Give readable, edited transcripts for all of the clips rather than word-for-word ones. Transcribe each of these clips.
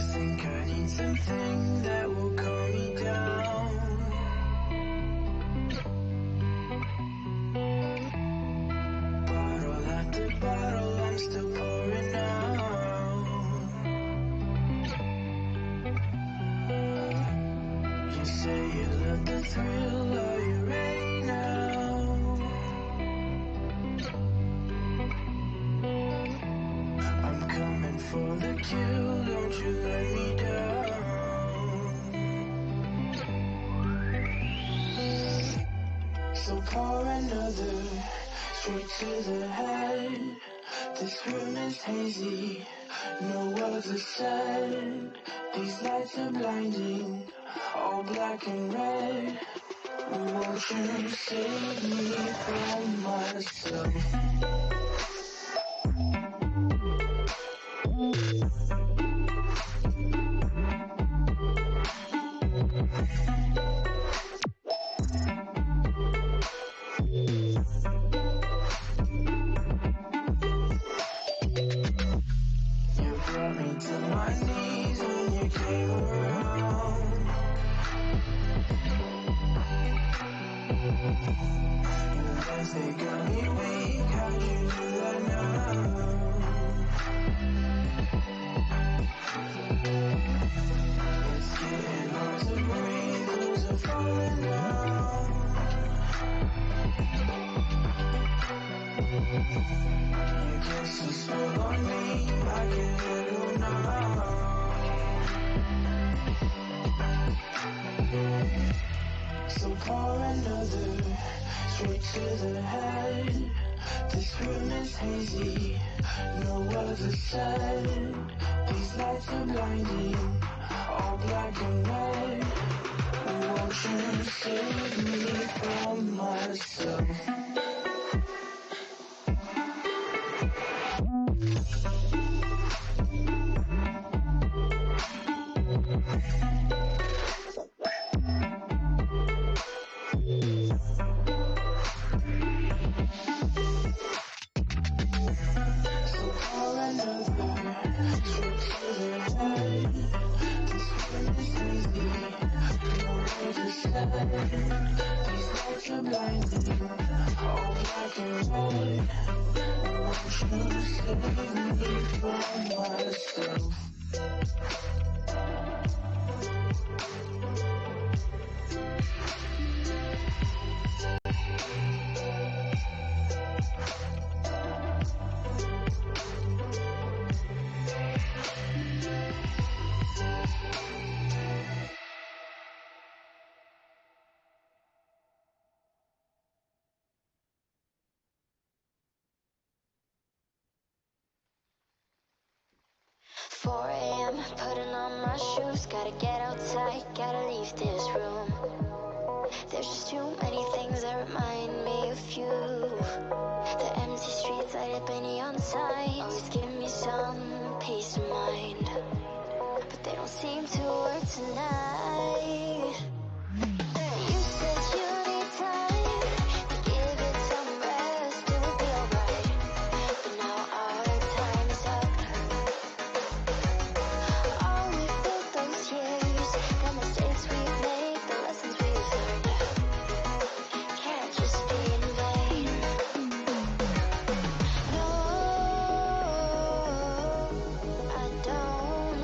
think I need something that will calm me down. Bottle after bottle, I'm still pouring out. You say you love the thrill, are you ready now? I'm coming for the kill, don't you let me down. So pour another, straight to the head. This room is hazy, no words are said. These lights are blinding, all black and red. Won't you save me from myself? They got me weak, how'd you do that now? It's getting hard to breathe, who's a falling down? You cast a spell on me, I can't handle now. So pour another, straight to the head. This room is hazy, no words are said. These lights are blinding, all black and red. Won't you save me from myself? These lights are blinding, all black and red. Won't you save me from myself? Putting on my shoes, gotta get outside, gotta leave this room. There's just too many things that remind me of you. The empty streets light up any neon signs always give me some peace of mind, but they don't seem to work tonight. You said you need time to give it some rest, it would be alright, but now our time is up. All we built those years, the mistakes we've made, the lessons we've learned, can't just be in vain. No, I don't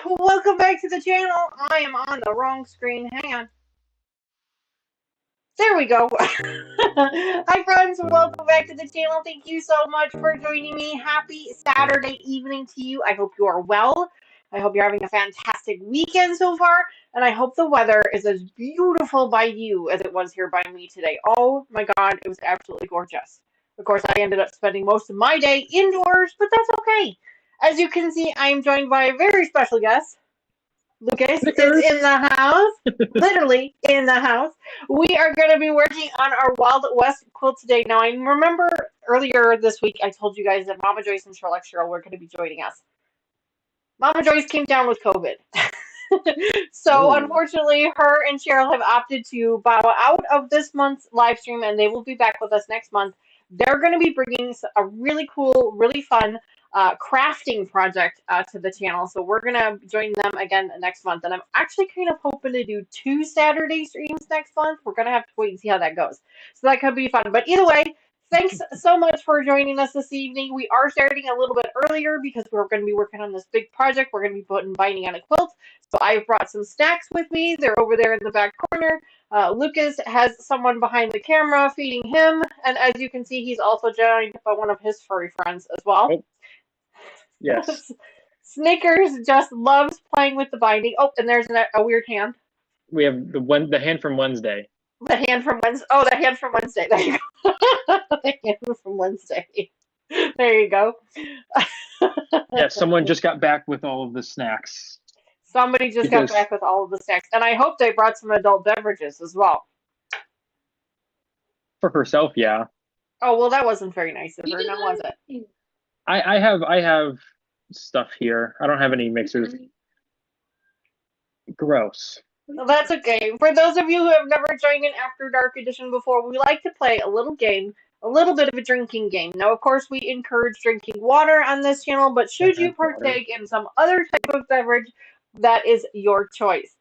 Welcome back to the channel. I am on the wrong screen. Hang on. There we go. Hi friends, welcome back to the channel. Thank you so much for joining me. Happy Saturday evening to you. I hope you are well. I hope you're having a fantastic weekend so far. And I hope the weather is as beautiful by you as it was here by me today. Oh my God, it was absolutely gorgeous. Of course, I ended up spending most of my day indoors, but that's okay. As you can see, I am joined by a very special guest. Lucas is in the house, literally in the house. We are going to be working on our Wild West quilt today. Now, I remember earlier this week I told you guys that Mama Joyce and Charlotte Cheryl were going to be joining us. Mama Joyce came down with COVID. So, unfortunately, her and Cheryl have opted to bow out of this month's live stream, and they will be back with us next month. They're going to be bringing a really cool, really fun crafting project to the channel. So we're going to join them again next month. And I'm actually kind of hoping to do 2 Saturday streams next month. We're going to have to wait and see how that goes. So that could be fun. But either way, thanks so much for joining us this evening. We are starting a little bit earlier because we're going to be working on this big project. We're going to be putting binding on a quilt. So I've brought some snacks with me. They're over there in the back corner. Lucas has someone behind the camera feeding him. And as you can see, he's also joined by one of his furry friends as well. Oh. Yes. Snickers just loves playing with the binding. Oh, and there's a weird hand. We have the hand from Wednesday. The hand from Wednesday. Oh, the hand from Wednesday. There you go. The hand from Wednesday. There you go. Yeah, someone just got back with all of the snacks. Somebody just got back with all of the snacks. And I hope they brought some adult beverages as well. For herself, yeah. Oh, well, that wasn't very nice of her, now was it? I have stuff here. I don't have any mixers. Gross. Well, that's okay. For those of you who have never joined an After Dark edition before, we like to play a little game, a little bit of a drinking game. Now, of course, we encourage drinking water on this channel, but should you partake in some other type of beverage, that is your choice.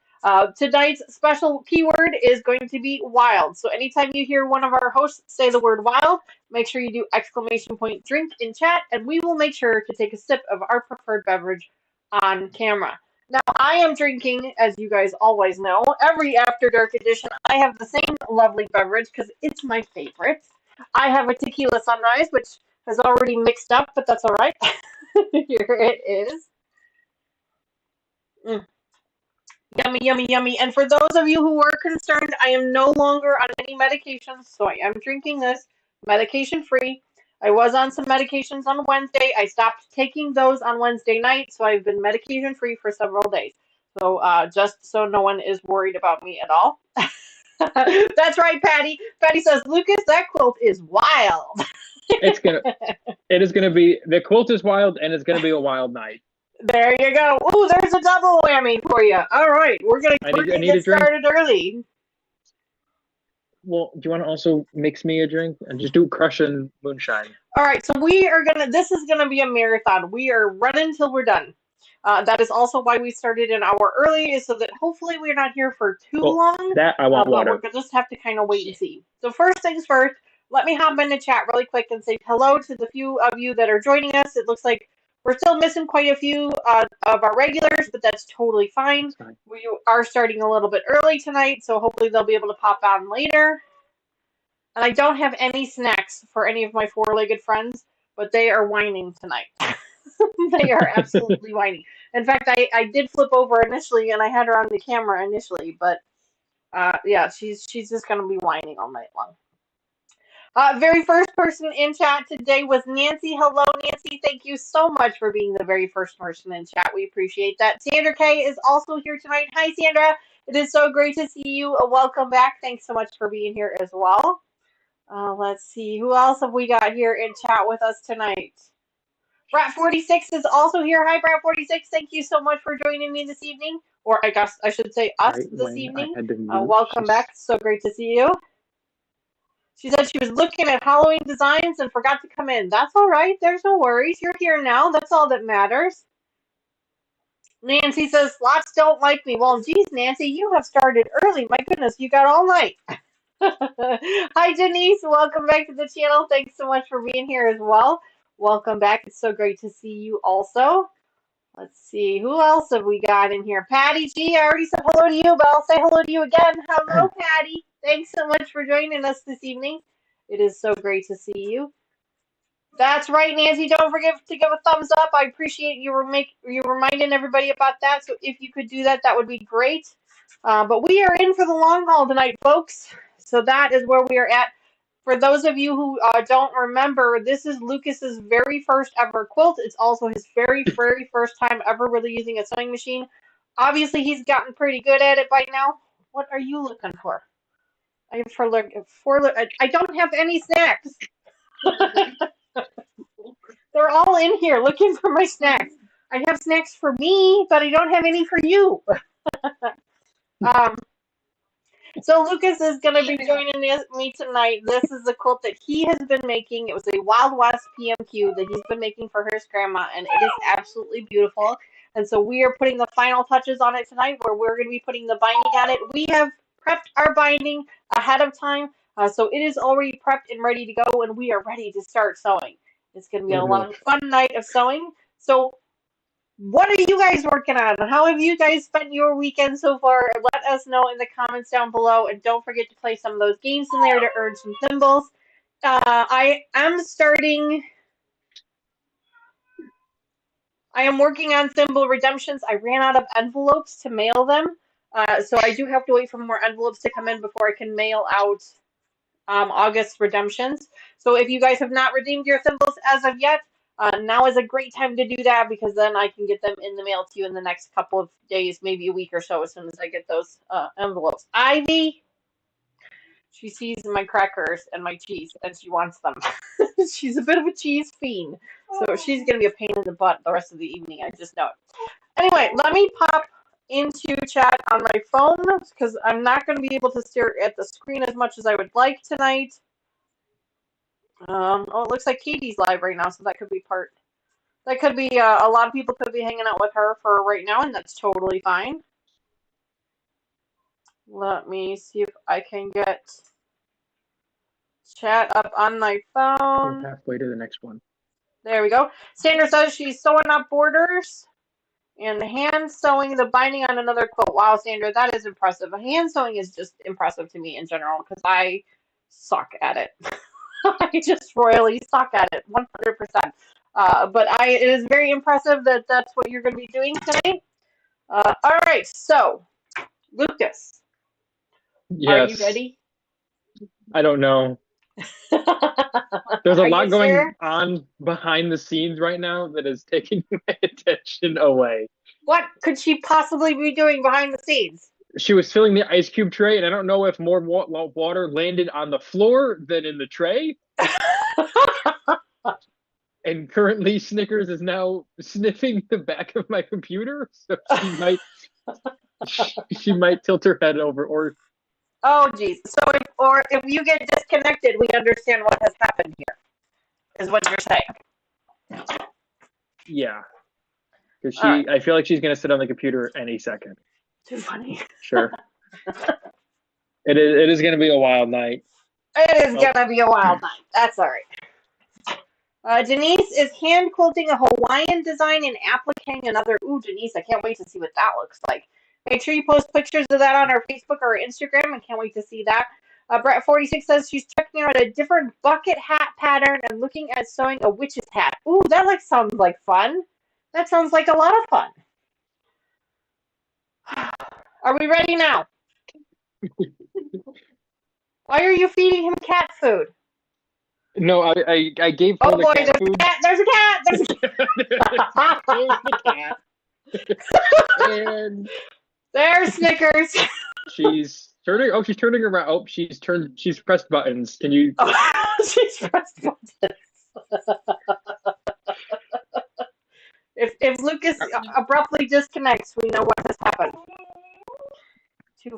Tonight's special keyword is going to be wild. So anytime you hear one of our hosts say the word wild, make sure you do exclamation point drink in chat, and we will make sure to take a sip of our preferred beverage on camera. Now, I am drinking, as you guys always know, every After Dark edition, I have the same lovely beverage because it's my favorite. I have a tequila sunrise, which has already mixed up, but that's all right. Here it is. Yummy, yummy, yummy. And for those of you who are concerned, I am no longer on any medications, so I am drinking this medication-free. I was on some medications on Wednesday. I stopped taking those on Wednesday night, so I've been medication-free for several days. So just so no one is worried about me at all. That's right, Patty. Patty says, Lucas, that quilt is wild. It is gonna be, the quilt is wild, and it's gonna be a wild night. There you go. Ooh, there's a double whammy for you. All right, we're gonna get started early. Well, do you want to also mix me a drink and just do crush and moonshine? All right, so this is gonna be a marathon. We are running till we're done. That is also why we started an hour early, is so that hopefully we're not here for too long. That I want water. We're gonna just have to kind of wait and see. So first things first, let me hop in the chat really quick and say hello to the few of you that are joining us. It looks like we're still missing quite a few of our regulars, but that's totally fine. We are starting a little bit early tonight, so hopefully they'll be able to pop on later. And I don't have any snacks for any of my four-legged friends, but they are whining tonight. They are absolutely whining. In fact, I did flip over initially, and I had her on the camera initially, but yeah, she's just going to be whining all night long. Very first person in chat today was Nancy. Hello, Nancy. Thank you so much for being the very first person in chat. We appreciate that. Sandra K is also here tonight. Hi, Sandra. It is so great to see you. Welcome back. Thanks so much for being here as well. Let's see. Who else have we got here in chat with us tonight? Brat46 is also here. Hi, Brat46. Thank you so much for joining me this evening. Or I guess I should say us this evening. Welcome back. So great to see you. She said she was looking at Halloween designs and forgot to come in. That's all right. There's no worries. You're here now. That's all that matters. Nancy says, slots don't like me. Well, geez, Nancy, you have started early. My goodness, you got all night. Hi, Denise. Welcome back to the channel. Thanks so much for being here as well. Welcome back. It's so great to see you also. Let's see, who else have we got in here? Patty G, I already said hello to you, but I'll say hello to you again. Hello, Patty. Thanks so much for joining us this evening. It is so great to see you. That's right, Nancy. Don't forget to give a thumbs up. I appreciate you reminding everybody about that. So if you could do that, that would be great. But we are in for the long haul tonight, folks. So that is where we are at. For those of you who don't remember, this is Lucas's very first ever quilt. It's also his very, very first time ever really using a sewing machine. Obviously, he's gotten pretty good at it by now. What are you looking for? I don't have any snacks. They're all in here looking for my snacks. I have snacks for me, but I don't have any for you. So Lucas is going to be joining me tonight. This is the quilt that he has been making. It was a Wild West PMQ that he's been making for his grandma, and it is absolutely beautiful. And so we are putting the final touches on it tonight, where we're going to be putting the binding on it. We have prepped our binding ahead of time, so it is already prepped and ready to go, and we are ready to start sewing. It's going to be a long, fun night of sewing. So what are you guys working on? How have you guys spent your weekend so far? Let us know in the comments down below, and don't forget to play some of those games in there to earn some thimbles. I am working on thimble redemptions. I ran out of envelopes to mail them, so I do have to wait for more envelopes to come in before I can mail out August redemptions. So if you guys have not redeemed your thimbles as of yet, now is a great time to do that, because then I can get them in the mail to you in the next couple of days, maybe a week or so, as soon as I get those envelopes. Ivy, she sees my crackers and my cheese, and she wants them. She's a bit of a cheese fiend, so she's going to be a pain in the butt the rest of the evening. I just know it. Anyway, let me pop into chat on my phone, because I'm not going to be able to stare at the screen as much as I would like tonight. Oh, it looks like Katie's live right now, so that could be a lot of people could be hanging out with her for right now, and that's totally fine. Let me see if I can get chat up on my phone. We're halfway to the next one. There we go. Sandra says she's sewing up borders and hand sewing the binding on another quilt. Wow, Sandra, that is impressive. Hand sewing is just impressive to me in general, because I suck at it. I just royally suck at it, 100%. But it is very impressive that that's what you're going to be doing tonight. All right, so Lucas, yes. Are you ready? I don't know. There's a lot going sure? on behind the scenes right now that is taking my attention away. What could she possibly be doing behind the scenes? She was filling the ice cube tray, and I don't know if more water landed on the floor than in the tray. And currently, Snickers is now sniffing the back of my computer, so she might tilt her head over. Or oh, geez. So if you get disconnected, we understand what has happened here, is what you're saying. Yeah, because I feel like she's gonna sit on the computer any second. Too funny. Sure. It is going to be a wild night. It is going to be a wild night. That's all right. Denise is hand quilting a Hawaiian design and appliquing another. Ooh, Denise, I can't wait to see what that looks like. Make sure you post pictures of that on our Facebook or our Instagram. I can't wait to see that. Brett46 says she's checking out a different bucket hat pattern and looking at sewing a witch's hat. Ooh, that sounds like fun. That sounds like a lot of fun. Are we ready now? Why are you feeding him cat food? No, I gave her the cat food. There's a cat! There's a cat! There's the cat. And there's Snickers. She's turning around. Oh, she's pressed buttons. Can you? Oh, she's pressed buttons. If Lucas abruptly disconnects, we know what has happened.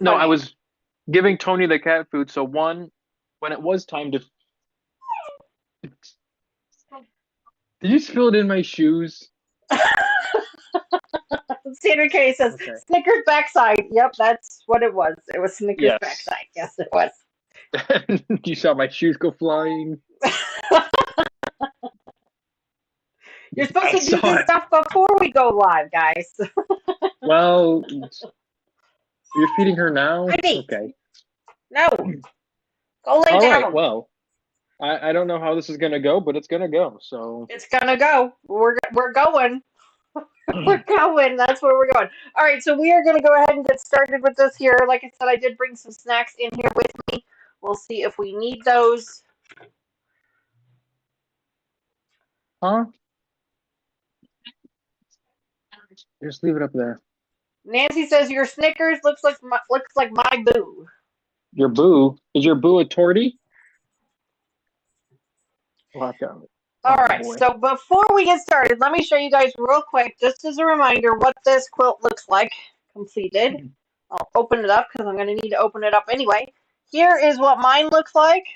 No, I was giving Tony the cat food. So when it was time to, did you spill it in my shoes? Sandra K says, okay. Snickers backside. Yep, that's what it was. It was Snickers backside. Yes, it was. You saw my shoes go flying. You're supposed I to do saw this it. stuff before we go live, guys. Well, you're feeding her now? I ate. Okay. No. Go lay All down. right, well, I don't know how this is going to go, but it's going to go, so. It's gonna go. We're going. We're going. That's where we're going. All right, so we are going to go ahead and get started with this here. Like I said, I did bring some snacks in here with me. We'll see if we need those. Huh? Just leave it up there. Nancy says your Snickers looks like my boo. Your boo? Is your boo a tortie? Lock out. All right, so before we get started, let me show you guys real quick, just as a reminder, what this quilt looks like completed. I'll open it up because I'm going to need to open it up anyway. Here is what mine looks like.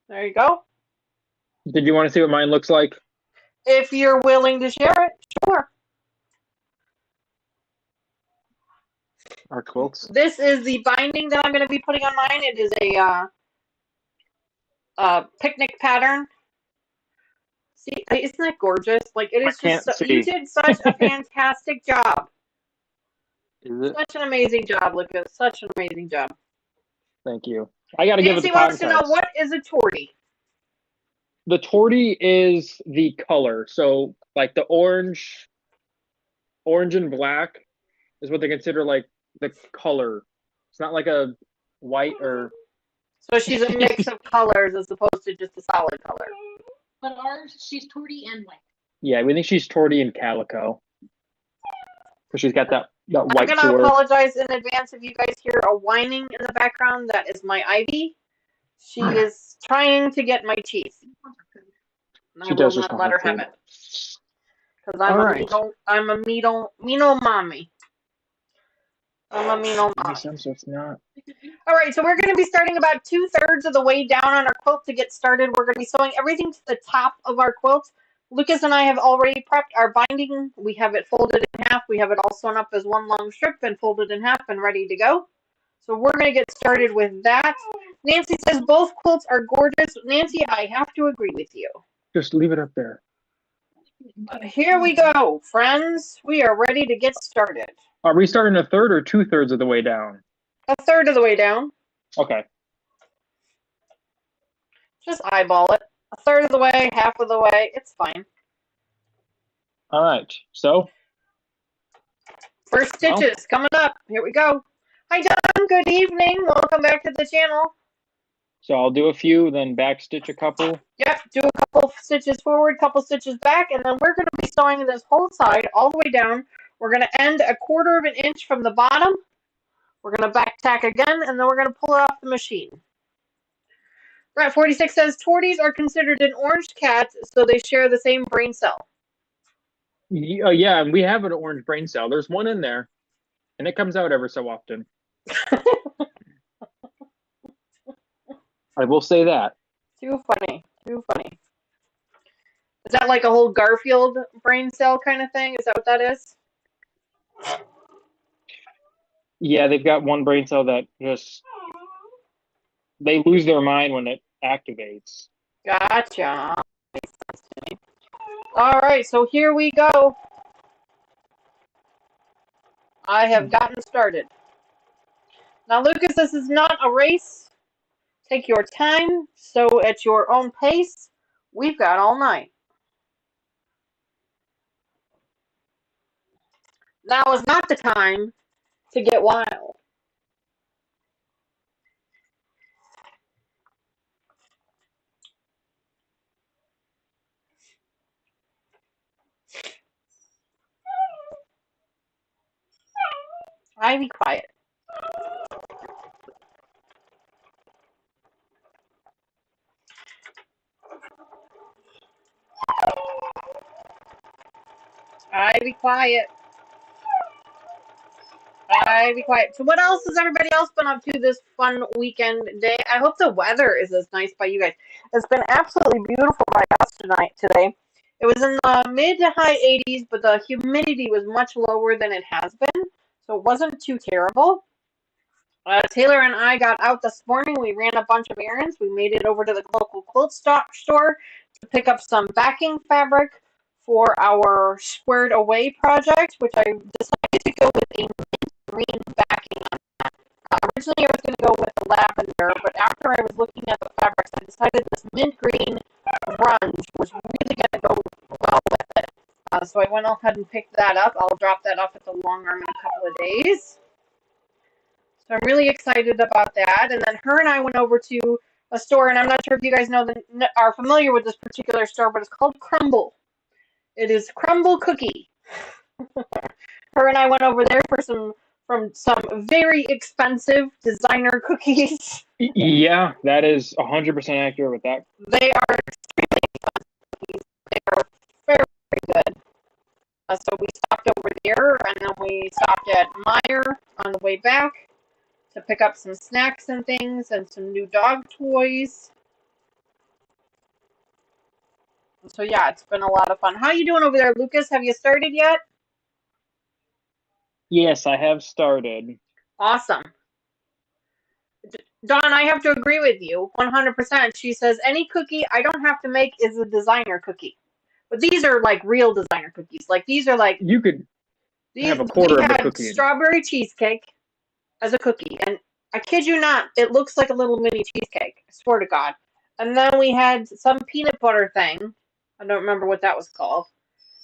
There you go. Did you want to see what mine looks like? If you're willing to share it, sure. Our quilts. This is the binding that I'm going to be putting on mine. It is a picnic pattern. See, isn't that gorgeous? Like, it is just so, you did such a fantastic job. Is it? Such an amazing job, Lucas. Such an amazing job. Thank you. I got to give it the Nancy wants to know, what is a tortie? The tortie is the color. So, like the orange and black is what they consider like the color. It's not like a white or. So she's a mix of colors as opposed to just a solid color. But ours, she's tortie and white. Yeah, we think she's tortie and calico. Because she's got that white I'm going to apologize in advance if you guys hear a whining in the background. That is my Ivy. She is trying to get my teeth. And I will not let her have it. Because I'm a mean old mommy. I'm a mean old mommy. All right, so we're going to be starting about 2/3 of the way down on our quilt to get started. We're going to be sewing everything to the top of our quilt. Lucas and I have already prepped our binding. We have it folded in half. We have it all sewn up as one long strip and folded in half and ready to go. So we're going to get started with that. Nancy says both quilts are gorgeous. Nancy, I have to agree with you. Just leave it up there. Here we go, friends. We are ready to get started. Are we starting 1/3 or 2/3 of the way down? 1/3 of the way down. Okay. Just eyeball it. 1/3 of the way, half of the way. It's fine. All right. So. First stitches coming up. Here we go. Hi, Don. Good evening. Welcome back to the channel. So I'll do a few, then back stitch a couple. Yep, do a couple stitches forward, couple stitches back, and then we're going to be sewing this whole side all the way down. We're going to end 1/4 of an inch from the bottom. We're going to back tack again, and then we're going to pull it off the machine. Rat 46 says torties are considered an orange cat, so they share the same brain cell. Yeah, and we have an orange brain cell. There's one in there, and it comes out every so often. I will say that. Too funny. Too funny. Is that like a whole Garfield brain cell kind of thing? Is that what that is? Yeah, they've got one brain cell that just... They lose their mind when it activates. Gotcha. Makes sense to me. All right, so here we go. I have gotten started. Now, Lucas, this is not a race. Take your time, sew at your own pace. We've got all night. Now is not the time to get wild. Ivy, quiet. Ivy, quiet. Ivy, quiet. So what else has everybody else been up to this fun weekend day? I hope the weather is as nice by you guys. It's been absolutely beautiful by us today. It was in the mid to high 80s, but the humidity was much lower than it has been, so it wasn't too terrible. Taylor and I got out this morning. We ran a bunch of errands. We made it over to the local quilt stock store to pick up some backing fabric for our squared away project, which I decided to go with a green backing. Originally, I was going to go with the lavender, but after I was looking at the fabrics, I decided this mint green grunge was really going to go well with it. So I went ahead and picked that up. I'll drop that off at the long arm in a couple of days. So I'm really excited about that. And then her and I went over to a store, and I'm not sure if you guys are familiar with this particular store, but it's called Crumble. It is Crumble Cookie. Her and I went over there for some very expensive designer cookies. Yeah, that is 100% accurate with that. They are extremely expensive cookies. They are very, very good. So we stopped over there, and then we stopped at Meijer on the way back to pick up some snacks and things and some new dog toys. So yeah, it's been a lot of fun. How you doing over there, Lucas? Have you started yet? Yes, I have started. Awesome. Dawn, I have to agree with you 100%. She says any cookie I don't have to make is a designer cookie. But these are like real designer cookies. Like these are like You could have a quarter of the cookie. Strawberry cheesecake as a cookie, and I kid you not, it looks like a little mini cheesecake. I swear to God. And then we had some peanut butter thing. I don't remember what that was called.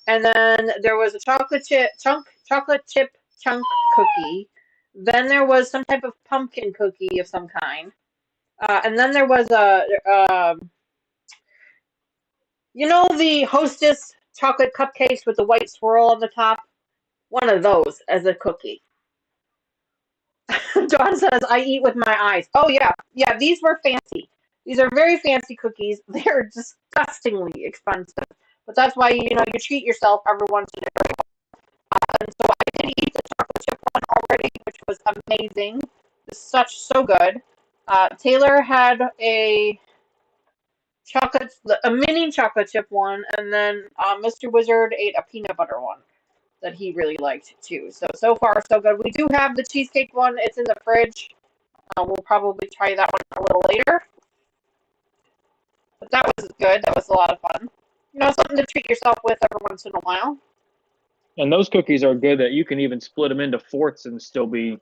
And then there was a chocolate chip chunk cookie. Then there was some type of pumpkin cookie of some kind. And then there was the Hostess chocolate cupcakes with the white swirl on the top? One of those as a cookie. Dawn says, I eat with my eyes. Oh, yeah. Yeah, these were fancy. These are very fancy cookies. They're disgustingly expensive. But that's why, you treat yourself every once in a while. And so I did eat the chocolate chip one already, which was amazing. It's so good. Taylor had a mini chocolate chip one, and then Mr. Wizard ate a peanut butter one that he really liked too. So far so good. We do have the cheesecake one. It's in the fridge. We'll probably try that one a little later. But that was good. That was a lot of fun. Something to treat yourself with every once in a while. And those cookies are good that you can even split them into fourths and still be.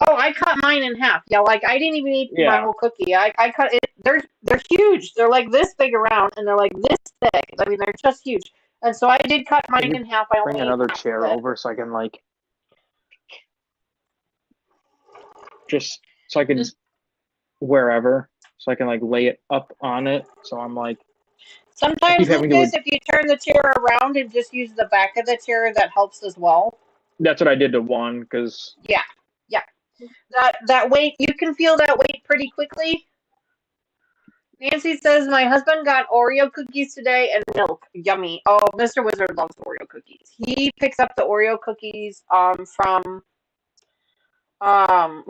Oh, I cut mine in half. Yeah, like I didn't even eat my whole cookie. I cut it. They're huge. They're like this big around, and they're like this thick. I mean, they're just huge. And so I did cut mine in half. I bring another chair over so I can wherever, so I can lay it up on it. So I'm Sometimes, Lucas, if you turn the chair around and just use the back of the chair, that helps as well. That's what I did to one, because. Yeah. That weight, you can feel that weight pretty quickly. Nancy says, my husband got Oreo cookies today and milk. Yummy. Oh, Mr. Wizard loves Oreo cookies. He picks up the Oreo cookies from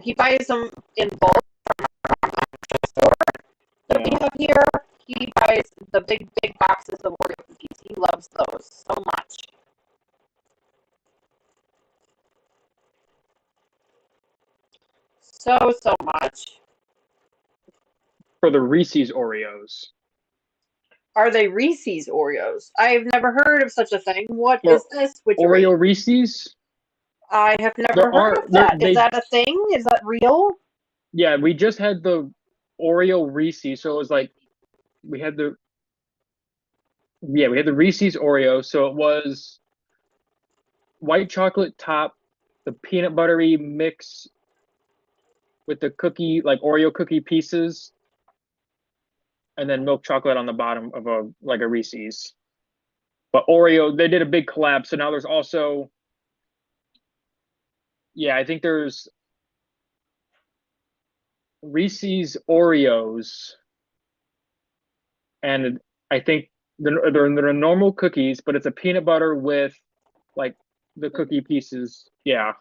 he buys them in bulk from our store that we have here. He buys the big boxes of Oreo cookies. He loves those so much. So much. For the Reese's Oreos. Are they Reese's Oreos? I've never heard of such a thing. What is this? Oreo Reese's? I have never heard of that. Is that a thing? Is that real? Yeah, we just had the Oreo Reese's, so it was we had the Reese's Oreo, so it was white chocolate top, the peanut buttery mix with the cookie, Oreo cookie pieces, and then milk chocolate on the bottom of a Reese's. But Oreo, they did a big collab, so now there's also, I think there's Reese's Oreos, and I think they're normal cookies, but it's a peanut butter with the cookie pieces. Yeah.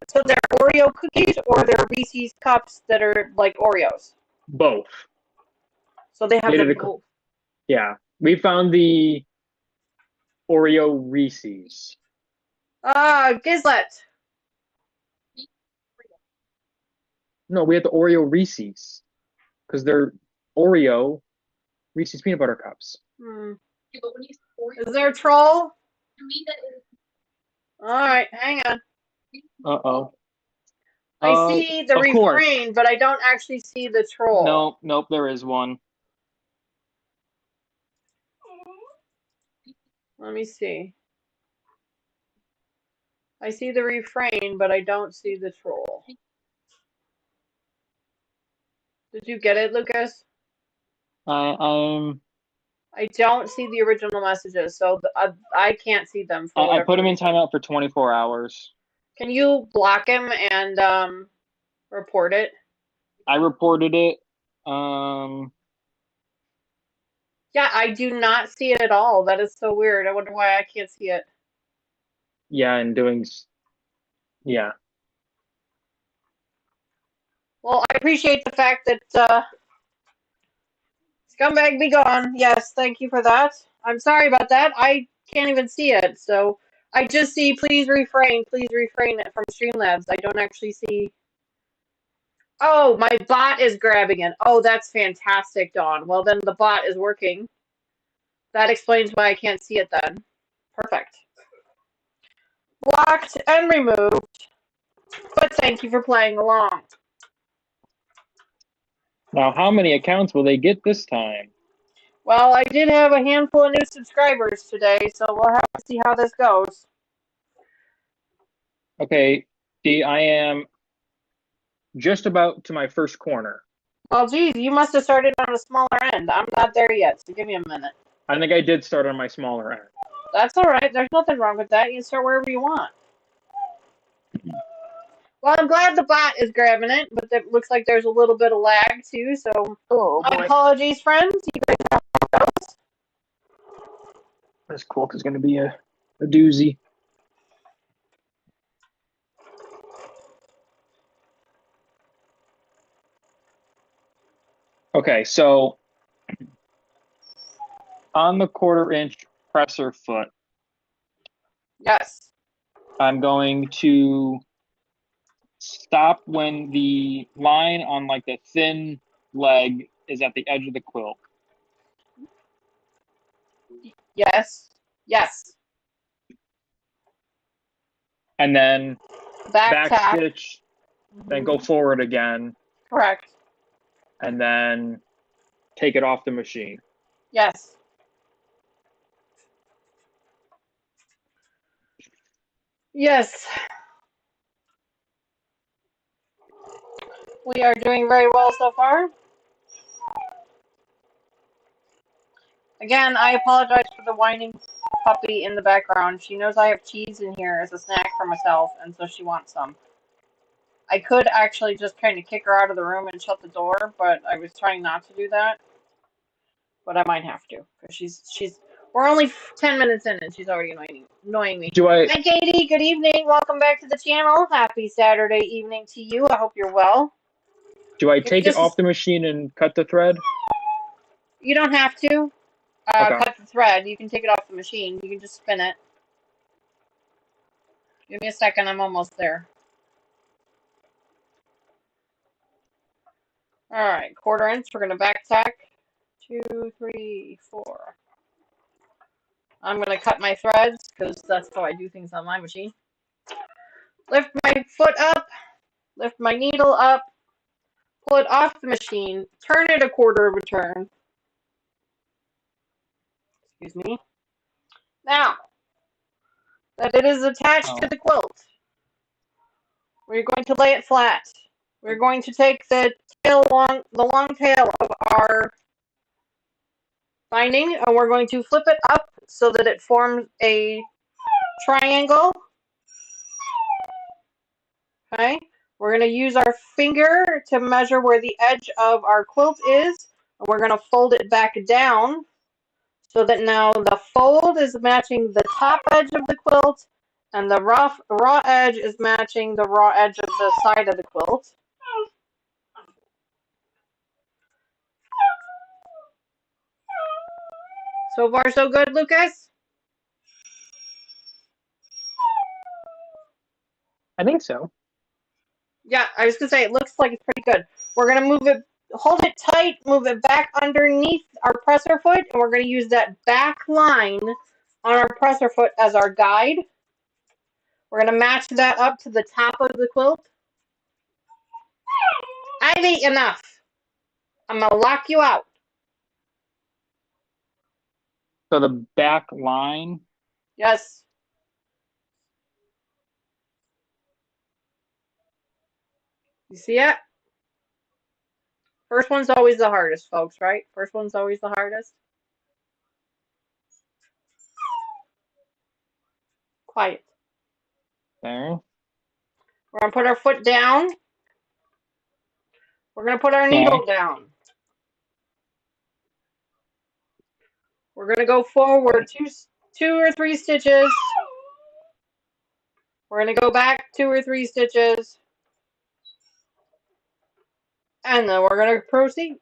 So they're Oreo cookies, or they're Reese's cups that are like Oreos? Both. So they have them both. Yeah. We found the Oreo Reese's. Gizlet. No, we had the Oreo Reese's because they're Oreo Reese's peanut butter cups. Hmm. Yeah, but when you Oreo, Is there a troll? to me that is All right, hang on. Uh-oh. I see the Of course. refrain, but I don't actually see the troll. Nope, there is one. Let me see. I see the refrain, but I don't see the troll. Did you get it, Lucas? I'm I don't see the original messages, so I can't see them for I whatever put him in reason. timeout for 24 hours. Can you block him and report it? I reported it. Um, Yeah, I do not see it at all. That is so weird. I wonder why I can't see it. yeah, and yeah. Well, I appreciate the fact that Scumbag be gone. Yes, thank you for that. I'm sorry about that. I can't even see it. So I just see please refrain it from Streamlabs. I don't actually see. Oh, my bot is grabbing it. Oh, that's fantastic, Dawn. Well, then the bot is working. That explains why I can't see it then. Perfect. Blocked and removed. But thank you for playing along. Now, how many accounts will they get this time? Well, I did have a handful of new subscribers today, so we'll have to see how this goes. Okay, I am just about to my first corner. Well, geez, you must have started on a smaller end. I'm not there yet, so give me a minute. I think I did start on my smaller end. That's all right. There's nothing wrong with that. You can start wherever you want. Well, I'm glad the bot is grabbing it, but it looks like there's a little bit of lag too, so my apologies, friends. You guys know how it goes. This quilt is going to be a doozy. Okay, so on the 1/4 inch presser foot, Yes. I'm going to stop when the line on like the thin leg is at the edge of the quilt. Yes. Yes. And then Back tack. stitch, then go forward again, Correct. and then take it off the machine. Yes. Yes. We are doing very well so far. Again, I apologize for the whining puppy in the background. She knows I have cheese in here as a snack for myself, and so she wants some. I could actually just kind of kick her out of the room and shut the door, but I was trying not to do that. But I might have to, because she's. We're only 10 minutes in, and she's already annoying me. Hi, Katie. Good evening. Welcome back to the channel. Happy Saturday evening to you. I hope you're well. Do I take it off the machine and cut the thread? You don't have to Okay. cut the thread. You can take it off the machine. You can just spin it. Give me a second. I'm almost there. All right, 1/4 inch. We're gonna back tack. 2, 3, 4. I'm gonna cut my threads because that's how I do things on my machine. Lift my foot up. Lift my needle up. Pull it off the machine. Turn it a 1/4 of a turn. Excuse me. Now that it is attached to the quilt, we're going to lay it flat. We're going to take the long tail of our binding, and we're going to flip it up so that it forms a triangle. Okay, we're going to use our finger to measure where the edge of our quilt is, and we're going to fold it back down so that now the fold is matching the top edge of the quilt, and the raw edge is matching the raw edge of the side of the quilt. So far, so good, Lucas? I think so. Yeah, I was gonna say it looks like it's pretty good. We're gonna move it, hold it tight, move it back underneath our presser foot, and we're gonna use that back line on our presser foot as our guide. We're gonna match that up to the top of the quilt. Ivy, enough. I'm gonna lock you out. So the back line. Yes. You see it? First one's always the hardest, folks, right? First one's always the hardest. Quiet. There. We're gonna put our foot down. We're gonna put our Okay. needle down. We're gonna go forward two or three stitches. We're gonna go back 2 or 3 stitches. And then we're gonna proceed.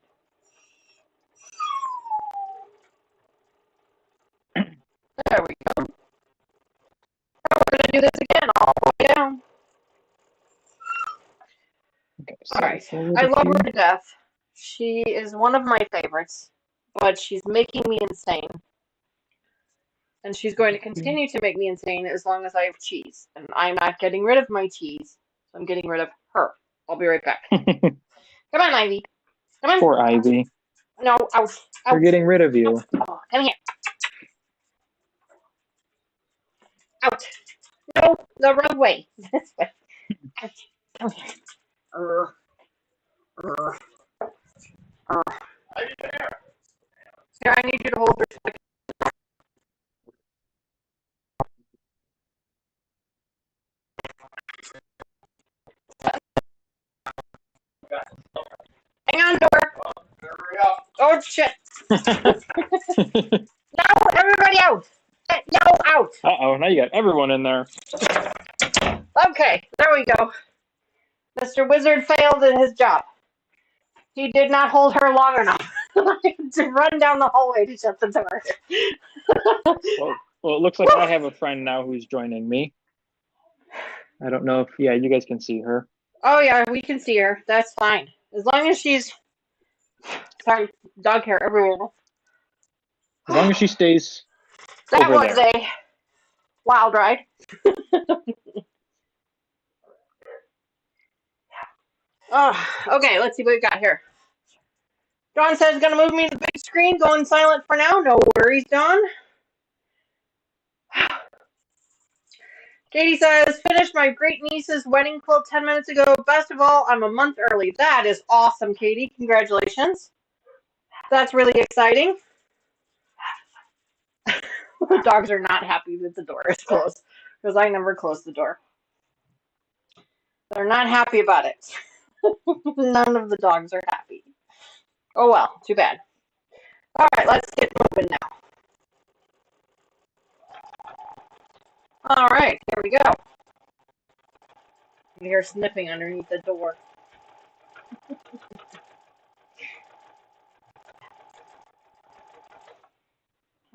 There we go. We're gonna do this again all the way down. Okay, All so right. forward I a love her few. to death. She is one of my favorites, but she's making me insane. And she's going to continue to make me insane as long as I have cheese. And I'm not getting rid of my cheese, so I'm getting rid of her. I'll be right back. Come on, Ivy. Come on. Poor Ivy. No, out. We're getting rid of you. Oh, come here. Out. No, the wrong way. This way. Out. Come here. Here, I need you to hold her. Hang on, door. Oh, shit. No, everybody out. No, out. Uh-oh, now you got everyone in there. Okay, there we go. Mr. Wizard failed at his job. He did not hold her long enough to run down the hallway to shut the door. Well, it looks like I have a friend now who's joining me. I don't know if, yeah, you guys can see her. Oh, yeah, we can see her. That's fine. As long as she's... Sorry, dog hair everywhere. As long as she stays That over was there. a wild ride. Okay, let's see what we got here. Dawn says gonna move me to the big screen, going silent for now. No worries, Dawn. Katie says, finished my great niece's wedding quilt 10 minutes ago. Best of all, I'm a month early. That is awesome, Katie. Congratulations. That's really exciting. The dogs are not happy that the door is closed because I never close the door. They're not happy about it. None of the dogs are happy. Oh well, too bad. All right, let's get moving now. All right, here we go. You hear sniffing underneath the door.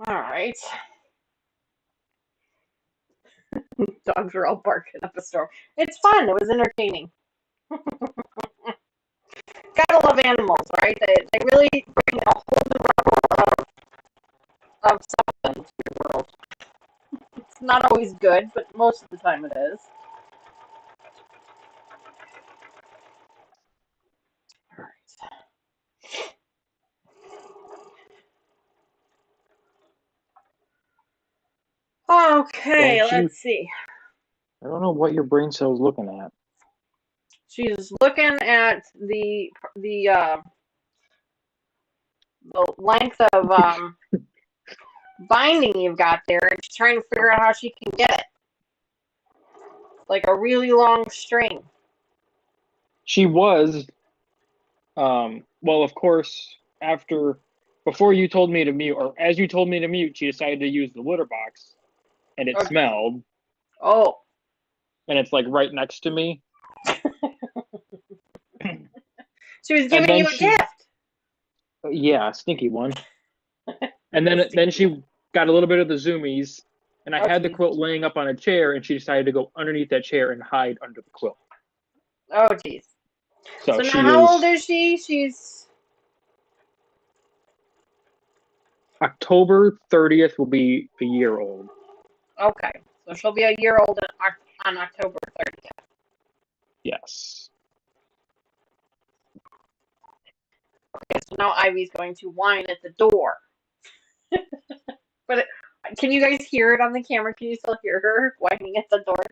All right. Dogs are all barking up a storm. It's fun. It was entertaining. Gotta love animals, right? They really bring a whole new level of something to your world. It's not always good, but most of the time it is. Okay, let's see. I don't know what your brain cell's looking at. She's looking at the length of binding you've got there, and she's trying to figure out how she can get it. Like a really long string. She was, well, of course, before you told me to mute, or as you told me to mute, she decided to use the litter box, and it smelled. Oh. And it's like right next to me. She was giving you a gift. Yeah, a stinky one. And then she got a little bit of the zoomies, and I had the quilt laying up on a chair, and she decided to go underneath that chair and hide under the quilt. Oh, geez. So So now she how old is is she? She's October 30th will be a year old. okay. So she'll be a year old on October 30th. Yes. Okay, so now Ivy's going to whine at the door. But can you guys hear it on the camera? Can you still hear her whining at the door?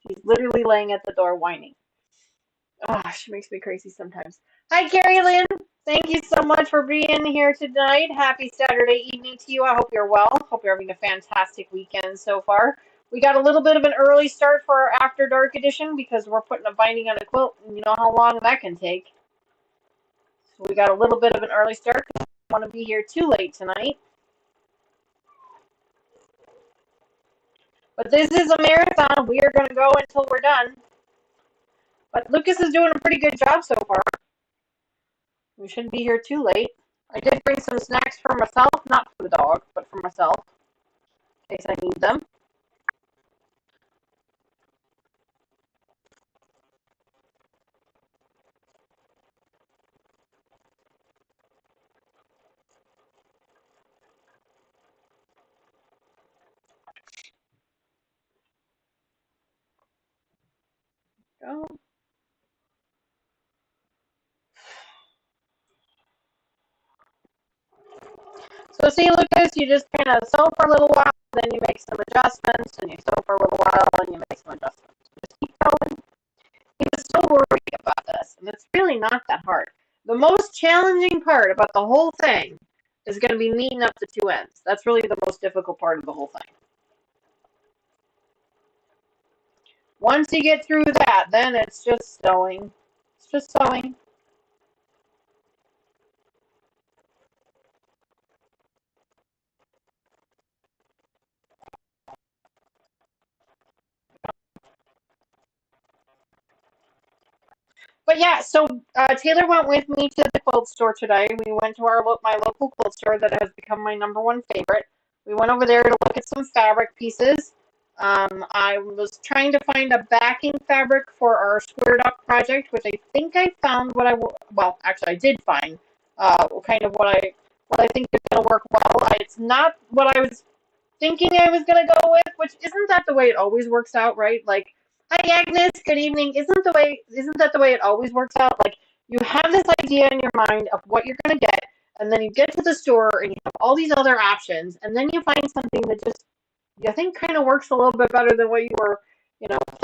She's literally laying at the door whining. Oh, she makes me crazy sometimes. Hi, Carrie Lynn. Thank you so much for being here tonight. Happy Saturday evening to you. I hope you're well. Hope you're having a fantastic weekend so far. We got a little bit of an early start for our After Dark edition because we're putting a binding on a quilt, and you know how long that can take. So we got a little bit of an early start because I don't want to be here too late tonight. But this is a marathon. We are going to go until we're done. But Lucas is doing a pretty good job so far. We shouldn't be here too late. I did bring some snacks for myself, not for the dog, but for myself, in case I need them. Go. So see, Lucas, you just kind of sew for a little while, then you make some adjustments, and you sew for a little while, and you make some adjustments. Just keep going. He was so worried about this, and it's really not that hard. The most challenging part about the whole thing is going to be meeting up the two ends. That's really the most difficult part of the whole thing. Once you get through that, then it's just sewing. It's just sewing. But yeah, so Taylor went with me to the quilt store today. We went to my local quilt store that has become my #1 favorite. We went over there to look at some fabric pieces. I was trying to find a backing fabric for our squared up project, which I think I found well, actually I did find kind of what I think is going to work well. It's not what I was thinking I was going to go with, which isn't that the way it always works out, right? Like, hi Agnes, good evening. Isn't that the way it always works out? Like, you have this idea in your mind of what you're going to get, and then you get to the store and you have all these other options, and then you find something that just you think kind of works a little bit better than what you were, you know. So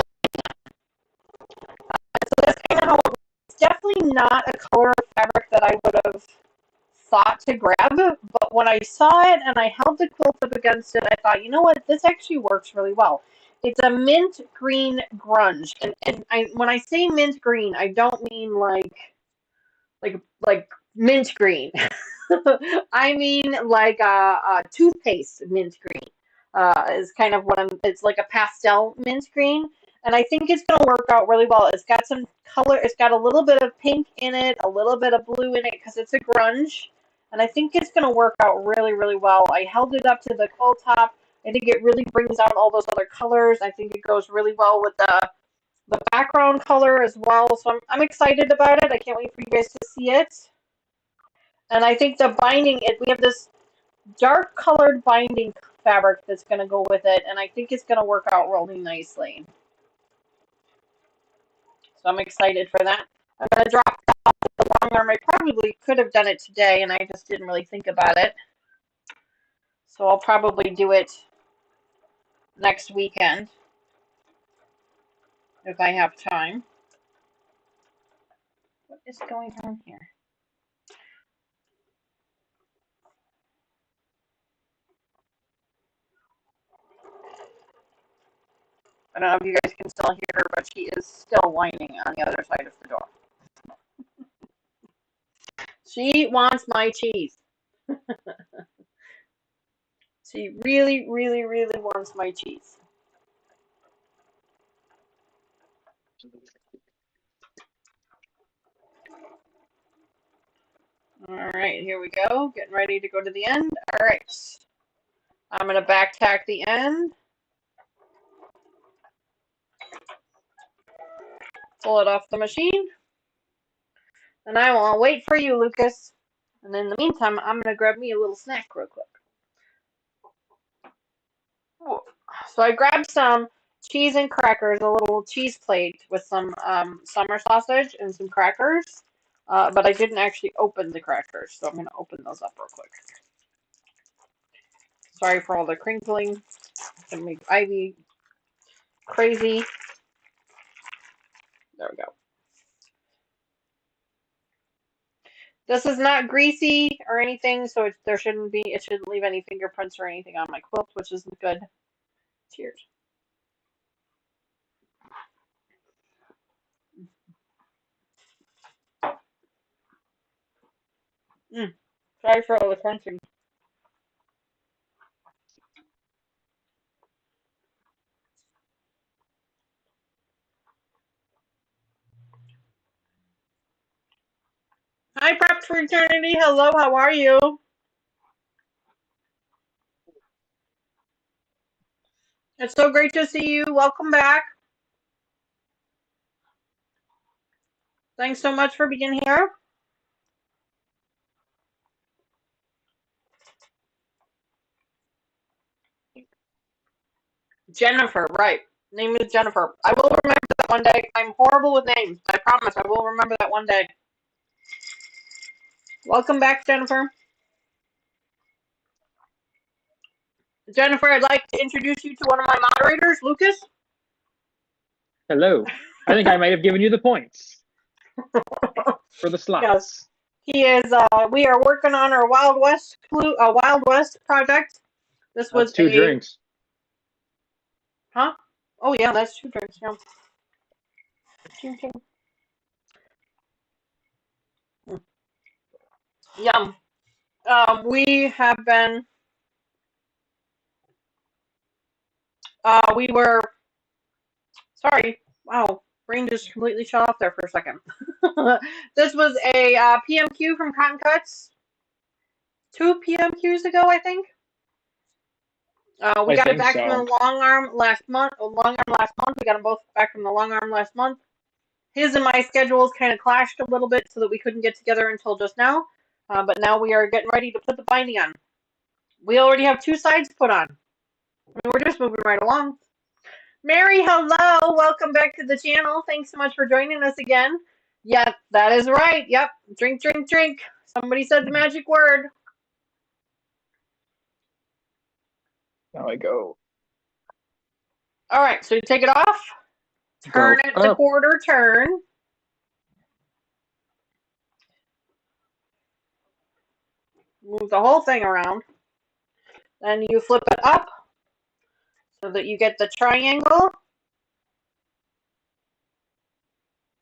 that's kind of how it's definitely not a color of fabric that I would have thought to grab, but when I saw it and I held the quilt up against it, I thought, you know what, this actually works really well. It's a mint green grunge, and when I say mint green, I don't mean like mint green. I mean like a toothpaste mint green. Is kind of what I'm. It's like a pastel mint green, and I think it's going to work out really well. It's got some color. It's got a little bit of pink in it, a little bit of blue in it because it's a grunge, and I think it's going to work out really, really well. I held it up to the quilt top. I think it really brings out all those other colors. I think it goes really well with the background color as well. So I'm excited about it. I can't wait for you guys to see it. And I think the binding, we have this dark colored binding fabric that's going to go with it, and I think it's going to work out really nicely. So I'm excited for that. I'm going to drop the long arm. I probably could have done it today, and I just didn't really think about it. So I'll probably do it next weekend if I have time. What is going on here? I don't know if you guys can still hear her, but she is still whining on the other side of the door. She wants my cheese. She really, really, really wants my cheese. All right, here we go. Getting ready to go to the end. All right. I'm going to back tack the end. pull it off the machine. And I will wait for you, Lucas. And in the meantime, I'm going to grab me a little snack real quick. So I grabbed some cheese and crackers, a little cheese plate with some summer sausage and some crackers. But I didn't actually open the crackers, so I'm going to open those up real quick. Sorry for all the crinkling. It's going to make Ivy crazy. There we go. This is not greasy or anything, so it shouldn't leave any fingerprints or anything on my quilt, which is good. Cheers. Sorry for all the crunching. Hi, Preps for Eternity. Hello, how are you? It's so great to see you. Welcome back. Thanks so much for being here. Jennifer, right. Name is Jennifer. I will remember that one day. I'm horrible with names. I promise I will remember that one day. Welcome back, Jennifer. Jennifer, I'd like to introduce you to one of my moderators, Lucas. Hello. I think I might have given you the points for the slots. Yes. He is. We are working on our Wild West project. This was That's two drinks. Huh? Oh yeah, that's 2 drinks. Yeah. Ching, ching. Yum. We have been. We were. Sorry. Wow. Brain just completely shut off there for a second. This was a PMQ from Cottoncuts. 2 PMQs ago, I think. We got it back from the long arm last month. We got them both back from the long arm last month. His and my schedules kind of clashed a little bit so that we couldn't get together until just now. But now we are getting ready to put the binding on. We already have 2 sides put on. I mean, we're just moving right along. Mary, hello. Welcome back to the channel. Thanks so much for joining us again. Yep, that is right. Yep. Drink, drink, drink. Somebody said the magic word. Now I go. All right, so you take it off. Turn it to quarter turn. Move the whole thing around. Then you flip it up so that you get the triangle.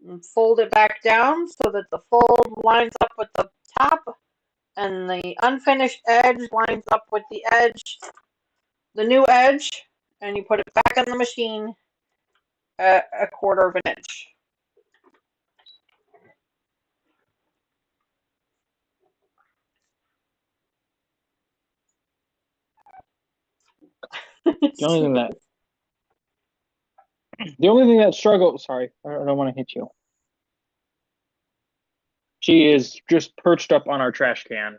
And fold it back down so that the fold lines up with the top and the unfinished edge lines up with the edge, the new edge, and you put it back on the machine at 1/4 of an inch. The only thing that struggles. Sorry, I don't want to hit you. She is just perched up on our trash can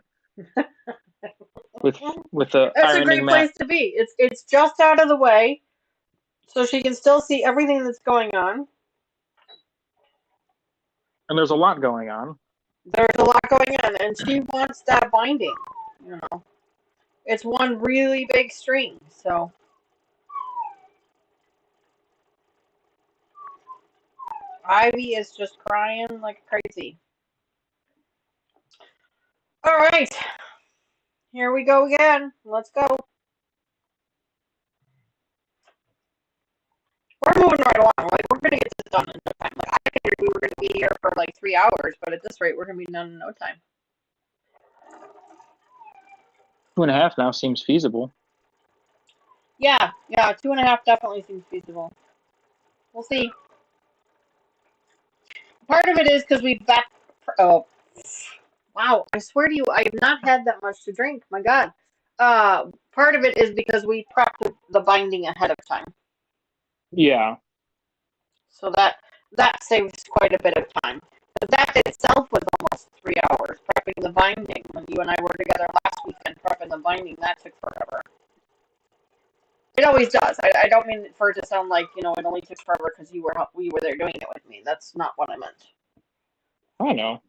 with the That's ironing a great mat. place to be. It's just out of the way, so she can still see everything that's going on. And there's a lot going on. There's a lot going on, and she wants that binding. You know, it's one really big string, so. Ivy is just crying like crazy. All right, here we go again. Let's go. We're moving right along. Like, we're gonna get this done in no time. Like, I figured we were gonna be here for like 3 hours, but at this rate, we're gonna be done in no time. 2.5 now seems feasible. Yeah, 2.5 definitely seems feasible. We'll see. Part of it is because we oh, wow! I swear to you, I have not had that much to drink. My God. Part of it is because we prepped the binding ahead of time. Yeah. So that that saves quite a bit of time. But that itself was almost 3 hours prepping the binding. When you and I were together last weekend prepping the binding, that took forever. It always does. I don't mean for it to sound like, it only took forever because you were there doing it with me. That's not what I meant. I know.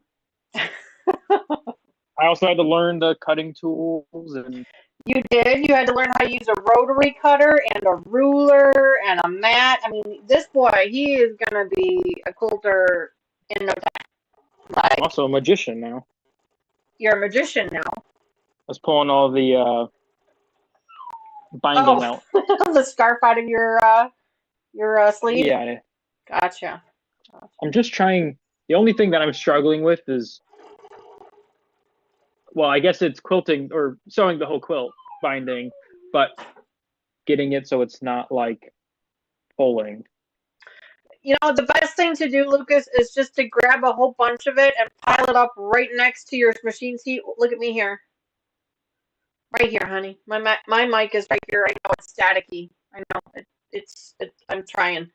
I also had to learn the cutting tools and. You did. You had to learn how to use a rotary cutter and a ruler and a mat. I mean, this boy, he is gonna be a quilter in no time. I'm also a magician now. You're a magician now. I was pulling all the binding out. The scarf out of your sleeve? Yeah. Gotcha. I'm just trying. The only thing that I'm struggling with is, well, I guess it's quilting or sewing the whole quilt binding, but getting it so it's not like pulling. The best thing to do, Lucas, is just to grab a whole bunch of it and pile it up right next to your machine seat. Look at me here. Right here, honey. My mic is right here. I know it's staticky. I know I'm trying.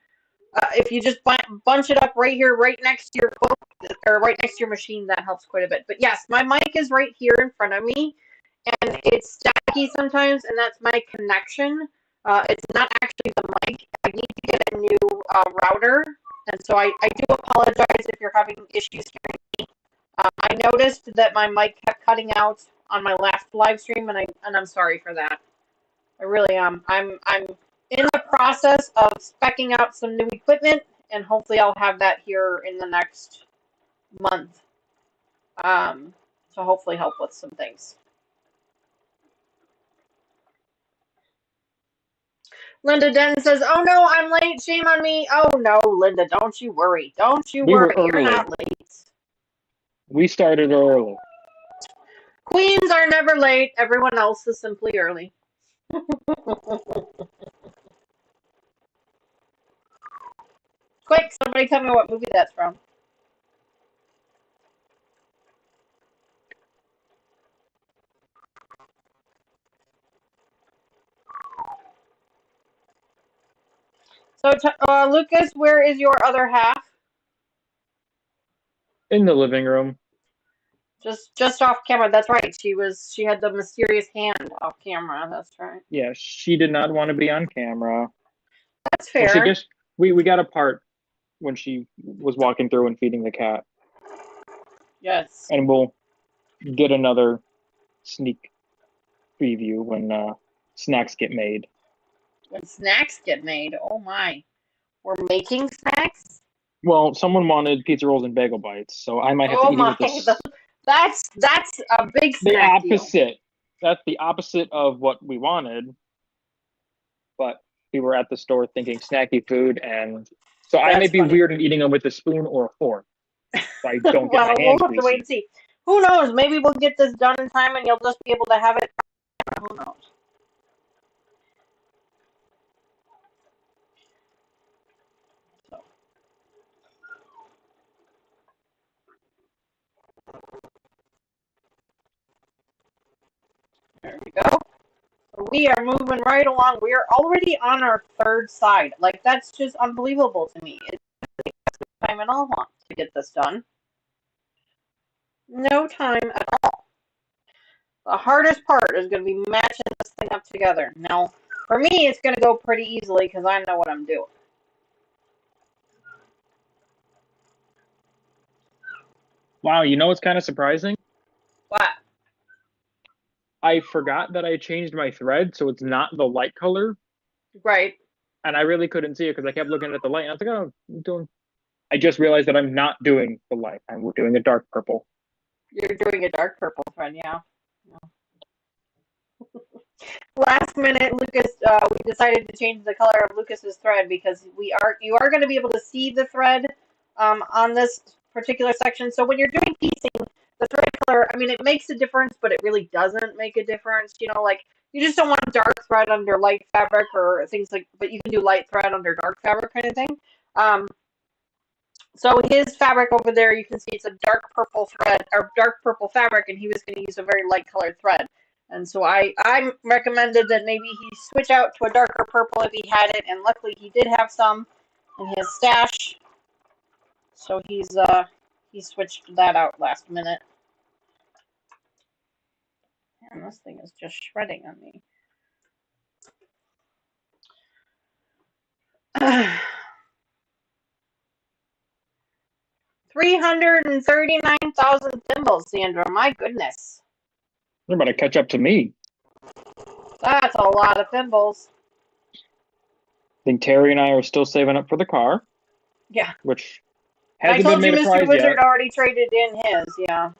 If you just bunch it up right here, right next to your quilt, or right next to your machine, that helps quite a bit. But yes, my mic is right here in front of me, and it's staticky sometimes, and that's my connection. It's not actually the mic. I need to get a new router, and so I do apologize if you're having issues hearing me. I noticed that my mic kept cutting out on my last live stream, and I'm sorry for that. I really am. I'm in the process of speccing out some new equipment, and hopefully I'll have that here in the next month. To hopefully help with some things. Linda Denton says, "Oh no, I'm late. Shame on me." Oh no, Linda, don't you worry. Don't you worry. You're not late. We started early. Queens are never late. Everyone else is simply early. Quick, somebody tell me what movie that's from. So, Lucas, where is your other half? In the living room. Just off camera. That's right. She had the mysterious hand off camera. That's right. Yeah, she did not want to be on camera. That's fair. Well, we got apart when she was walking through and feeding the cat. Yes. And we'll get another sneak preview when snacks get made. When snacks get made, oh my. We're making snacks? Well, someone wanted pizza rolls and bagel bites, so I might have to eat it with this. That's a big snack. The opposite. Deal. That's the opposite of what we wanted. But we were at the store thinking snacky food, and so I may be weird in eating them with a spoon or a fork. So I don't get my hands we'll have to wait and see. Who knows? Maybe we'll get this done in time, and you'll just be able to have it. Who knows? There we go. We are moving right along. We are already on our third side. Like, that's just unbelievable to me. It's no time at all to get this done. No time at all. The hardest part is going to be matching this thing up together. Now, for me, it's going to go pretty easily because I know what I'm doing. Wow, you know what's kind of surprising? What? I forgot that I changed my thread, so it's not the light color. Right. And I really couldn't see it because I kept looking at the light. And I was like, oh, I'm doing. I just realized that I'm not doing the light. I'm doing a dark purple. You're doing a dark purple thread, yeah. Last minute, Lucas, we decided to change the color of Lucas's thread because you are going to be able to see the thread on this particular section. So when you're doing piecing, the thread color, I mean, it makes a difference, but it really doesn't make a difference. Like, you just don't want dark thread under light fabric or things like, but you can do light thread under dark fabric kind of thing. So his fabric over there, you can see it's a dark purple thread, or dark purple fabric, and he was going to use a very light colored thread. And so I recommended that maybe he switch out to a darker purple if he had it, and luckily he did have some in his stash. So he switched that out last minute. And this thing is just shredding on me. 339,000 thimbles, Sandra. My goodness. They're about to catch up to me. That's a lot of thimbles. I think Terry and I are still saving up for the car. Yeah. Which I hasn't told been you made a Mr. prize Wizard yet. already traded in his, yeah.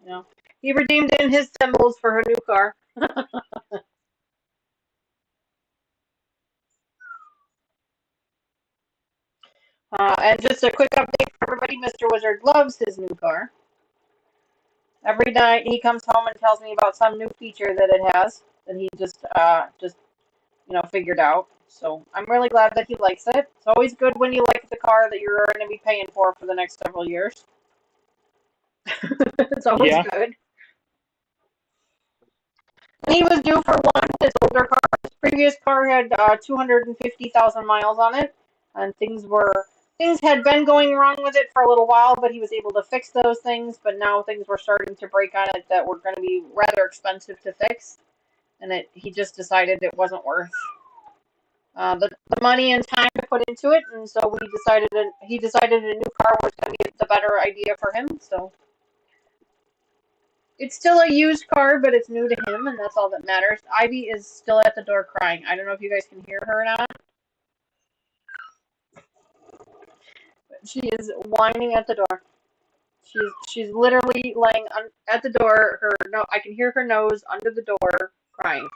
Yeah. He redeemed in his thimbles for her new car. And just a quick update for everybody, Mr. Wizard loves his new car. Every night he comes home and tells me about some new feature that it has that he just figured out. So I'm really glad that he likes it. It's always good when you like the car that you're going to be paying for the next several years. It's always good. And he was due for one. His older car, his previous car had 250,000 miles on it, and things had been going wrong with it for a little while, but he was able to fix those things. But now things were starting to break on it that were going to be rather expensive to fix, and he just decided it wasn't worth the money and time to put into it, and so he decided a new car was going to be the better idea for him. So it's still a used car, but it's new to him, and that's all that matters. Ivy is still at the door crying. I don't know if you guys can hear her or not. But she is whining at the door. She's literally laying at the door. I can hear her nose under the door crying.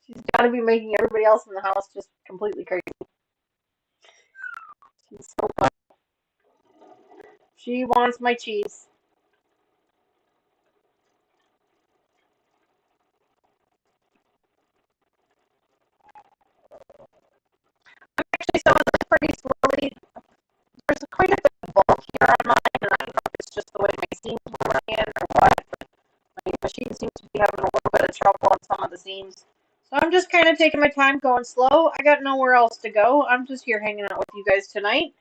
She's got to be making everybody else in the house just completely crazy. She's so funny. She wants my cheese. I'm actually sewing this pretty slowly. There's quite a bit of bulk here on mine, and I don't know if it's just the way my seams were running or what, but my machine seems to be having a little bit of trouble on some of the seams. So I'm just kind of taking my time, going slow. I got nowhere else to go. I'm just here hanging out with you guys tonight.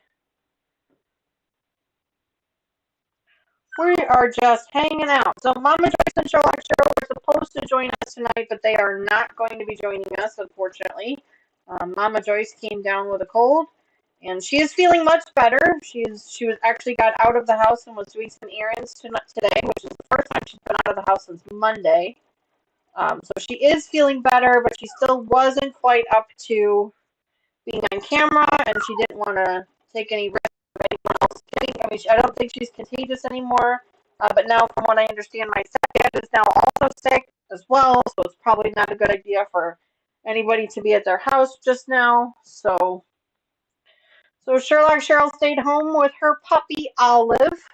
We are just hanging out. So Mama Joyce and Sherlock Cheryl were supposed to join us tonight, but they are not going to be joining us, unfortunately. Mama Joyce came down with a cold, and she is feeling much better. She was actually got out of the house and was doing some errands today, which is the first time she's been out of the house since Monday. So she is feeling better, but she still wasn't quite up to being on camera, and she didn't want to take any risk of anyone else getting. I mean, I don't think she's contagious anymore. But now, from what I understand, my stepdad is now also sick as well, so it's probably not a good idea for anybody to be at their house just now. So Sherlock Cheryl stayed home with her puppy Olive.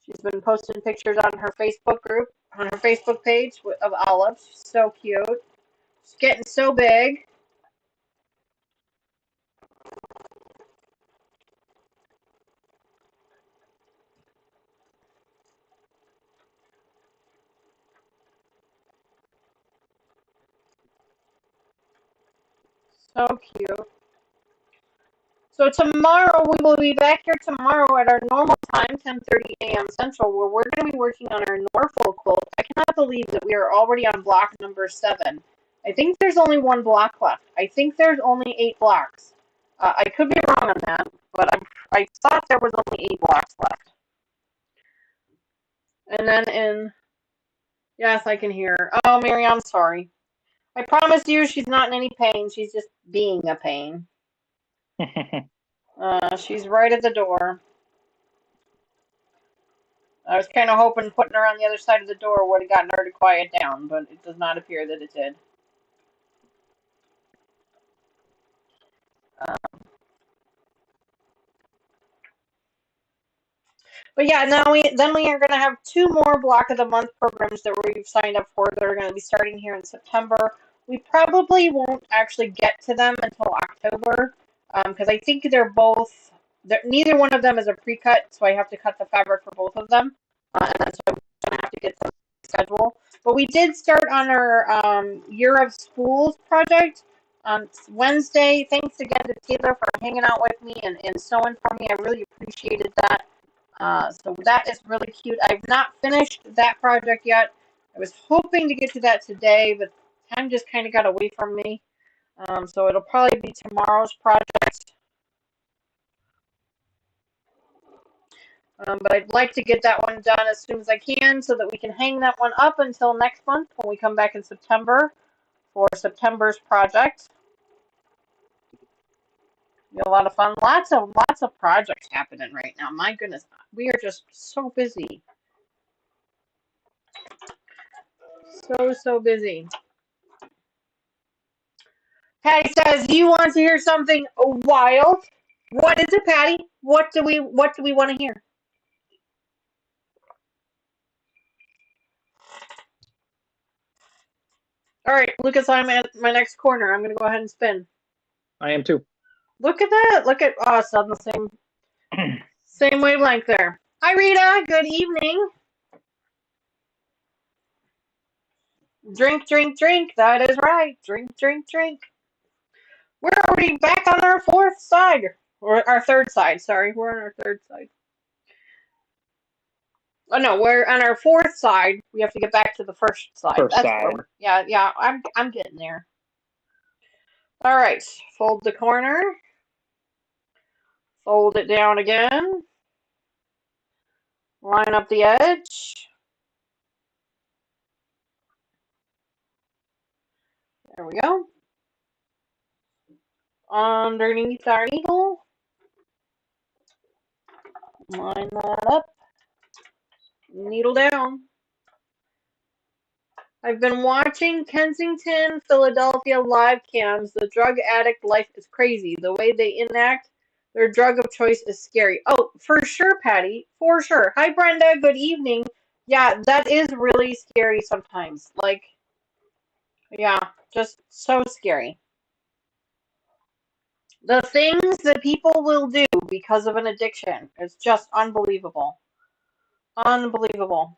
She's been posting pictures on her Facebook group, on her Facebook page of Olive. She's so cute. She's getting so big. So cute. So tomorrow, we will be back here tomorrow at our normal time, 10:30 a.m. Central, where we're going to be working on our Norfolk quilt. I cannot believe that we are already on block number 7. I think there's only one block left. I think there's only 8 blocks. I could be wrong on that, but I thought there was only 8 blocks left. And then yes, I can hear her. Oh, Mary, I'm sorry. I promise you she's not in any pain. She's just being a pain. She's right at the door. I was kind of hoping putting her on the other side of the door would have gotten her to quiet down, but it does not appear that it did. But yeah, then we are going to have 2 more Block of the Month programs that we've signed up for that are going to be starting here in September. We probably won't actually get to them until October, because I think neither one of them is a pre-cut, so I have to cut the fabric for both of them, and then so I'm going to have to get some schedule. But we did start on our Year of Spools project. on Wednesday. Thanks again to Taylor for hanging out with me and sewing for me. I really appreciated that. So that is really cute. I've not finished that project yet. I was hoping to get to that today, but time just kind of got away from me. So it'll probably be tomorrow's project. But I'd like to get that one done as soon as I can so that we can hang that one up until next month when we come back in September for September's project. Be a lot of fun. Lots of projects happening right now. My goodness, we are just so busy. So busy. Patty says, "You want to hear something wild? What is it, Patty? What do we want to hear?" All right, Lucas, I'm at my next corner. I'm going to go ahead and spin. I am too. Look at that. Look at us on the same wavelength there. Hi, Rita. Good evening. Drink, drink, drink. That is right. Drink, drink, drink. We're already back on our fourth side. Or our third side, sorry. We're on our third side. Oh no, we're on our fourth side. We have to get back to the first side. First That's side. yeah, I'm getting there. All right, fold the corner. Fold it down again. Line up the edge. There we go. Underneath our needle. Line that up. Needle down. I've been watching Kensington, Philadelphia live cams. The drug addict life is crazy. The way they enact their drug of choice is scary. Oh, for sure, Patty. For sure. Hi, Brenda. Good evening. Yeah, that is really scary sometimes. Like, yeah, just so scary. The things that people will do because of an addiction is just unbelievable. Unbelievable.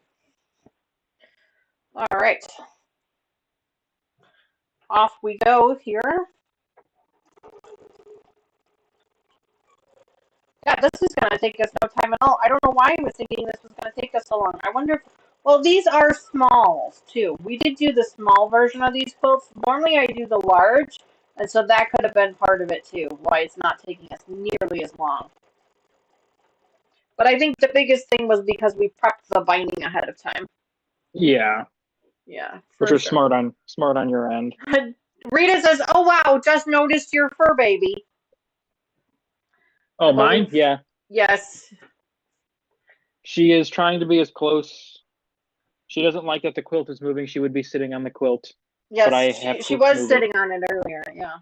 All right. Off we go here. Yeah, this is going to take us no time at all. I don't know why I was thinking this was going to take us so long. I wonder if, well, these are smalls, too. We did do the small version of these quilts. Normally I do the large, and so that could have been part of it, too, why it's not taking us nearly as long. But I think the biggest thing was because we prepped the binding ahead of time. Yeah. Yeah, which was smart on your end. Rita says, "Oh wow, just noticed your fur baby." Oh, mine? Yeah. Yes. She is trying to be as close. She doesn't like that the quilt is moving. She would be sitting on the quilt. Yes, but I have she was sitting on it earlier. Yeah.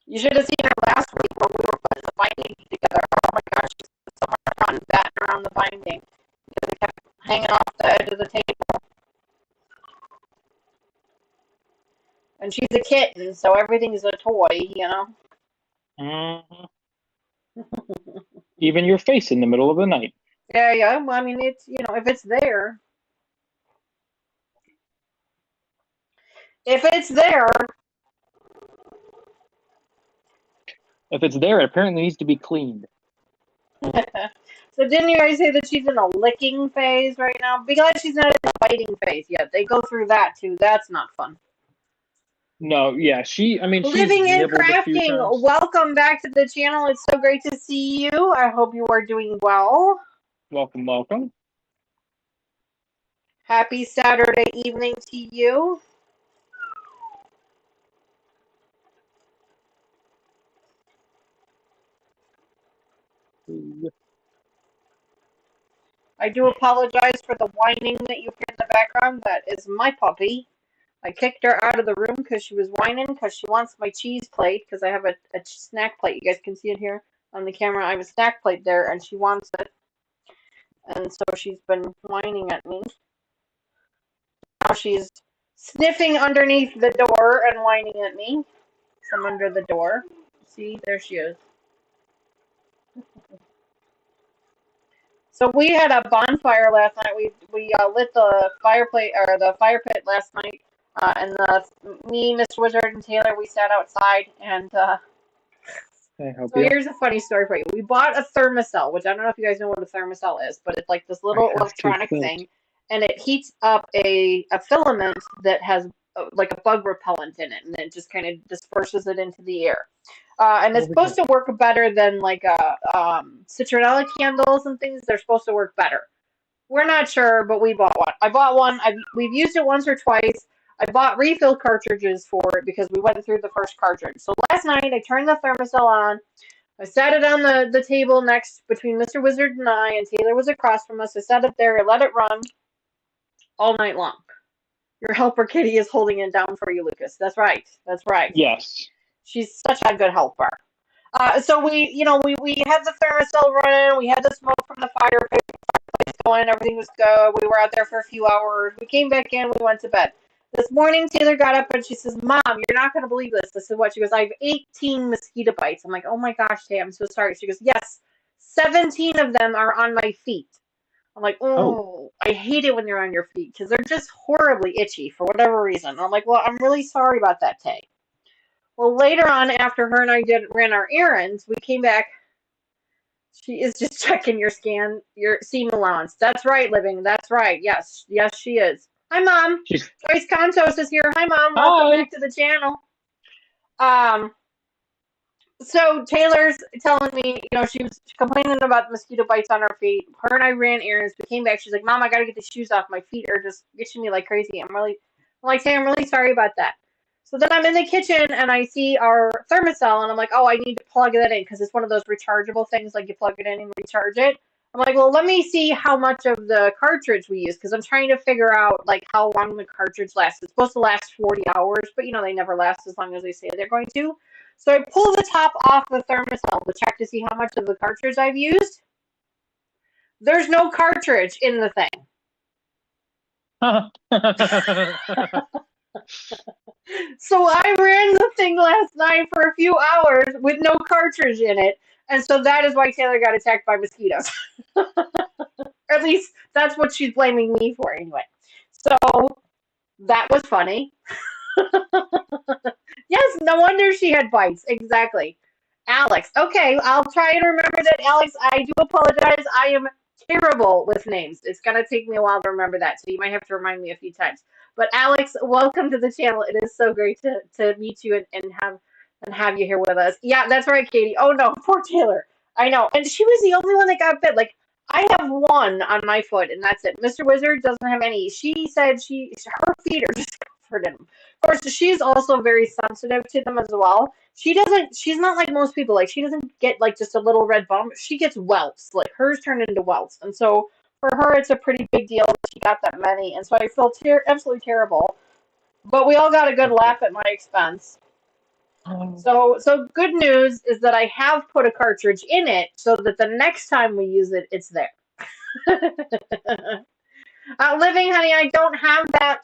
You should have seen her last week when we were putting the binding together. Oh my gosh, someone batting around the binding because it kept hanging off the edge of the table. And she's a kitten, so everything's a toy, you know. Mm-hmm. Even your face in the middle of the night. Yeah. Well, I mean, it's, you know, if it's there. If it's there. If it's there, it apparently needs to be cleaned. So didn't you guys say that she's in a licking phase right now? Because she's not in a biting phase yet. They go through that too. That's not fun. No, yeah, Living and Crafting, welcome back to the channel. It's so great to see you. I hope you are doing well. Welcome. Happy Saturday evening to you. I do apologize for the whining that you hear in the background. That is my puppy. I kicked her out of the room because she was whining because she wants my cheese plate because I have a snack plate. You guys can see it here on the camera. I have a snack plate there and she wants it. And so she's been whining at me. Now she's sniffing underneath the door and whining at me from under the door. See, there she is. So we had a bonfire last night. We lit the fire pit last night And me, Mr. Wizard, and Taylor, we sat outside, and so here's a funny story for you. We bought a thermocell, which I don't know if you guys know what a thermocell is, but it's like this little electronic thing, and it heats up a filament that has like a bug repellent in it, and it just kind of disperses it into the air. And it's supposed to work better than like citronella candles and things. They're supposed to work better. We're not sure, but we bought one. I bought one. We've used it once or twice. I bought refill cartridges for it because we went through the first cartridge. So last night I turned the thermocell on. I sat it on the table next between Mr. Wizard and I, and Taylor was across from us. I sat it there. I let it run all night long. Your helper Kitty is holding it down for you, Lucas. That's right. That's right. Yes. She's such a good helper. So we had the thermocell running. We had the smoke from the fireplace going. Everything was good. We were out there for a few hours. We came back in. We went to bed. This morning, Taylor got up and she says, "Mom, you're not going to believe this." This is what she goes. "I have 18 mosquito bites." I'm like, "Oh my gosh, Tay, I'm so sorry." She goes, "Yes, 17 of them are on my feet." I'm like, "Oh, I hate it when they're on your feet because they're just horribly itchy for whatever reason." I'm like, "Well, I'm really sorry about that, Tay." Well, later on, after her and I ran our errands, we came back. She is just checking your seam allowance. That's right, Living. That's right. Yes, she is. Hi, Mom. Joyce Contos is here. Hi, Mom. Welcome back to the channel. So Taylor's telling me, she was complaining about mosquito bites on her feet. Her and I ran errands. We came back. She's like, "Mom, I got to get the shoes off. My feet are just itching me like crazy." I'm like, "Hey, I'm really sorry about that." So then I'm in the kitchen and I see our thermocell and I'm like, "Oh, I need to plug that in because it's one of those rechargeable things, like you plug it in and recharge it." I'm like, "Well, let me see how much of the cartridge we use because I'm trying to figure out like how long the cartridge lasts. It's supposed to last 40 hours, but they never last as long as they say they're going to." So I pull the top off the thermocell to check to see how much of the cartridge I've used. There's no cartridge in the thing. So I ran the thing last night for a few hours with no cartridge in it. And so that is why Taylor got attacked by mosquitoes. Or at least that's what she's blaming me for anyway. So that was funny. Yes, no wonder she had bites. Exactly. Alex. Okay, I'll try and remember that, Alex. I do apologize. I am terrible with names. It's going to take me a while to remember that, so you might have to remind me a few times. But Alex, welcome to the channel. It is so great to meet you and have you here with us. Yeah, that's right, Katie. Oh no, poor Taylor. I know. And she was the only one that got bit. Like, I have one on my foot, and that's it. Mr. Wizard doesn't have any. She said her feet are just covered in them. Of course, she's also very sensitive to them as well. She's not like most people. Like, she doesn't get like just a little red bump. She gets welts. Like, hers turned into welts. And so for her, it's a pretty big deal that she got that many. And so I feel absolutely terrible. But we all got a good laugh at my expense. So good news is that I have put a cartridge in it so that the next time we use it, it's there. Living, honey, I don't have that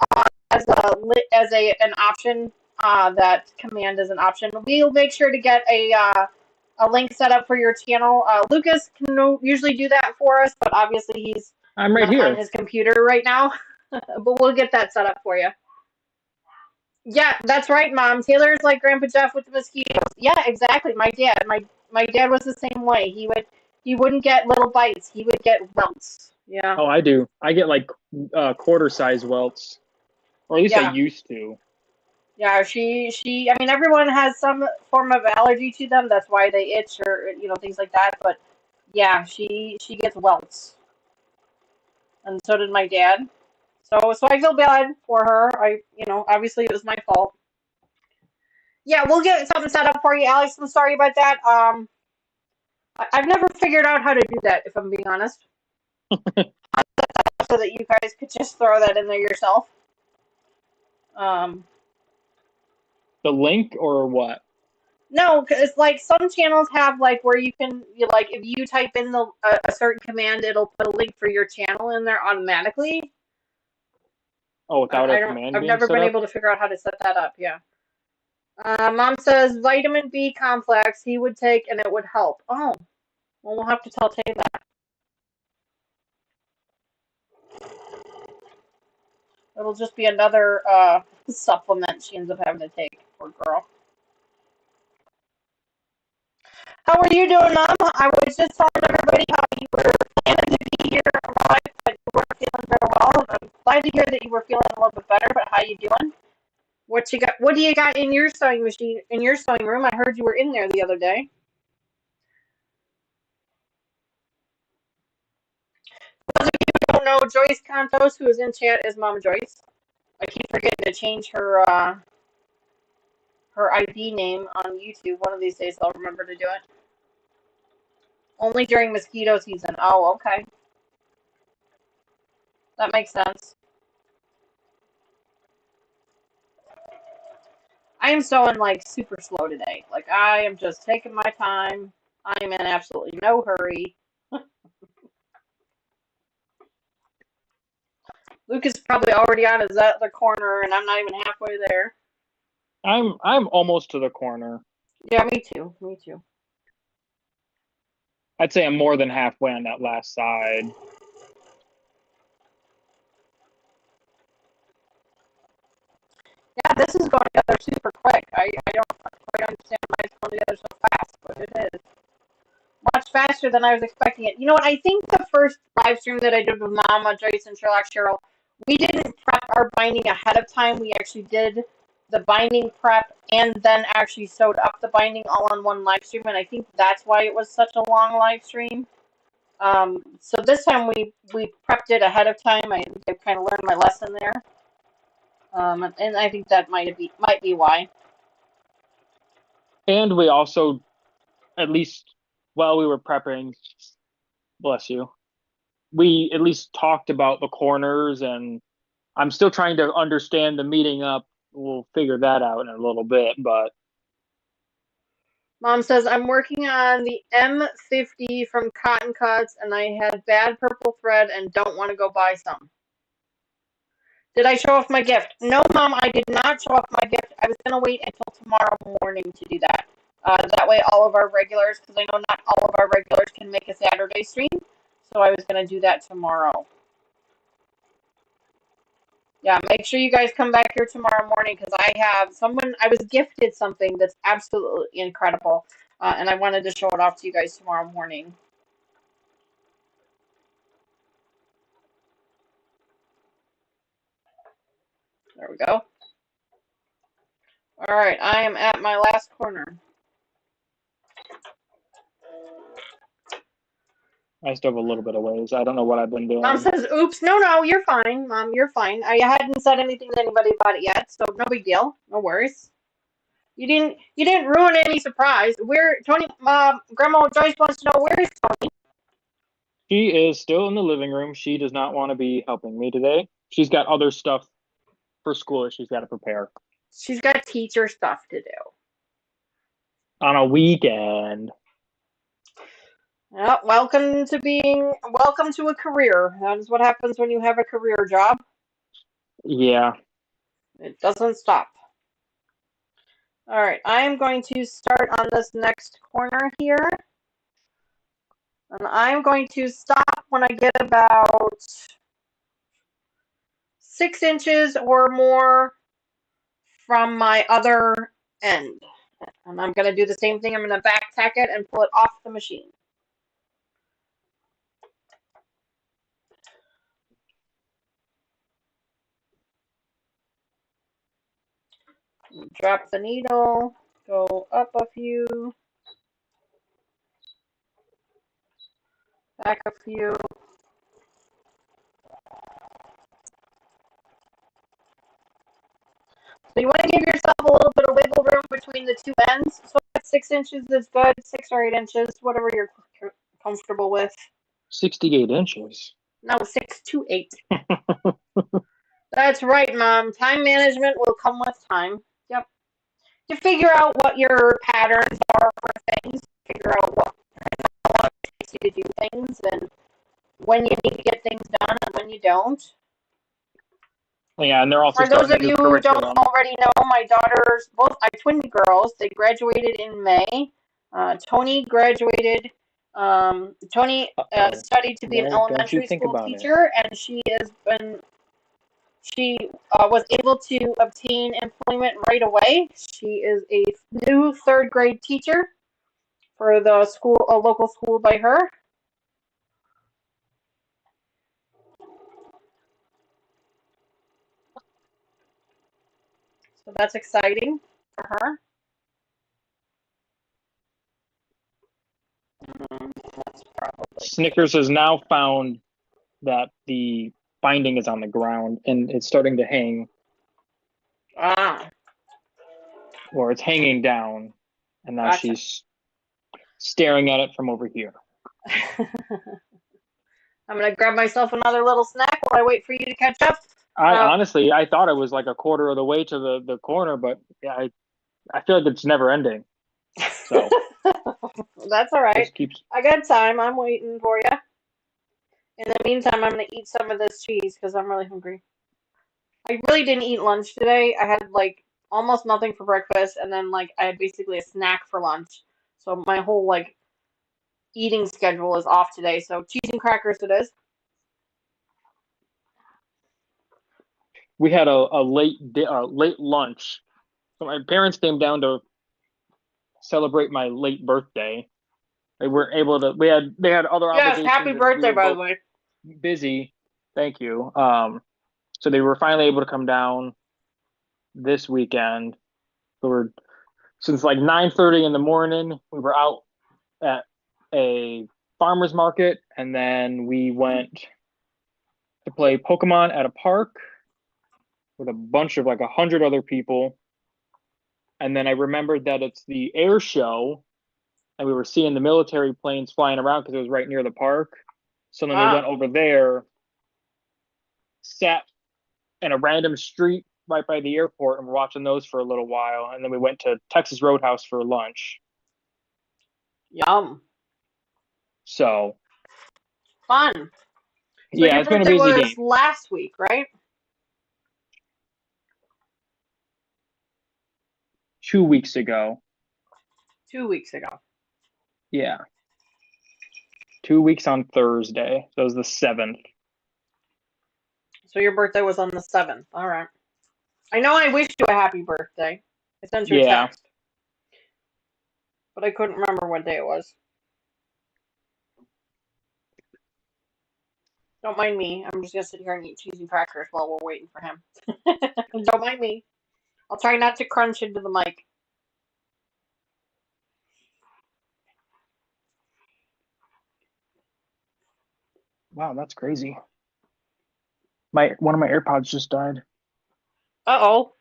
as an option. That command is an option. We'll make sure to get a link set up for your channel. Lucas can usually do that for us, but obviously I'm right here on his computer right now. But we'll get that set up for you. Yeah, that's right, Mom. Taylor's like Grandpa Jeff with the mosquitoes. Yeah, exactly. My dad was the same way. He wouldn't get little bites. He would get welts. Yeah. Oh, I do. I get like quarter size welts, or at least I used to. Yeah, I mean, everyone has some form of allergy to them. That's why they itch or things like that. But yeah, she gets welts, and so did my dad. So I feel bad for her. Obviously it was my fault. Yeah, we'll get something set up for you, Alex. I'm sorry about that. I've never figured out how to do that, if I'm being honest. So that you guys could just throw that in there yourself. The link or what? No, because like some channels have like where you can if you type in a certain command, it'll put a link for your channel in there automatically. Oh, without a command. I've never been able to figure out how to set that up. Yeah. Mom says vitamin B complex he would take and it would help. Oh, well, we'll have to tell Tay that. It'll just be another supplement she ends up having to take. Poor girl. How are you doing, Mom? I was just telling everybody how you were planning to be here live, but you weren't feeling very well. I'm glad to hear that you were feeling a little bit better. But how you doing? What you got? What do you got in your sewing machine? In your sewing room? I heard you were in there the other day. For those of you who don't know, Joyce Contos, who is in chat, is Mama Joyce. I keep forgetting to change her her ID name on YouTube. One of these days I'll remember to do it. Only during mosquito season. Oh, okay. That makes sense. I am sewing like super slow today. Like I am just taking my time. I am in absolutely no hurry. Luke is probably already on his other corner, and I'm not even halfway there. I'm almost to the corner. Yeah, me too. Me too. I'd say I'm more than halfway on that last side. Yeah, this is going together super quick. I don't quite understand why it's going together so fast, but it is. Much faster than I was expecting it. You know what? I think the first live stream that I did with Mama, Joyce, and Sherlock Cheryl, we didn't prep our binding ahead of time. We actually did the binding prep and then actually sewed up the binding all on one live stream, and I think that's why it was such a long live stream. So this time we prepped it ahead of time. I kind of learned my lesson there, and I think that might be why. And we also, at least while we were prepping, bless you, we at least talked about the corners, and I'm still trying to understand the meeting up. We'll figure that out in a little bit, but Mom says, I'm working on the M50 from Cottoncuts, and I had bad purple thread and don't want to go buy some. Did I show off my gift? No, Mom, I did not show off my gift. I was going to wait until tomorrow morning to do that. That way all of our regulars, because I know not all of our regulars can make a Saturday stream, so I was going to do that tomorrow. Yeah, make sure you guys come back here tomorrow morning, because I was gifted something that's absolutely incredible, and I wanted to show it off to you guys tomorrow morning. There we go. All right, I am at my last corner. I still have a little bit of ways. I don't know what I've been doing. Mom says, oops, no, you're fine, Mom, you're fine. I hadn't said anything to anybody about it yet, so no big deal, no worries. You didn't ruin any surprise. Tony, Grandma Joyce wants to know, where is Tony? She is still in the living room. She does not want to be helping me today. She's got other stuff for school that she's got to prepare. She's got teacher stuff to do. On a weekend. Well, welcome to a career. That is what happens when you have a career job. Yeah. It doesn't stop. All right, I am going to start on this next corner here. And I'm going to stop when I get about 6 inches or more from my other end. And I'm going to do the same thing. I'm going to back tack it and pull it off the machine. Drop the needle, go up a few, back a few. So you want to give yourself a little bit of wiggle room between the two ends. So 6 inches is good, 6 or 8 inches, whatever you're comfortable with. 68 inches. No, 6 to 8. That's right, Mom. Time management will come with time. Yep. You figure out what your patterns are for things. Figure out what how long it takes you to do things, and when you need to get things done and when you don't. Yeah, and they're also for those of starting you a new who don't curriculum. already know, my daughters, both my twin girls, they graduated in May. Tony graduated. Tony studied to be an No, don't you elementary think school about it. teacher, and she has been She was able to obtain employment right away. She is a new third grade teacher for the school, a local school by her. So that's exciting for her. That's probably Snickers has now found that the binding is on the ground and it's starting to hang, or it's hanging down, and now gotcha. she's staring at it from over here. I'm gonna grab myself another little snack while I wait for you to catch up. Honestly, I thought it was like a quarter of the way to the corner, but yeah, I feel like it's never ending. So That's all right. just keeps. I got time. I'm waiting for you. In the meantime, I'm gonna eat some of this cheese because I'm really hungry. I really didn't eat lunch today. I had like almost nothing for breakfast, and then like I had basically a snack for lunch. So my whole like eating schedule is off today. So cheese and crackers it is. We had a late lunch. So my parents came down to celebrate my late birthday. They weren't able to. They had other Yes, obligations, happy and we birthday, were by the both way. busy. Thank you. So they were finally able to come down this weekend. We were since like 9:30 in the morning. We were out at a farmer's market, and then we went to play Pokemon at a park with a bunch of like 100 other people. And then I remembered that it's the air show, and we were seeing the military planes flying around because it was right near the park. So then we went over there, sat in a random street right by the airport, and we're watching those for a little while. And then we went to Texas Roadhouse for lunch. Yum. So Fun. So yeah, your it's been a birthday busy was game. last week, right? 2 weeks ago. 2 weeks ago. Yeah. 2 weeks on Thursday. So it was the 7th. So your birthday was on the 7th. All right. I know I wished you a happy birthday. I sent you a Yeah. text. But I couldn't remember what day it was. Don't mind me. I'm just going to sit here and eat cheese and crackers while we're waiting for him. Don't mind me. I'll try not to crunch into the mic. Wow, that's crazy. One of my AirPods just died. Uh-oh.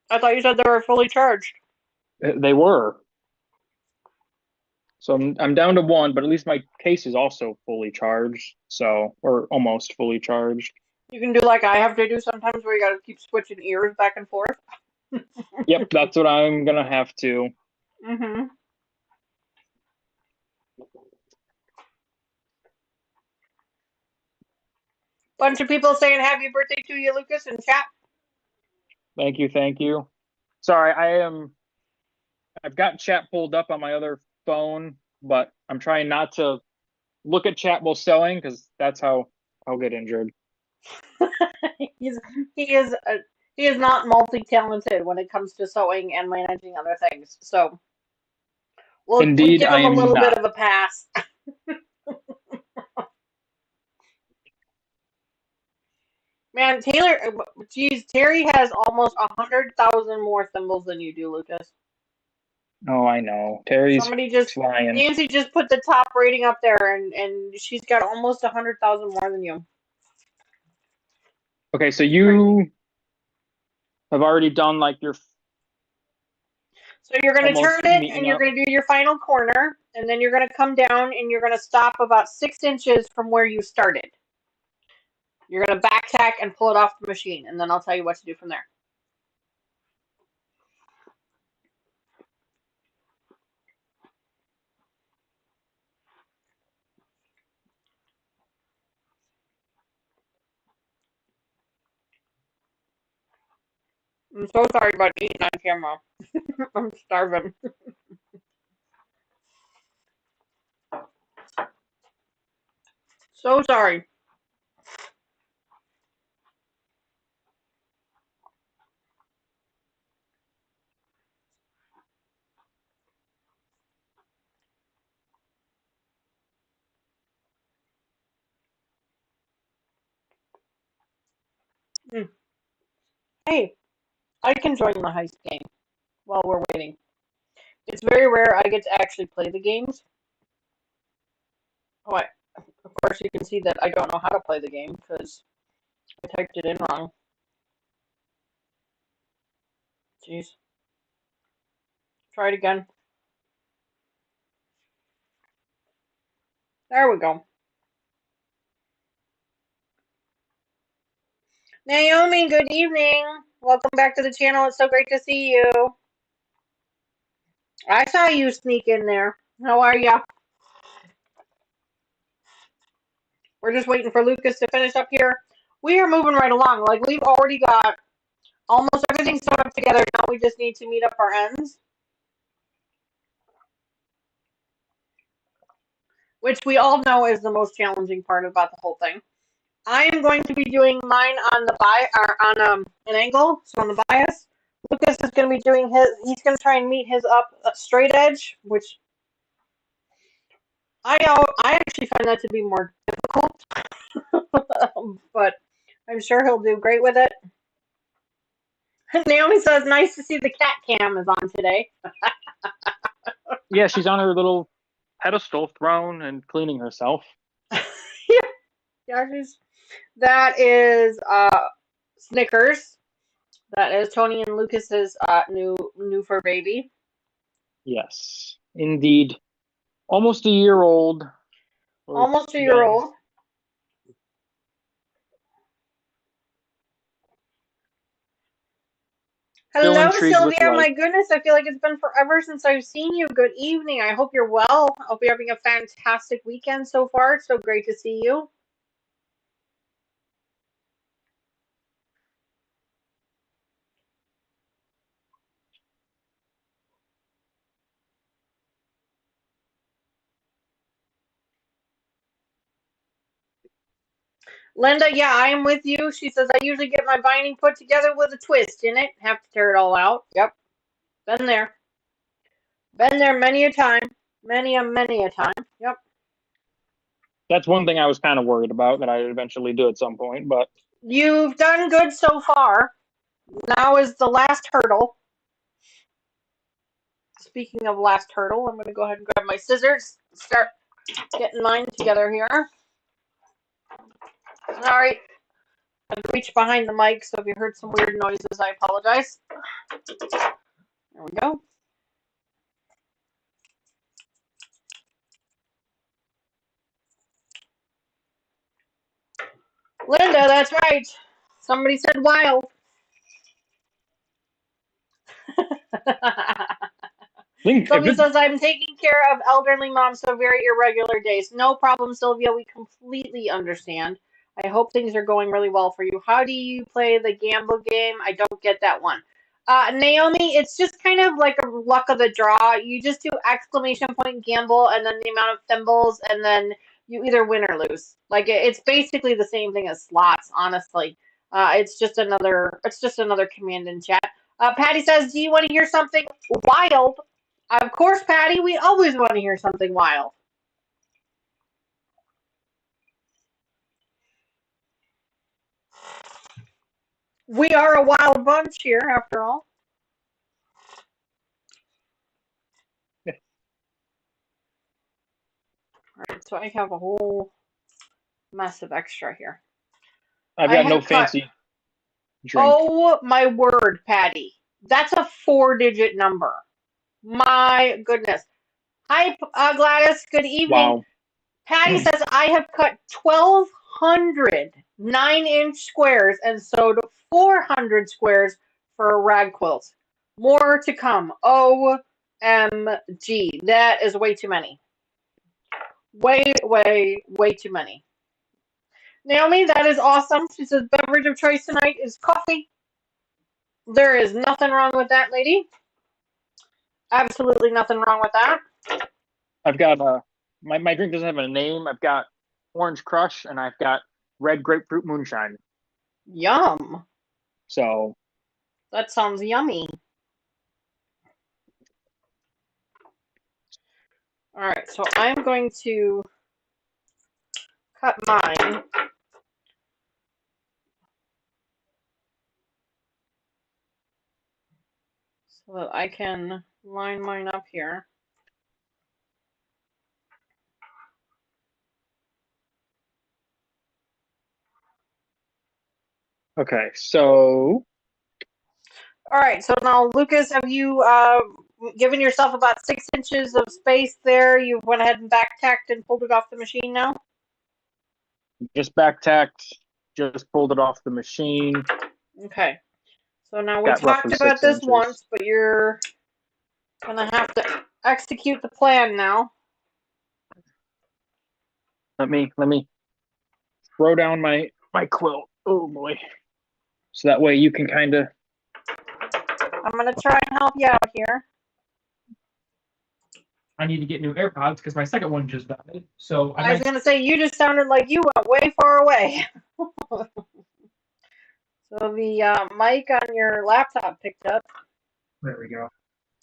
I thought you said they were fully charged. They were. So I'm down to one, but at least my case is also fully charged. So, or almost fully charged. You can do like I have to do sometimes where you gotta keep switching ears back and forth. Yep, that's what I'm gonna have to. Mm-hmm. Bunch of people saying happy birthday to you, Lucas, in chat. Thank you, thank you. Sorry, I've got chat pulled up on my other phone, but I'm trying not to look at chat while sewing because that's how I'll get injured. he is not multi-talented when it comes to sewing and managing other things. So we'll Indeed, give I him a am little bit not. of a pass. Man, Terry has almost 100,000 more thimbles than you do, Lucas. Oh, I know. Terry's flying. Nancy just put the top rating up there, and she's got almost 100,000 more than you. Okay, so you have already done like your. So you're going to Almost turn it, meeting and you're up. going to do your final corner, and then you're going to come down, and you're going to stop about 6 inches from where you started. You're going to back tack and pull it off the machine, and then I'll tell you what to do from there. I'm so sorry about eating on camera. I'm starving. So sorry. Hmm. Hey, I can join the heist game while we're waiting. It's very rare I get to actually play the games. Oh, of course you can see that I don't know how to play the game because I typed it in wrong. Jeez. Try it again. There we go. Naomi, good evening. Welcome back to the channel. It's so great to see you. I saw you sneak in there. How are ya? We're just waiting for Lucas to finish up here. We are moving right along. Like, we've already got almost everything sewn up together. Now we just need to meet up our ends, which we all know is the most challenging part about the whole thing. I am going to be doing mine on the an angle, so on the bias. Lucas is going to be doing his. He's going to try and meet his up straight edge, which I actually find that to be more difficult, but I'm sure he'll do great with it. Naomi says, "Nice to see the cat cam is on today." Yeah, she's on her little pedestal throne and cleaning herself. Yeah, that is Snickers. That is Tony and Lucas's new fur baby. Yes, indeed. Almost a year old. Almost a year old. Still Hello, intrigued with Sylvia. life. My goodness, I feel like it's been forever since I've seen you. Good evening. I hope you're well. I hope you're having a fantastic weekend so far. It's so great to see you. Linda, yeah, I am with you. She says, I usually get my binding put together with a twist in it. Have to tear it all out. Yep. Been there. Been there many a time. Many a time. Yep. That's one thing I was kind of worried about that I'd eventually do at some point, but You've done good so far. Now is the last hurdle. Speaking of last hurdle, I'm going to go ahead and grab my scissors. Start getting mine together here. Sorry. I've reached behind the mic, so if you heard some weird noises, I apologize. There we go. Linda, that's right. Somebody said wild. Somebody says, I'm taking care of elderly moms, so very irregular days. No problem, Sylvia. We completely understand. I hope things are going really well for you. How do you play the gamble game? I don't get that one. Naomi, it's just kind of like a luck of the draw. You just do exclamation point gamble and then the amount of thimbles, and then you either win or lose. Like it's basically the same thing as slots, honestly. It's just another command in chat. Patty says, do you want to hear something wild? Of course, Patty, we always want to hear something wild. We are a wild bunch here, after all. Alright, so I have a whole mess of extra here. I've got no fancy drink. Oh, my word, Patty. That's a 4-digit number. My goodness. Hi, Gladys. Good evening. Wow. Patty says, I have cut 1,200 9-inch squares and sewed 400 squares for a rag quilt. More to come. OMG. That is way too many. Way too many. Naomi, that is awesome. She says, beverage of choice tonight is coffee. There is nothing wrong with that, lady. Absolutely nothing wrong with that. I've got my drink doesn't have a name. I've got orange crush and I've got red grapefruit moonshine. Yum. So that sounds yummy. All right, so I'm going to cut mine so that I can line mine up here. Okay, so All right, so now Lucas, have you given yourself about 6 inches of space there? You went ahead and back tacked and pulled it off the machine now? just back tacked, just pulled it off the machine. Okay. So now we Got talked roughly about 6 this inches. once, but you're gonna have to execute the plan now. Let me throw down my quilt. Oh boy. So that way you can kind of. I'm gonna try and help you out here. I need to get new AirPods because my second one just died. So I was gonna say you just sounded like you went way far away. So the mic on your laptop picked up. There we go.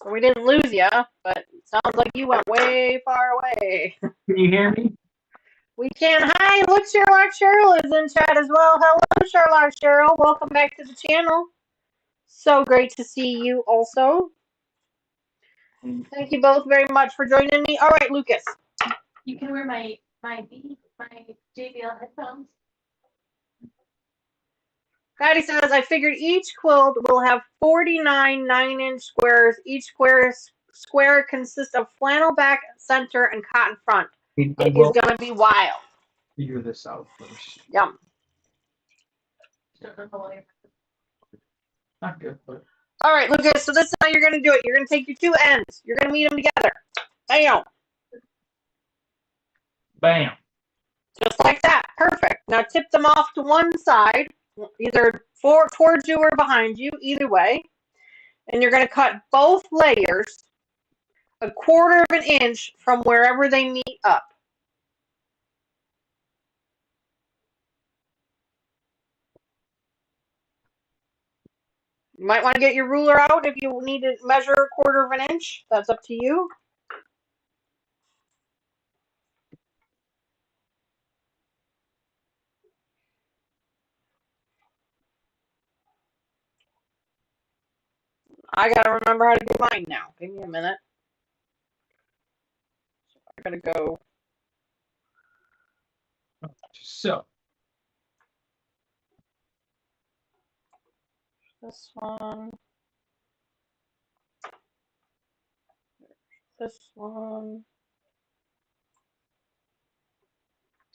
So we didn't lose you, but it sounds like you went way far away. Can you hear me? We can. Hi, look, Sherlock Cheryl is in chat as well. Hello, Sherlock Cheryl. Welcome back to the channel. So great to see you also. Thank you both very much for joining me. All right, Lucas. You can wear my JBL headphones. Patty says, I figured each quilt will have 49 9-inch squares. Each square consists of flannel back, center, and cotton front. It is going to be wild. Figure this out first. Yum. Not good, but All right, Lucas, so this is how you're going to do it. You're going to take your 2 ends. You're going to meet them together. Bam. bam. Just like that. Perfect. Now tip them off to one side, either towards you or behind you, either way. And you're going to cut both layers 1/4 of an inch from wherever they meet up. You might want to get your ruler out if you need to measure 1/4 of an inch. That's up to you. I gotta remember how to do mine now. Give me a minute. I gotta go. So This one. This one.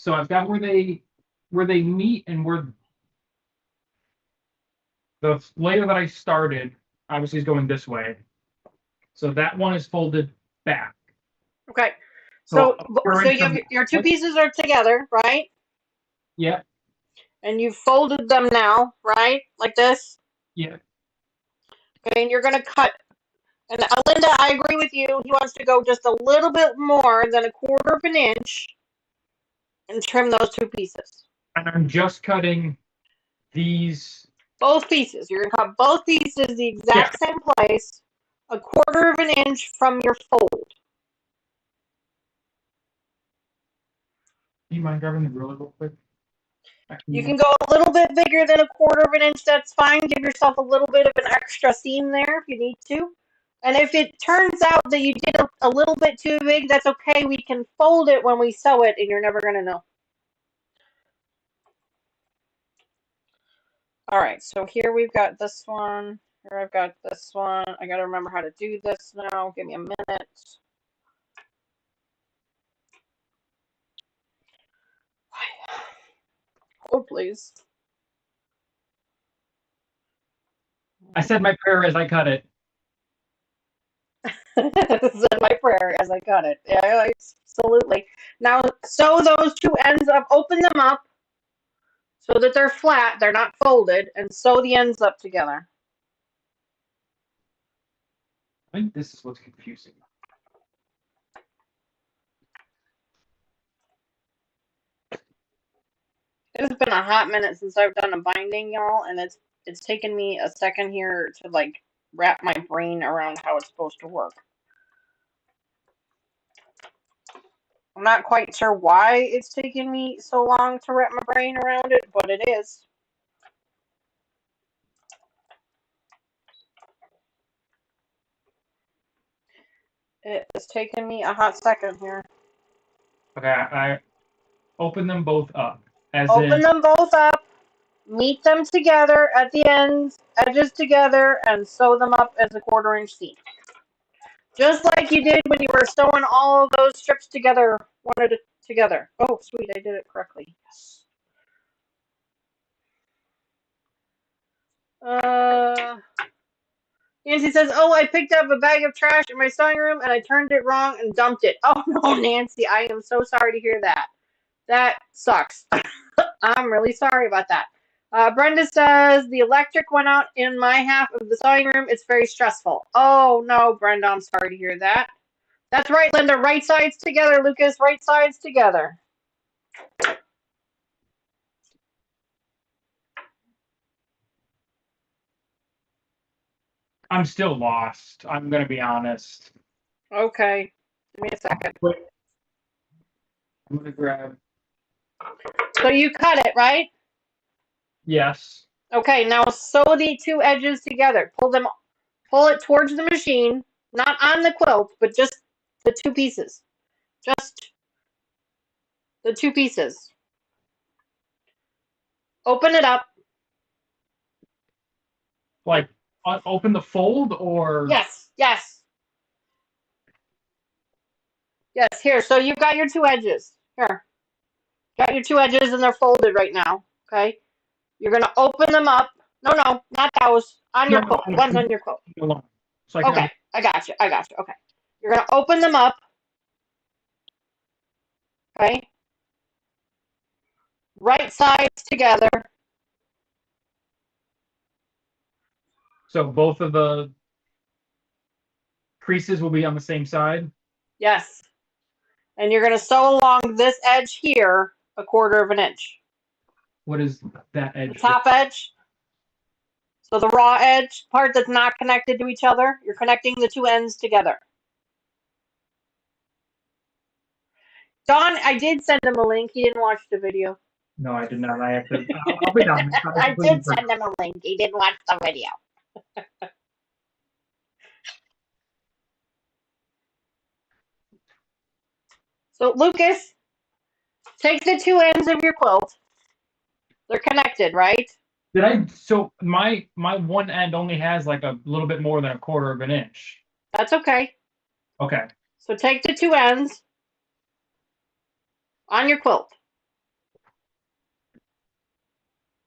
so I've got where they meet and where the layer that I started obviously is going this way. So that one is folded back. Okay. So we're you have your 2 pieces are together, right? Yeah. And you've folded them now, right? Like this? Yeah. Okay, and you're gonna cut. And Linda, I agree with you. He wants to go just a little bit more than 1/4 of an inch and trim those 2 pieces. And I'm just cutting these. Both pieces. You're gonna cut both pieces the exact same place, 1/4 of an inch from your fold. Do you mind grabbing the ruler real quick? You can go a little bit bigger than 1/4 of an inch. That's fine. Give yourself a little bit of an extra seam there if you need to. And if it turns out that you did a little bit too big, that's okay. We can fold it when we sew it, and you're never going to know. All right, so here we've got this one. Here I've got this one. I got to remember how to do this now. Give me a minute. Oh, please. I said my prayer as I cut it. Said my prayer as I cut it. Yeah, absolutely. Now sew those 2 ends up. Open them up so that they're flat. They're not folded, and sew the ends up together. I think this is what's confusing. It's been a hot minute since I've done a binding, y'all, and it's taken me a second here to like wrap my brain around how it's supposed to work. I'm not quite sure why it's taken me so long to wrap my brain around it, but it is. It is taking me a hot second here. Okay, I open them both up. Open them both up, meet them together at the ends, edges together, and sew them up as a 1/4 inch seam. Just like you did when you were sewing all of those strips together, one at a together. Oh, sweet, I did it correctly. Yes. Nancy says, "Oh, I picked up a bag of trash in my sewing room and I turned it wrong and dumped it." Oh no, Nancy, I am so sorry to hear that. That sucks. I'm really sorry about that. Brenda says, "The electric went out in my half of the sewing room. It's very stressful." Oh no, Brenda, I'm sorry to hear that. That's right, Linda. Right sides together, Lucas. Right sides together. I'm still lost. I'm gonna be honest. Okay. Give me a second. Wait. I'm gonna grab. So you cut it, right? Yes. Okay, now sew the 2 edges together. Pull it towards the machine, not on the quilt, but just the 2 pieces. Just the 2 pieces. Open it up. Like open the fold or? Yes, yes. Yes, here. So you've got your 2 edges. Here. Got your 2 edges and they're folded right now. Okay. You're going to open them up. No, not those. On your quilt. One's on your quilt. So Okay. I got you. Okay. You're going to open them up. Okay. Right sides together. So both of the creases will be on the same side? Yes. And you're going to sew along this edge here 1/4 inch. What is that edge? The top edge. So the raw edge part that's not connected to each other, you're connecting the 2 ends together. Don, I did send him a link. He didn't watch the video. No, I did not. I have to. I'll be down. I did send him a link. He didn't watch the video. So, Lucas, take the 2 ends of your quilt. They're connected, right? Did I? So my one end only has like a little bit more than 1/4 inch. That's okay. Okay. So take the 2 ends on your quilt.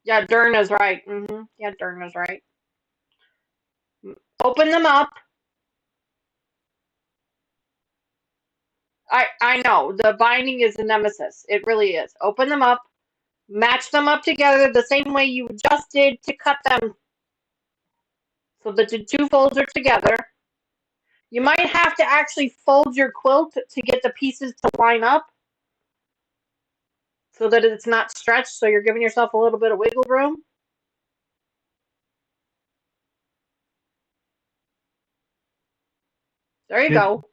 Yeah, Derna's right. Yeah, Derna's right. Open them up. I know. The binding is a nemesis. It really is. Open them up. Match them up together the same way you just did to cut them. So that the 2 folds are together. You might have to actually fold your quilt to get the pieces to line up so that it's not stretched, so you're giving yourself a little bit of wiggle room. There you go.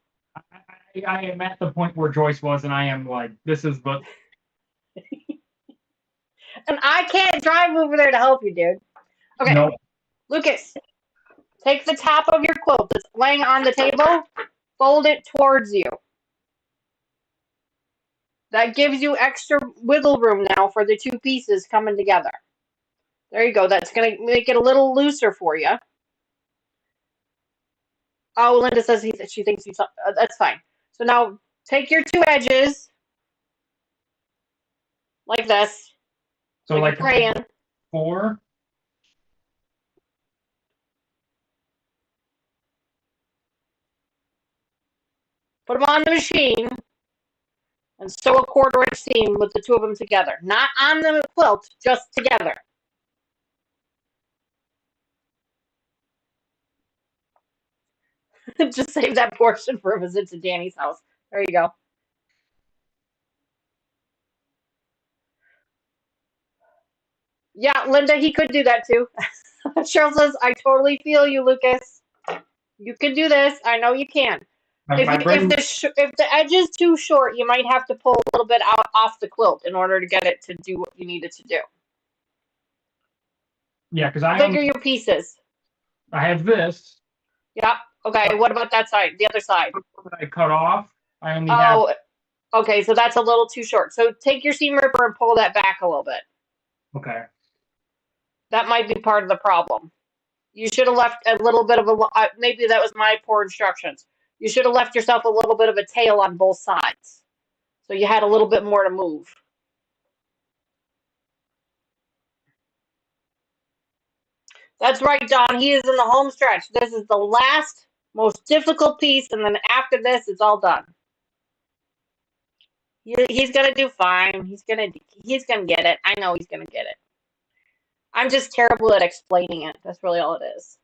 I am at the point where Joyce was, and I am like, this is but. And I can't drive over there to help you, dude. Okay, no. Lucas, take the top of your quilt that's laying on the table, fold it towards you. That gives you extra wiggle room now for the 2 pieces coming together. There you go. That's going to make it a little looser for you. Oh, Linda says she thinks you saw. That's fine. So now take your 2 edges like this. So like praying. 4. Put them on the machine and sew a 1/4 inch seam with the 2 of them together. Not on the quilt, just together. Just save that portion for a visit to Danny's house. There you go. Yeah, Linda, he could do that too. Cheryl says, "I totally feel you, Lucas. You can do this. I know you can. If the edge is too short, you might have to pull a little bit out off the quilt in order to get it to do what you need it to do." Yeah, because I figure your pieces. I have this. Yep. Okay, what about that side, the other side? That I cut off. I only have. Oh, okay, so that's a little too short. So take your seam ripper and pull that back a little bit. Okay. That might be part of the problem. You should have left a little bit of a, maybe that was my poor instructions. You should have left yourself a little bit of a tail on both sides. So you had a little bit more to move. That's right, Don. He is in the home stretch. This is the last, most difficult piece, and then after this, it's all done. He's gonna do fine. He's gonna get it. I know he's gonna get it. I'm just terrible at explaining it. That's really all it is.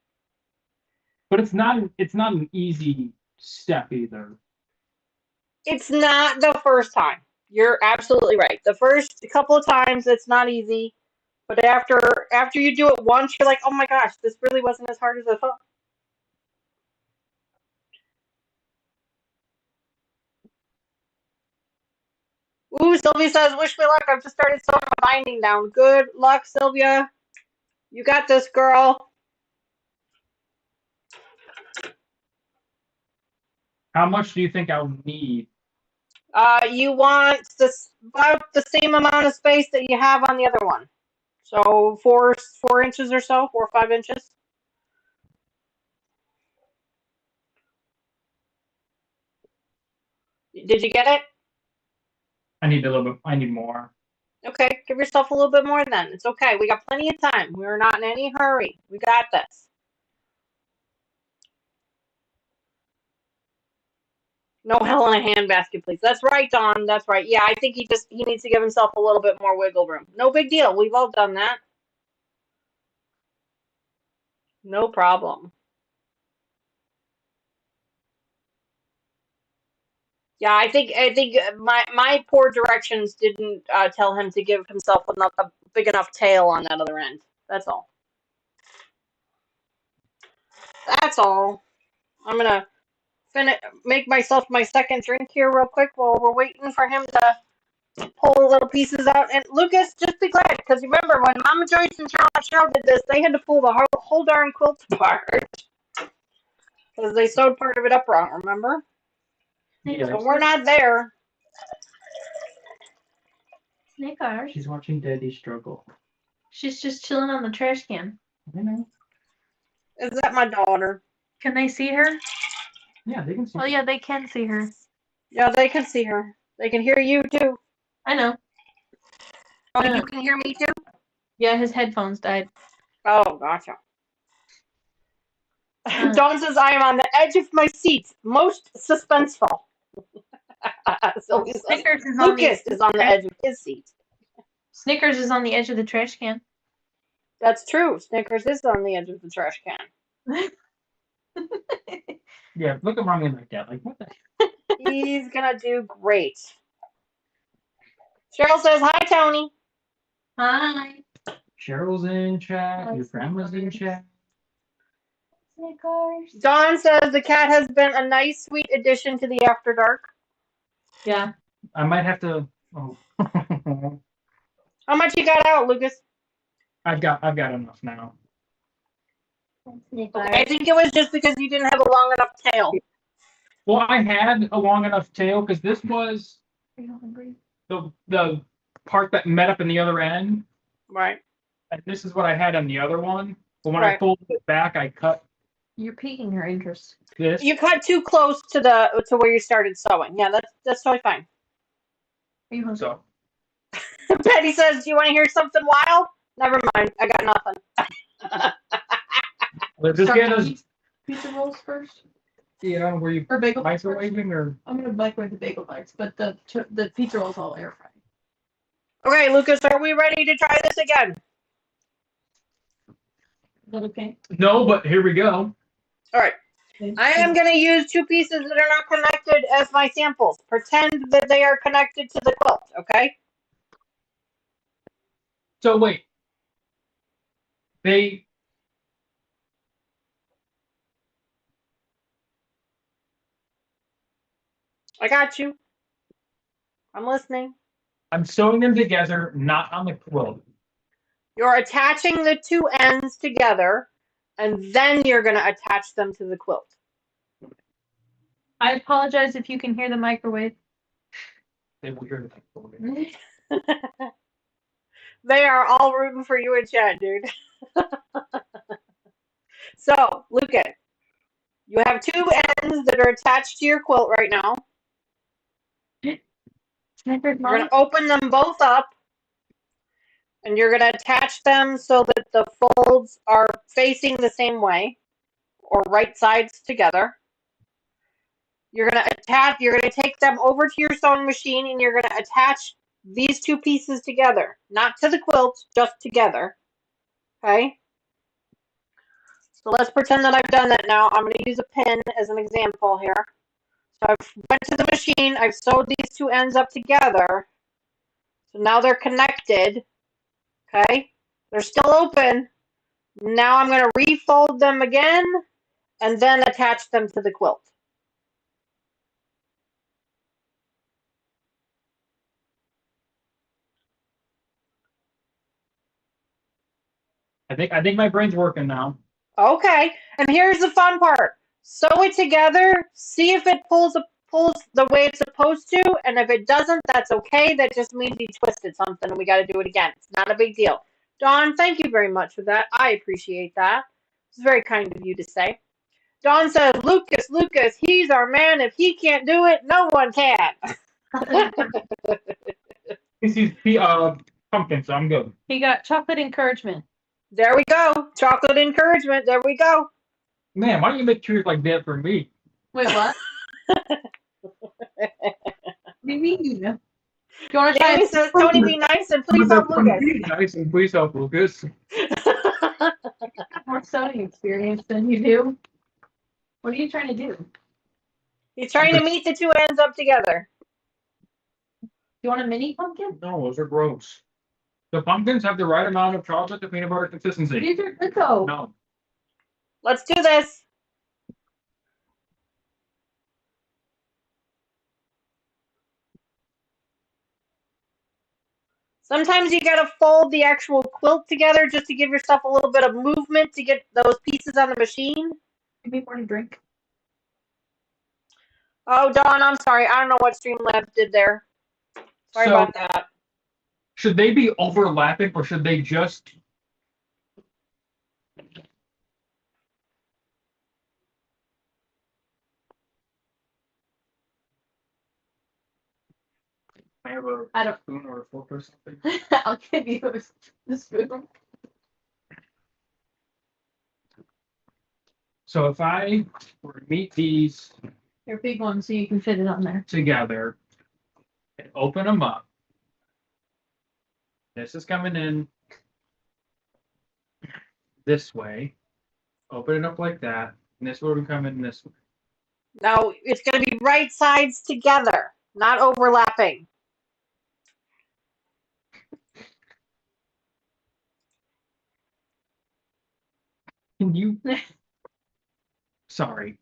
But it's not an easy step either. It's not the first time. You're absolutely right. The first couple of times, it's not easy. But after you do it once, you're like, oh my gosh, this really wasn't as hard as I thought. Ooh, Sylvia says, wish me luck. I've just started sewing my binding down. Good luck, Sylvia. You got this, girl. How much do you think I'll need? You want about the same amount of space that you have on the other one. So 4 inches or so, 4 or 5 inches. Did you get it? I need a little bit. I need more. Okay, give yourself a little bit more then. It's okay. We got plenty of time. We're not in any hurry. We got this. No hell in a handbasket, please. That's right, Don. That's right. Yeah, I think he needs to give himself a little bit more wiggle room. No big deal. We've all done that. No problem. Yeah, I think my poor directions didn't tell him to give himself a big enough tail on that other end. That's all. That's all. I'm gonna make myself my second drink here real quick while we're waiting for him to pull the little pieces out. And Lucas, just be glad, because remember when Mama Joyce and Cheryl did this, they had to pull the whole darn quilt apart because they sewed part of it up wrong. Remember? Yeah. So we're not there. Snickers. She's watching Daddy struggle. She's just chilling on the trash can. I know. Is that my daughter? Can they see her? Yeah, they can see. Well, yeah, they can see her. Yeah, they can see her. They can hear you too. I know. Oh, you can hear me too? Yeah, his headphones died. Oh, gotcha. Dawn says, I am on the edge of my seat. Most suspenseful. So Snickers is Lucas is on the edge of his seat. Snickers is on the edge of the trash can. That's true. Snickers is on the edge of the trash can. Yeah, look at Mommy like that. Like, what the? He's gonna do great. Cheryl says, hi, Tony. Hi. Cheryl's in chat. Hi, Your grandma's in Snickers. chat. Snickers. Dawn says the cat has been a nice, sweet addition to the After Dark. Yeah. I might have to. Oh. How much you got out, Lucas? I've got enough now. Snickers. I think it was just because you didn't have a long enough tail. Well, I had a long enough tail because this was Are you hungry? the part that met up in the other end, Right. and this is what I had on the other one. But when I Right. folded it back, I cut You're piquing her interest. this. You cut too close to where you started sewing. Yeah, that's totally fine. Are you hungry? So Betty says, do you want to hear something wild? Never mind. I got nothing. let's just get us. Pizza rolls first? Yeah, were you Or bagel bites first? microwaving or? I'm gonna microwave the bagel bites, but the pizza rolls all air fry. Okay, Lucas, are we ready to try this again? Is that okay? No, but here we go. All right. I am going to use 2 pieces that are not connected as my samples. Pretend that they are connected to the quilt, okay? So wait, they. I got you. I'm listening. I'm sewing them together, not on the quilt. You're attaching the 2 ends together, and then you're going to attach them to the quilt. I apologize if you can hear the microwave. They will hear the They are all rooting for you in chat, dude. So, Lucas, you have two ends that are attached to your quilt right now. You're going to open them both up, and you're going to attach them so that the folds are facing the same way, or right sides together. You're going to take them over to your sewing machine, and you're going to attach these two pieces together, not to the quilt, just together. Okay? So let's pretend that I've done that now. I'm going to use a pin as an example here. So I've went to the machine, I've sewed these two ends up together. So now they're connected. Okay? They're still open. Now I'm going to refold them again and then attach them to the quilt. I think my brain's working now. Okay, and here's the fun part. Sew it together, see if it pulls the way it's supposed to, and if it doesn't, that's okay. That just means you twisted something and we got to do it again. It's not a big deal. Dawn, thank you very much for that. I appreciate that. It's very kind of you to say. Dawn says, Lucas, he's our man. If he can't do it, no one can. He's pumpkin, so I'm good. He got chocolate encouragement. There we go. Chocolate encouragement. There we go. Man, why don't you make treats like that for me? Wait, what? What do you mean? Do you want to try? Jamie says, Tony, be nice and please help Lucas. Be nice and please help Lucas. More sewing experience than you do. What are you trying to do? He's trying to meet the two ends up together. You want a mini pumpkin? No, those are gross. The pumpkins have the right amount of chocolate to peanut butter consistency. These are good though. No. Let's do this. Sometimes you gotta fold the actual quilt together just to give yourself a little bit of movement to get those pieces on the machine. Give me more to drink. Oh, Dawn, I'm sorry. I don't know what Streamlabs did there. Sorry about that. Should they be overlapping or should they just... I have a spoon or a fork or something. I'll give you the spoon. So if I were to meet these They're big ones, so you can fit it on there. together and open them up, this is coming in this way. Open it up like that, and this will come in this way. No, it's gonna be right sides together, not overlapping. Can you? Sorry.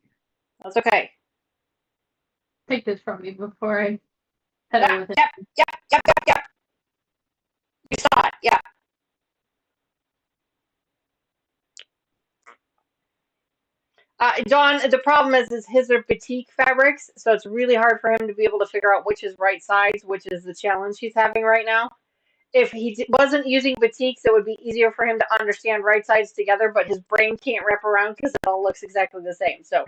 That's okay. Take this from me before I head over with it. Yep. You saw it, yeah. Dawn, the problem is his are batik fabrics, so it's really hard for him to be able to figure out which is right size, which is the challenge he's having right now. If he wasn't using batiks, it would be easier for him to understand right sides together, but his brain can't wrap around because it all looks exactly the same. So,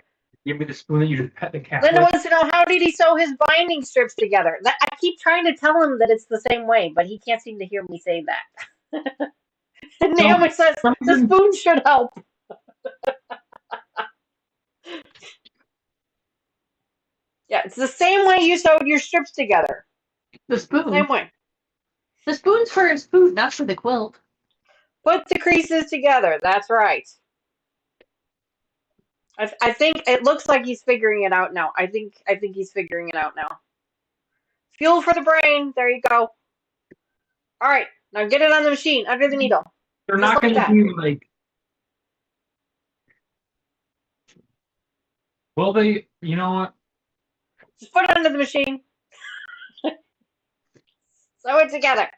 Give me the spoon that you just pet the cat Linda with. wants to know, how did he sew his binding strips together? I keep trying to tell him that it's the same way, but he can't seem to hear me say that. And Naomi says, the spoon should help. Yeah, it's the same way you sewed your strips together. The spoon. Same way. The spoon's for his food, not for the quilt. Put the creases together. That's right. I think it looks like he's figuring it out now. I think he's figuring it out now. Fuel for the brain. There you go. All right, now get it on the machine under the needle. They're Just not like going to that. be like. Will they? You know what? Just put it under the machine. Sew it together.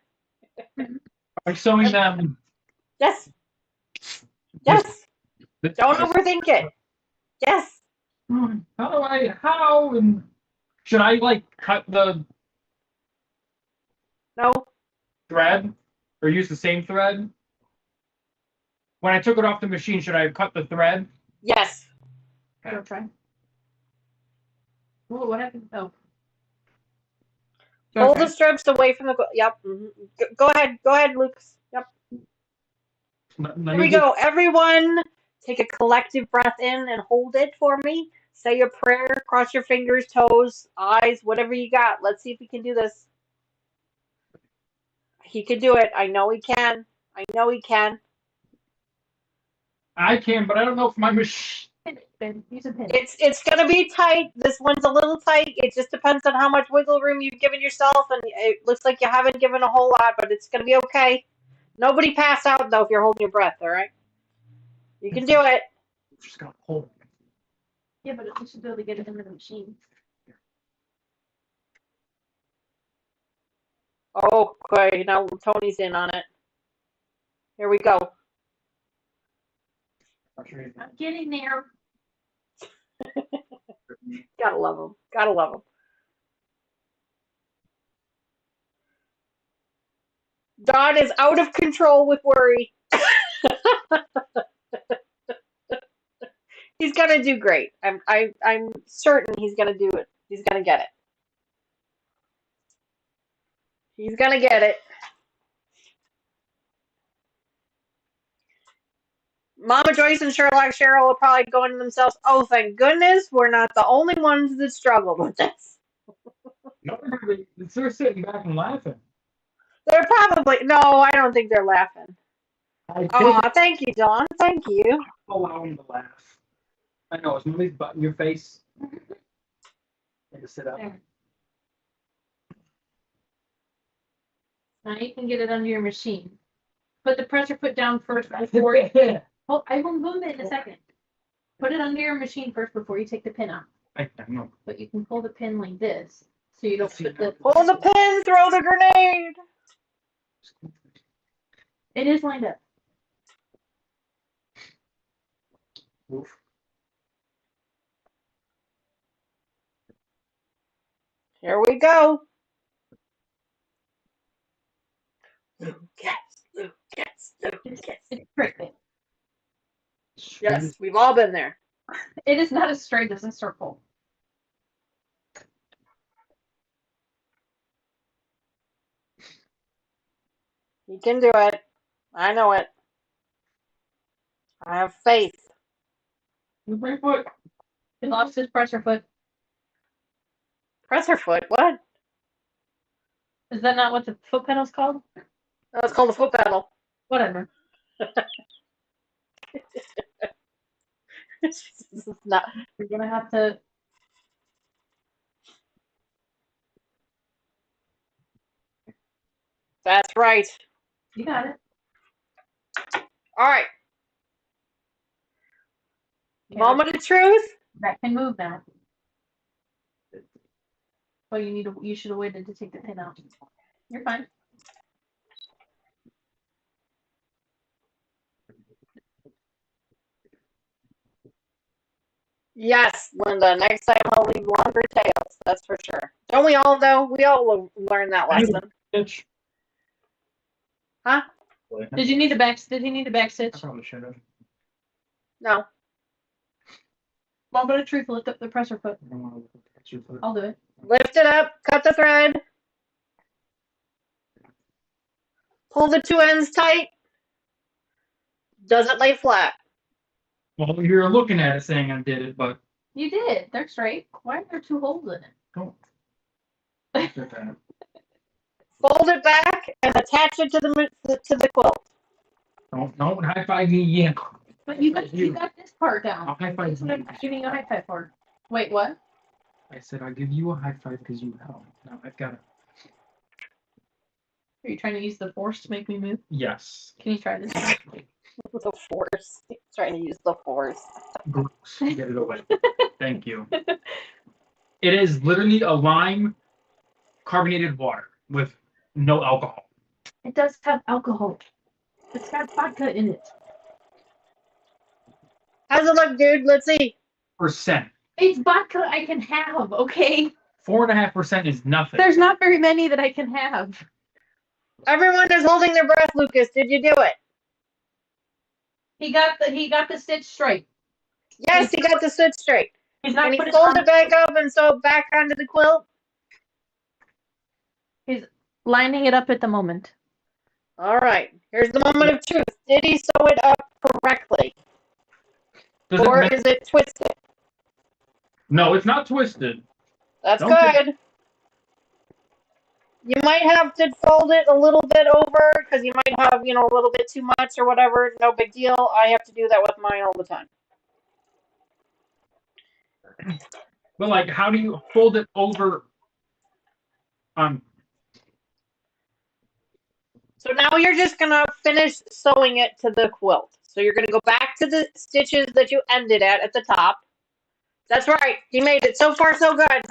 By sewing them. Yes. Don't overthink it. Yes. Should I like cut the No? thread or use the same thread? When I took it off the machine, should I have cut the thread? Yes. Go try. Oh, what happened? Oh. Pull the strips away from the. Yep. Go ahead. Go ahead, Lucas. Yep. Here we go. Everyone, take a collective breath in and hold it for me. Say a prayer. Cross your fingers, toes, eyes, whatever you got. Let's see if he can do this. He can do it. I know he can. I know he can. I can, but I don't know if my machine. Use a pin. It's gonna be tight. This one's a little tight. It just depends on how much wiggle room you've given yourself, and it looks like you haven't given a whole lot, but it's gonna be okay. Nobody pass out though if you're holding your breath. All right. You can do it. Just gonna hold it. Yeah, but you should be able to get it into the machine. Oh, okay. Now Tony's in on it. Here we go. I'm getting there. Gotta love him. Gotta love him. Don is out of control with worry. He's gonna do great. I'm certain he's gonna do it. He's gonna get it. He's gonna get it. Mama Joyce and Sherlock Cheryl will probably go into themselves. Oh, thank goodness we're not the only ones that struggle with this. No, they're sitting back and laughing. They're probably no. I don't think they're laughing. Oh, thank you, Dawn. Thank you. Allow them to laugh. I know, it's Millie's butt in your face. And to sit up. There. Now you can get it under your machine. Put the pressure foot down first before you. Oh, I will move it in a second. Put it under your machine first before you take the pin out. I know. But you can pull the pin like this, so you don't put the. Pull the pin, throw the grenade. It is lined up. Oof. Here we go. Lucas. It's straight. Yes, we've all been there. It is not as straight as a circle. You can do it. I know it. I have faith. The brake foot. He lost his pressure foot. Presser foot? What? Is that not what the foot pedal's called? No, it's called a foot pedal. Whatever. It's not. You're gonna have to. That's right. You got it. All right. Okay, Moment of truth. that can move now. Well, you should have waited to take the pin out. You're fine. Yes, Linda. Next time I'll leave longer tails. That's for sure. Don't we all though? We all learn that lesson. Hitch. Huh? Did you need a back? Did he need a back I stitch? probably should have. No. Well, but a truth, lift up the pressure foot. I don't want to look at the picture foot. I'll do it. Lift it up. Cut the thread. Pull the two ends tight. Doesn't lay flat. Well, you're looking at it saying I did it, but You did. They're straight. Why are there two holes in it? don't. Look at that. Fold it back and attach it to the quilt. Don't high five me yet. But you got this part down. I'll high five That's what I'm giving you a high five for. Wait, what? I said I'll give you a high five because you helped. Now I've got it. Are you trying to use the force to make me move? Yes. Can you try this? The force. He's trying to use the force. Gross. Get it away. Thank you. It is literally a lime carbonated water with no alcohol. It does have alcohol. It's got vodka in it. How's it look, dude? Let's see. Percent. It's vodka I can have, okay? 4.5% is nothing. There's not very many that I can have. Everyone is holding their breath, Lucas. Did you do it? He got the stitch straight. Yes, he got the stitch straight. He's not Can he put it fold on. it back up and sew it back onto the quilt? He's lining it up at the moment. All right. Here's the moment of truth. Did he sew it up correctly? Or is it twisted? No, it's not twisted. That's Don't good. You might have to fold it a little bit over because you might have, a little bit too much or whatever. No big deal. I have to do that with mine all the time. But like, how do you fold it over? So now you're just going to finish sewing it to the quilt. So you're going to go back to the stitches that you ended at the top. That's right. You made it. So far, so good.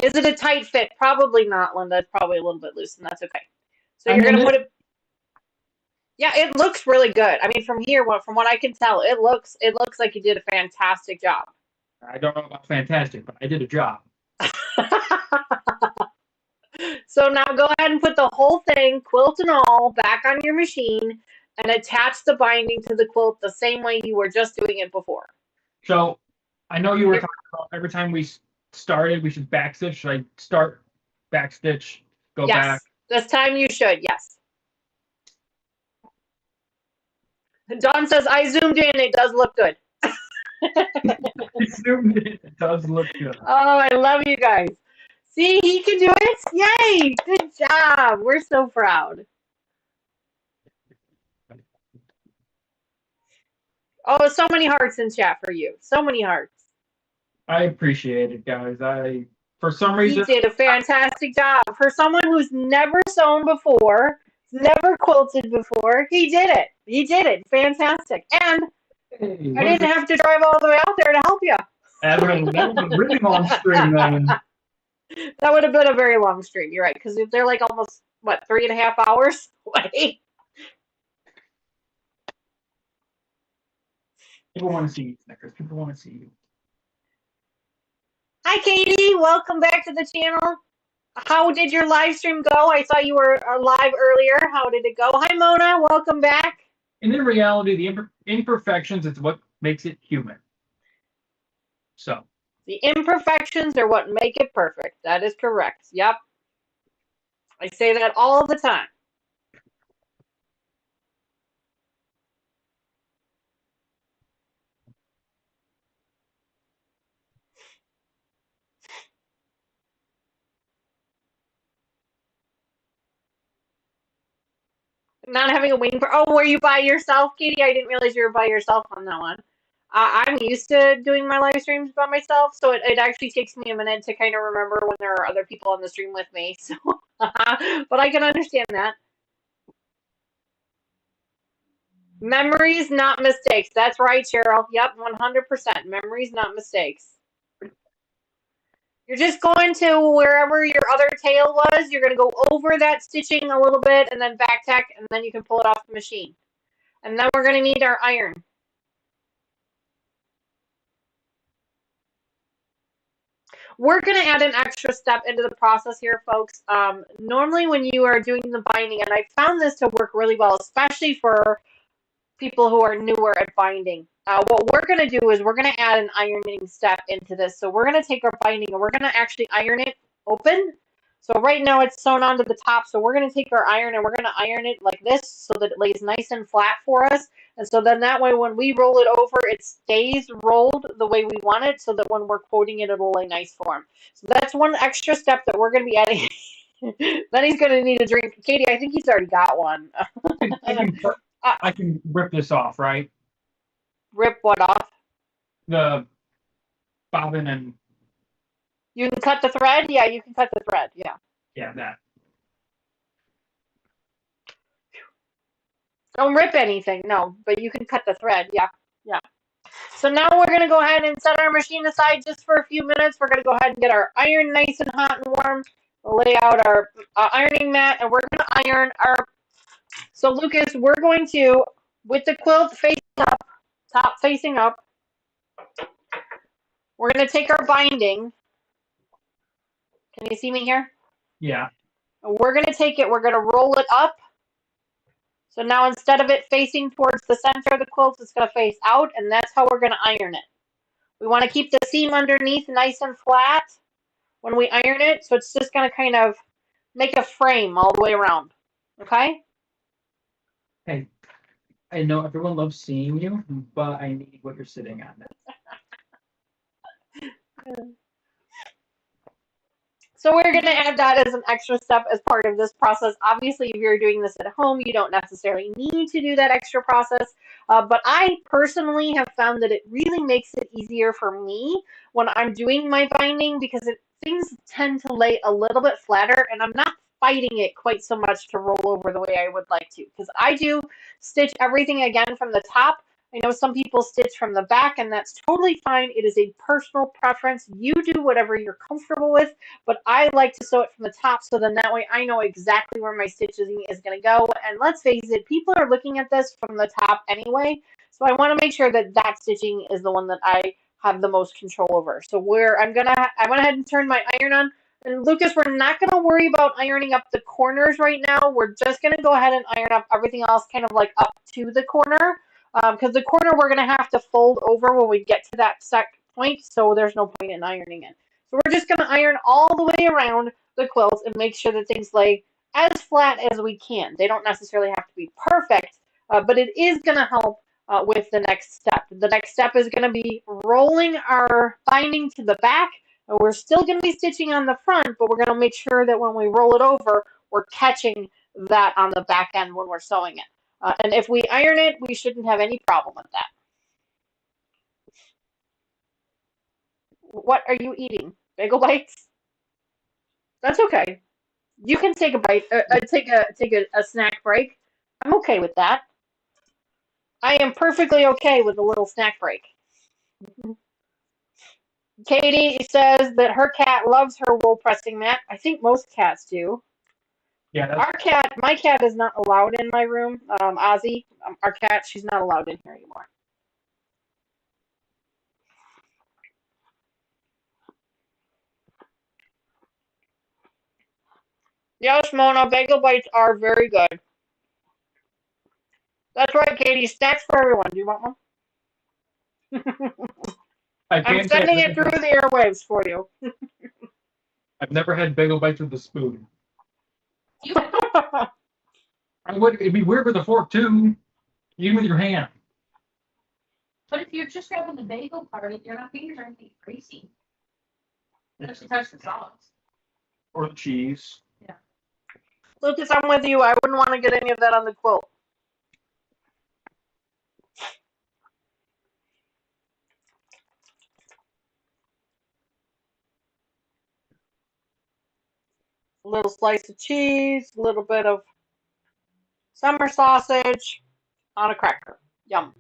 Is it a tight fit? Probably not, Linda. It's probably a little bit loose, and that's okay. So you're going to put it... Yeah, it looks really good. I mean, from here, from what I can tell, it looks like you did a fantastic job. I don't know about fantastic, but I did a job. So now go ahead and put the whole thing, quilt and all, back on your machine and attach the binding to the quilt the same way you were just doing it before. So I know you were talking about every time we started, we should backstitch. Should I start, backstitch, go back? Yes, this time you should, yes. Dawn says, I zoomed in, it does look good. I zoomed in, it does look good. Oh, I love you guys. See, he can do it. Yay! Good job. We're so proud. Oh, so many hearts in chat for you. So many hearts. I appreciate it, guys. For some reason, He did a fantastic job. For someone who's never sewn before, never quilted before, he did it. He did it. Fantastic. And hey, I didn't have to drive all the way out there to help you. That was a really long stream then. That would have been a very long stream. You're right, because they're like almost, 3.5 hours away? People want to see you, Snickers. People want to see you. Hi, Katie. Welcome back to the channel. How did your live stream go? I saw you were live earlier. How did it go? Hi, Mona. Welcome back. And in reality, the imperfections is what makes it human. So. The imperfections are what make it perfect. That is correct. Yep. I say that all the time. Not having a wing for... Oh, were you by yourself, Katie? I didn't realize you were by yourself on that one. I'm used to doing my live streams by myself, so it actually takes me a minute to kind of remember when there are other people on the stream with me. So, but I can understand that. Memories, not mistakes. That's right, Cheryl. Yep, 100%. Memories, not mistakes. You're just going to wherever your other tail was. You're going to go over that stitching a little bit and then back tack, and then you can pull it off the machine. And then we're going to need our iron. We're going to add an extra step into the process here, folks. Normally when you are doing the binding, and I found this to work really well, especially for people who are newer at binding. What we're going to do is we're going to add an ironing step into this. So we're going to take our binding and we're going to actually iron it open. So right now it's sewn onto the top. So we're going to take our iron and we're going to iron it like this so that it lays nice and flat for us. And so then that way when we roll it over, it stays rolled the way we want it so that when we're quoting it, it'll lay nice for him. So that's one extra step that we're going to be adding. Then he's going to need a drink. Katie, I think he's already got one. I can rip this off, right? Rip what off? The bobbin and... You can cut the thread? Yeah, you can cut the thread. Yeah. Yeah, that. Don't rip anything, no, but you can cut the thread. Yeah, yeah. So now we're going to go ahead and set our machine aside just for a few minutes. We're going to go ahead and get our iron nice and hot and warm. We'll lay out our ironing mat, and we're going to iron our... So, Lucas, we're going to, with the quilt facing up, top facing up, We're going to take our binding. Can you see me here? Yeah. We're going to take it, we're going to roll it up. So now instead of it facing towards the center of the quilt, it's going to face out, and that's how we're going to iron it. We want to keep the seam underneath nice and flat when we iron it, so it's just going to kind of make a frame all the way around. Okay? Hey, I know everyone loves seeing you, but I need what you're sitting on. So we're going to add that as an extra step as part of this process. Obviously, if you're doing this at home, you don't necessarily need to do that extra process. But I personally have found that it really makes it easier for me when I'm doing my binding because things tend to lay a little bit flatter and I'm not fighting it quite so much to roll over the way I would like to. Because I do stitch everything again from the top. I know some people stitch from the back, and that's totally fine. It is a personal preference. You do whatever you're comfortable with, but I like to sew it from the top so then that way I know exactly where my stitching is going to go. And let's face it, people are looking at this from the top anyway, so I want to make sure that that stitching is the one that I have the most control over. So I went ahead and turned my iron on. And Lucas, we're not going to worry about ironing up the corners right now. We're just going to go ahead and iron up everything else kind of like up to the corner. Because the corner we're going to have to fold over when we get to that set point, so there's no point in ironing it. So we're just going to iron all the way around the quilt and make sure that things lay as flat as we can. They don't necessarily have to be perfect, but it is going to help with the next step. The next step is going to be rolling our binding to the back. And we're still going to be stitching on the front, but we're going to make sure that when we roll it over, we're catching that on the back end when we're sewing it. And if we iron it, we shouldn't have any problem with that. What are you eating? Bagel bites? That's okay. You can take a bite, take a snack break. I'm okay with that. I am perfectly okay with a little snack break. Katie says that her cat loves her wool pressing mat. I think most cats do. Yeah. My cat is not allowed in my room. Ozzy, our cat, she's not allowed in here anymore. Yes, Mona, bagel bites are very good. That's right, Katie. Snacks for everyone. Do you want one? I'm sending it through the airwaves for you. I've never had bagel bites with a spoon. You It'd be weird with a fork too. Even with your hand. But if you're just grabbing the bagel part, your fingers aren't getting greasy. Unless you touch the sauce. Or the cheese. Yeah. Lucas, I'm with you. I wouldn't want to get any of that on the quilt. A little slice of cheese, a little bit of summer sausage on a cracker. Yum.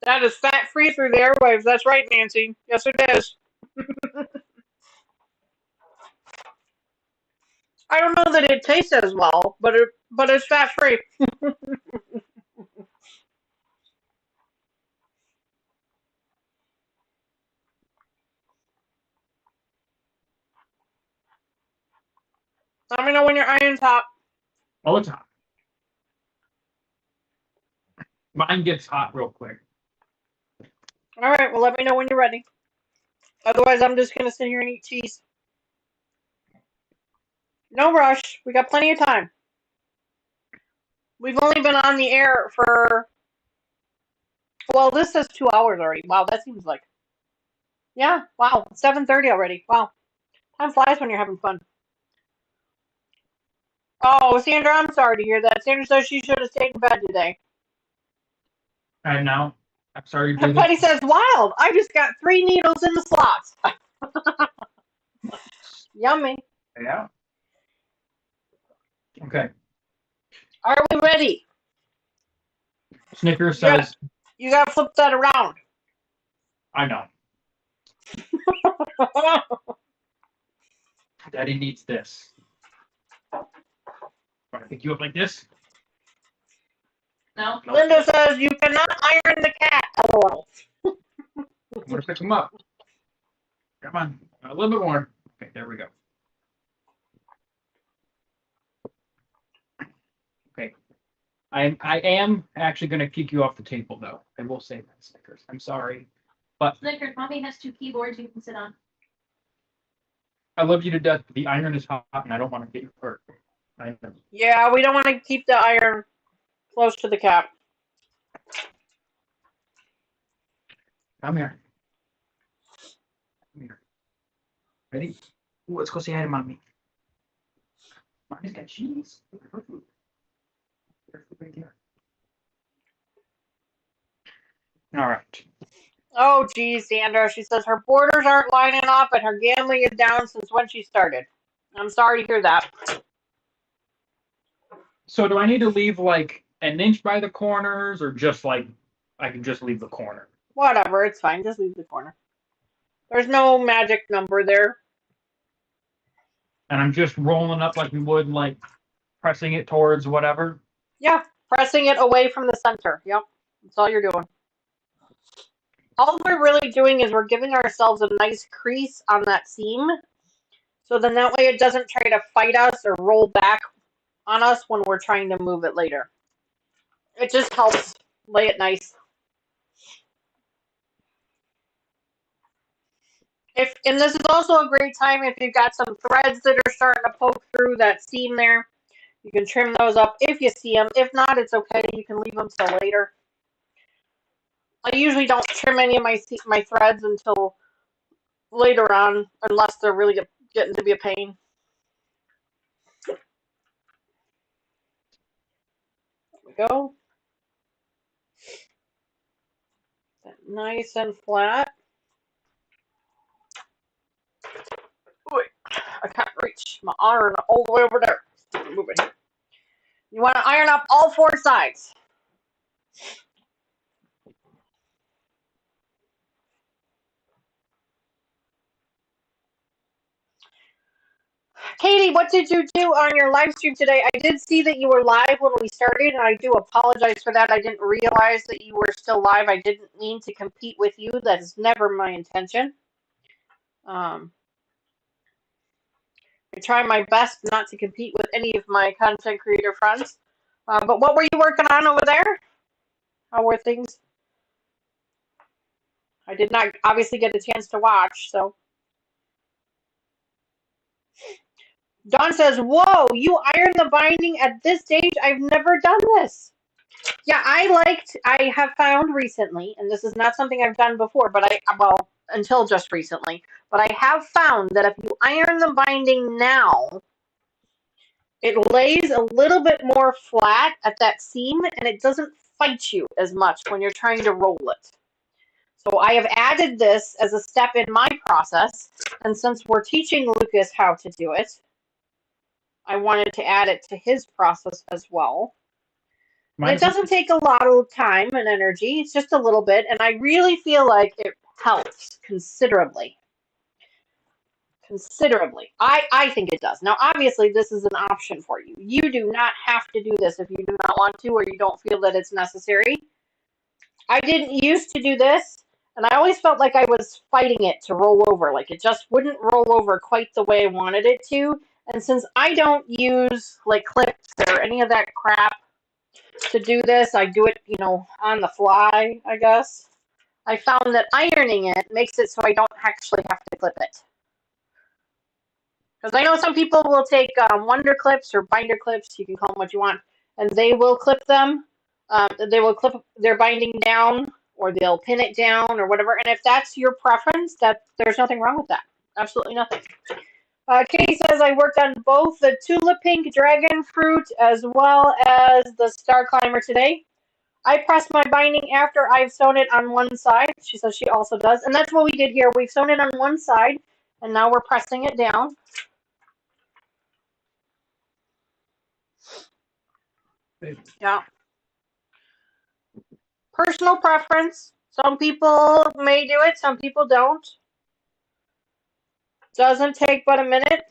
That is fat-free through the airwaves. That's right, Nancy. Yes, it is. I don't know that it tastes as well, but it's fat-free. Let me know when your iron's hot. All the time. Mine gets hot real quick. All right, well, let me know when you're ready. Otherwise, I'm just going to sit here and eat cheese. No rush. We got plenty of time. We've only been on the air for, well, this says 2 hours already. Wow, that seems like, yeah, wow, 7:30 already. Wow, time flies when you're having fun. Oh, Sandra, I'm sorry to hear that. Sandra says she should have stayed in bed today. And now, I'm sorry to do Betty this. says, wild, I just got 3 needles in the slots. Yummy. Yeah. Okay. Are we ready? Snickers says, You gotta flip that around. I know. Daddy needs this. Want to pick you up like this? No. Nope. Linda says you cannot iron the cat. LOL. I'm gonna pick him up. Come on, a little bit more. Okay, there we go. Okay, I am actually gonna kick you off the table though. I will say that, Snickers. I'm sorry, but Snickers, mommy has 2 keyboards you can sit on. I love you to death. But the iron is hot, and I don't want to get you hurt. I know. Yeah, we don't want to keep the iron close to the cat. Come here. Come here. Ready? Ooh, let's go say hi to mommy. Mommy's got cheese. Look at her food. Her food right there. All right. Oh, geez, Sandra. She says her borders aren't lining up and her gambling is down since when she started. I'm sorry to hear that. So do I need to leave like an inch by the corners, or just like I can just leave the corner? Whatever, it's fine. Just leave the corner. There's no magic number there. And I'm just rolling up like we would, like pressing it towards whatever. Yeah, pressing it away from the center. Yep, that's all you're doing. All we're really doing is we're giving ourselves a nice crease on that seam, so then that way it doesn't try to fight us or roll back on us when we're trying to move it later. It just helps lay it nice. And this is also a great time if you've got some threads that are starting to poke through that seam there. You can trim those up if you see them. If not, it's okay. You can leave them till later. I usually don't trim any of my threads until later on, unless they're really getting to be a pain. There we go. Nice and flat. Wait, I can't reach my iron all the way over there. Move it. You want to iron up all 4 sides. Katie, what did you do on your live stream today? I did see that you were live when we started, and I do apologize for that. I didn't realize that you were still live. I didn't mean to compete with you. That is never my intention. I try my best not to compete with any of my content creator friends. But what were you working on over there? How were things? I did not obviously get a chance to watch, so. Dawn says, whoa, you iron the binding at this stage? I've never done this. Yeah, I have found recently, and this is not something I've done before, but until just recently, but I have found that if you iron the binding now, it lays a little bit more flat at that seam, and it doesn't fight you as much when you're trying to roll it. So I have added this as a step in my process, and since we're teaching Lucas how to do it, I wanted to add it to his process as well. And it doesn't take a lot of time and energy. It's just a little bit, and I really feel like it helps considerably. Considerably. I think it does. Now, obviously, this is an option for you. You do not have to do this if you do not want to or you don't feel that it's necessary. I didn't used to do this, and I always felt like I was fighting it to roll over. Like it just wouldn't roll over quite the way I wanted it to. And since I don't use like clips or any of that crap to do this, I do it, on the fly, I guess. I found that ironing it makes it so I don't actually have to clip it. Because I know some people will take wonder clips or binder clips, you can call them what you want, and they will clip them. They will clip their binding down, or they'll pin it down, or whatever. And if that's your preference, there's nothing wrong with that. Absolutely nothing. Katie says, I worked on both the tulip pink dragon fruit as well as the star climber today. I press my binding after I've sewn it on one side. She says she also does. And that's what we did here. We've sewn it on one side, and now we're pressing it down. Yeah. Personal preference. Some people may do it, some people don't. Doesn't take but a minute.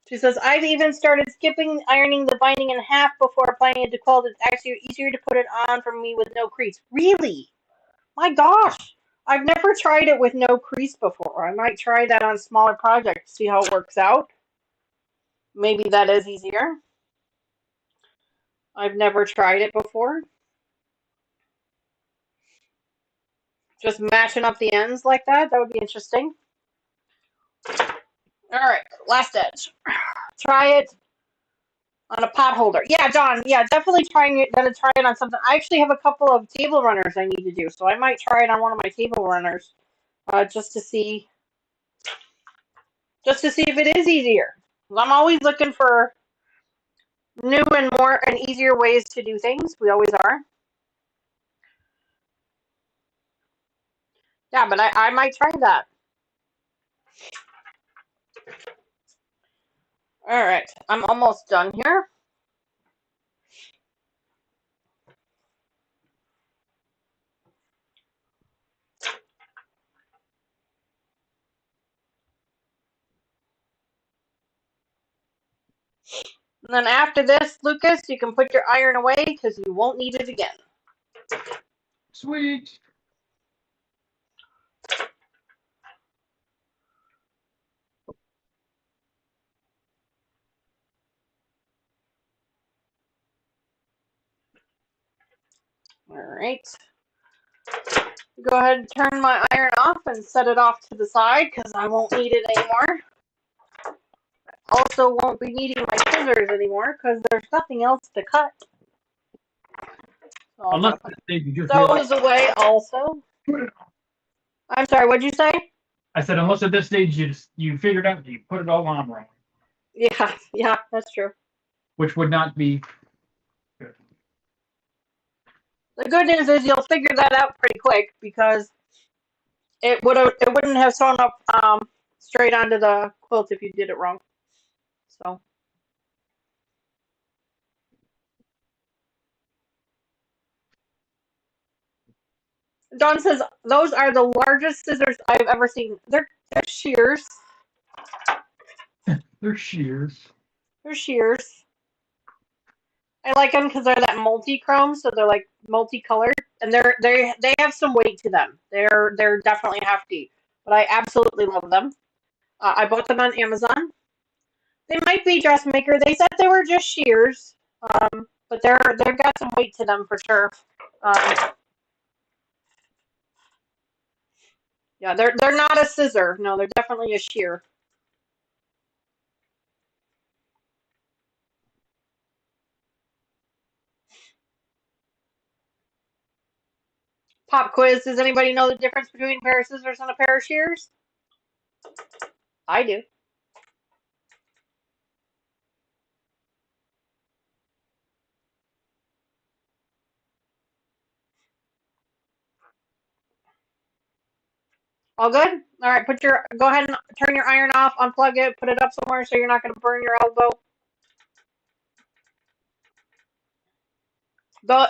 She says, I've even started skipping ironing the binding in half before applying it to quilt. It's actually easier to put it on for me with no crease. Really? My gosh! I've never tried it with no crease before. I might try that on smaller projects, see how it works out. Maybe that is easier. I've never tried it before. Just matching up the ends like that would be interesting. Alright, last edge. Try it on a pot holder. Yeah, John, yeah, definitely gonna try it on something. I actually have a couple of table runners I need to do, so I might try it on one of my table runners, just to see if it is easier. I'm always looking for new and more and easier ways to do things. We always are. Yeah, but I might try that. Alright, I'm almost done here. And then after this, Lucas, you can put your iron away because you won't need it again. Sweet. Alright. Go ahead and turn my iron off and set it off to the side because I won't need it anymore. Also won't be needing my scissors anymore because there's nothing else to cut. So Unless you just those away also. I'm sorry, what'd you say? I said, unless at this stage you figured out that you put it all on wrong. Yeah, that's true. Which would not be good. The good news is you'll figure that out pretty quick because it wouldn't have sewn up straight onto the quilt if you did it wrong. So. Dawn says those are the largest scissors I've ever seen. They're shears. They're shears. They're shears. I like them because they're that multi-chrome, so they're like multicolored, and they have some weight to them. They're definitely hefty, but I absolutely love them. I bought them on Amazon. They might be dressmaker. They said they were just shears, but they've got some weight to them for sure. Yeah, they're not a scissor. No, they're definitely a shear. Pop quiz. Does anybody know the difference between a pair of scissors and a pair of shears? I do. All good? All right, go ahead and turn your iron off, unplug it, put it up somewhere so you're not going to burn your elbow.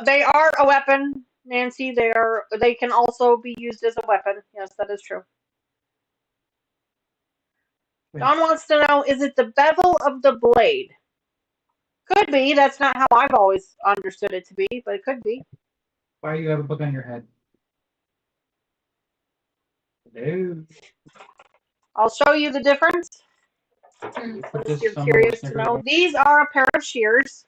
They are a weapon, Nancy. They can also be used as a weapon. Yes, that is true. Don wants to know, is it the bevel of the blade? Could be. That's not how I've always understood it to be, but it could be. Why do you have a book on your head? Hello. I'll show you the difference. Since you're curious to know. These are a pair of shears.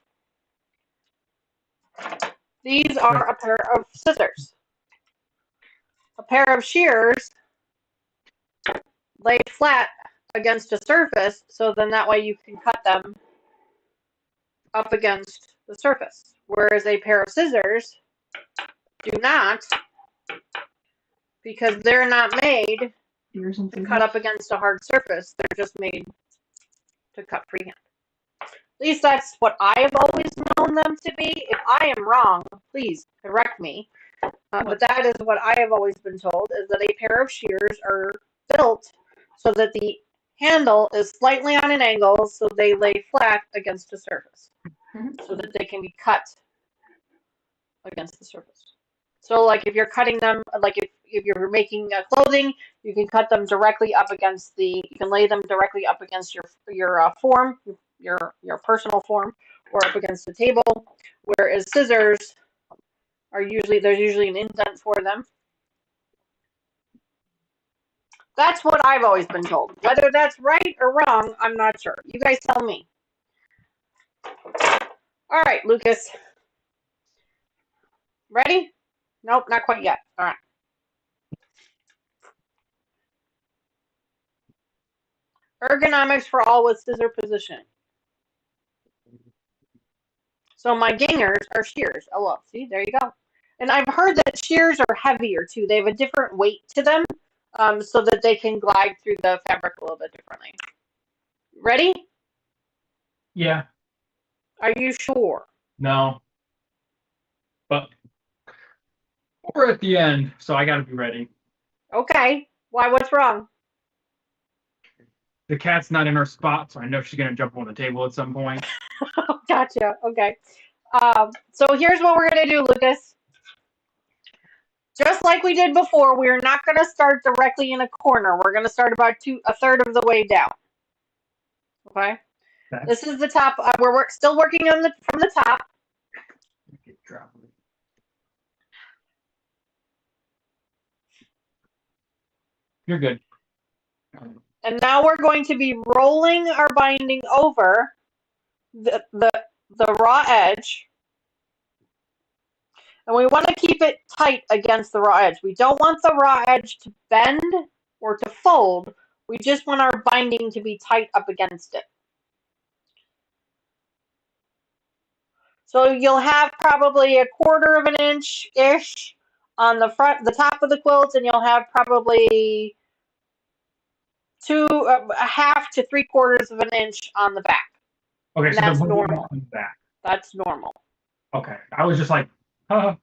These are a pair of scissors. A pair of shears lay flat against a surface, so then that way you can cut them up against the surface. Whereas a pair of scissors do not, because they're not made to cut up against a hard surface. They're just made to cut freehand. At least that's what I have always known them to be. If I am wrong, please correct me. But that is what I have always been told, is that a pair of shears are built so that the handle is slightly on an angle so they lay flat against the surface so that they can be cut against the surface. So like if you're cutting them, like if you're making clothing, you can cut them directly up against you can lay them directly up against your form, your personal form, or up against the table, whereas scissors there's usually an indent for them. That's what I've always been told. Whether that's right or wrong, I'm not sure. You guys tell me. All right, Lucas. Ready? Nope, not quite yet. All right. Ergonomics for all with scissor position. So my gingers are shears. Oh, well, see, there you go. And I've heard that shears are heavier too. They have a different weight to them, so that they can glide through the fabric a little bit differently. Ready? Yeah. Are you sure? No. But we're at the end, so I gotta be ready. Okay. Why? What's wrong? The cat's not in her spot, so I know she's gonna jump on the table at some point. Gotcha. Okay. So here's what we're gonna do, Lucas. Just like we did before, we're not gonna start directly in a corner. We're gonna start about a third of the way down. Okay. This is the top. We're still working on from the top. You're good. And now we're going to be rolling our binding over the raw edge. And we want to keep it tight against the raw edge. We don't want the raw edge to bend or to fold. We just want our binding to be tight up against it. So you'll have probably 1/4 of an inch-ish on the top of the quilt, and you'll have probably 1/2 to 3/4 of an inch on the back. Okay, and so that's the normal. on the back. That's normal. Okay, I was just like, Nope,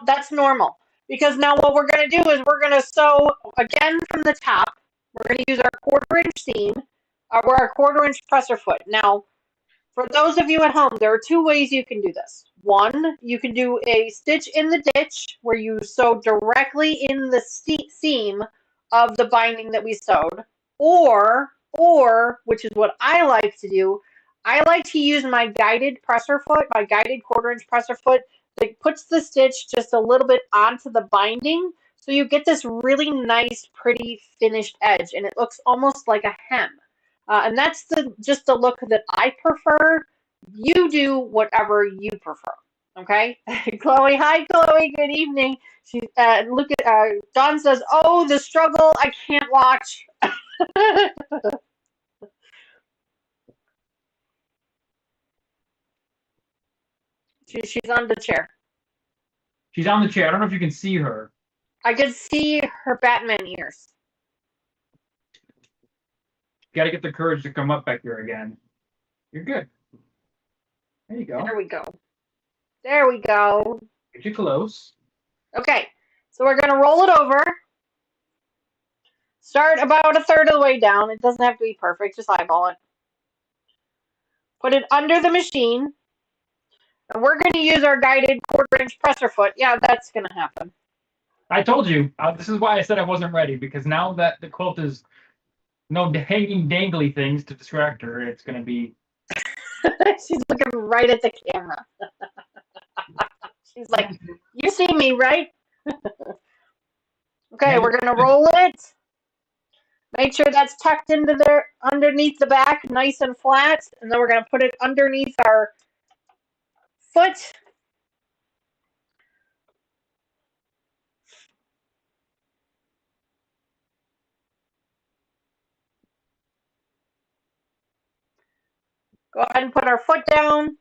that's normal. Because now what we're going to do is we're going to sew again from the top. We're going to use our 1/4 inch seam, or our 1/4 inch presser foot. Now, for those of you at home, there are 2 ways you can do this. One, you can do a stitch in the ditch where you sew directly in the seam of the binding that we sewed. Or, which is what I like to do, I like to use my guided presser foot, my guided 1/4 inch presser foot that puts the stitch just a little bit onto the binding. So you get this really nice, pretty finished edge, and it looks almost like a hem. And that's just the look that I prefer. You do whatever you prefer. Okay, Chloe. Hi, Chloe. Good evening. She look at Dawn says, "Oh, the struggle. I can't watch." She's on the chair. she's on the chair. I don't know if you can see her. I can see her Batman ears. You got to get the courage to come up back here again. You're good. There you go. There we go. There we go. Get you close. Okay, so we're gonna roll it over. Start about 1/3 of the way down. It doesn't have to be perfect. Just eyeball it. Put it under the machine. And we're going to use our guided 1/4 inch presser foot. Yeah, that's going to happen. I told you. This is why I said I wasn't ready, because now that the quilt is no hanging dangly things to distract her, it's going to be... She's looking right at the camera. She's like, you see me, right? Okay, we're going to roll it. Make sure that's tucked into there, underneath the back, nice and flat. And then we're going to put it underneath our foot. Go ahead and put our foot down.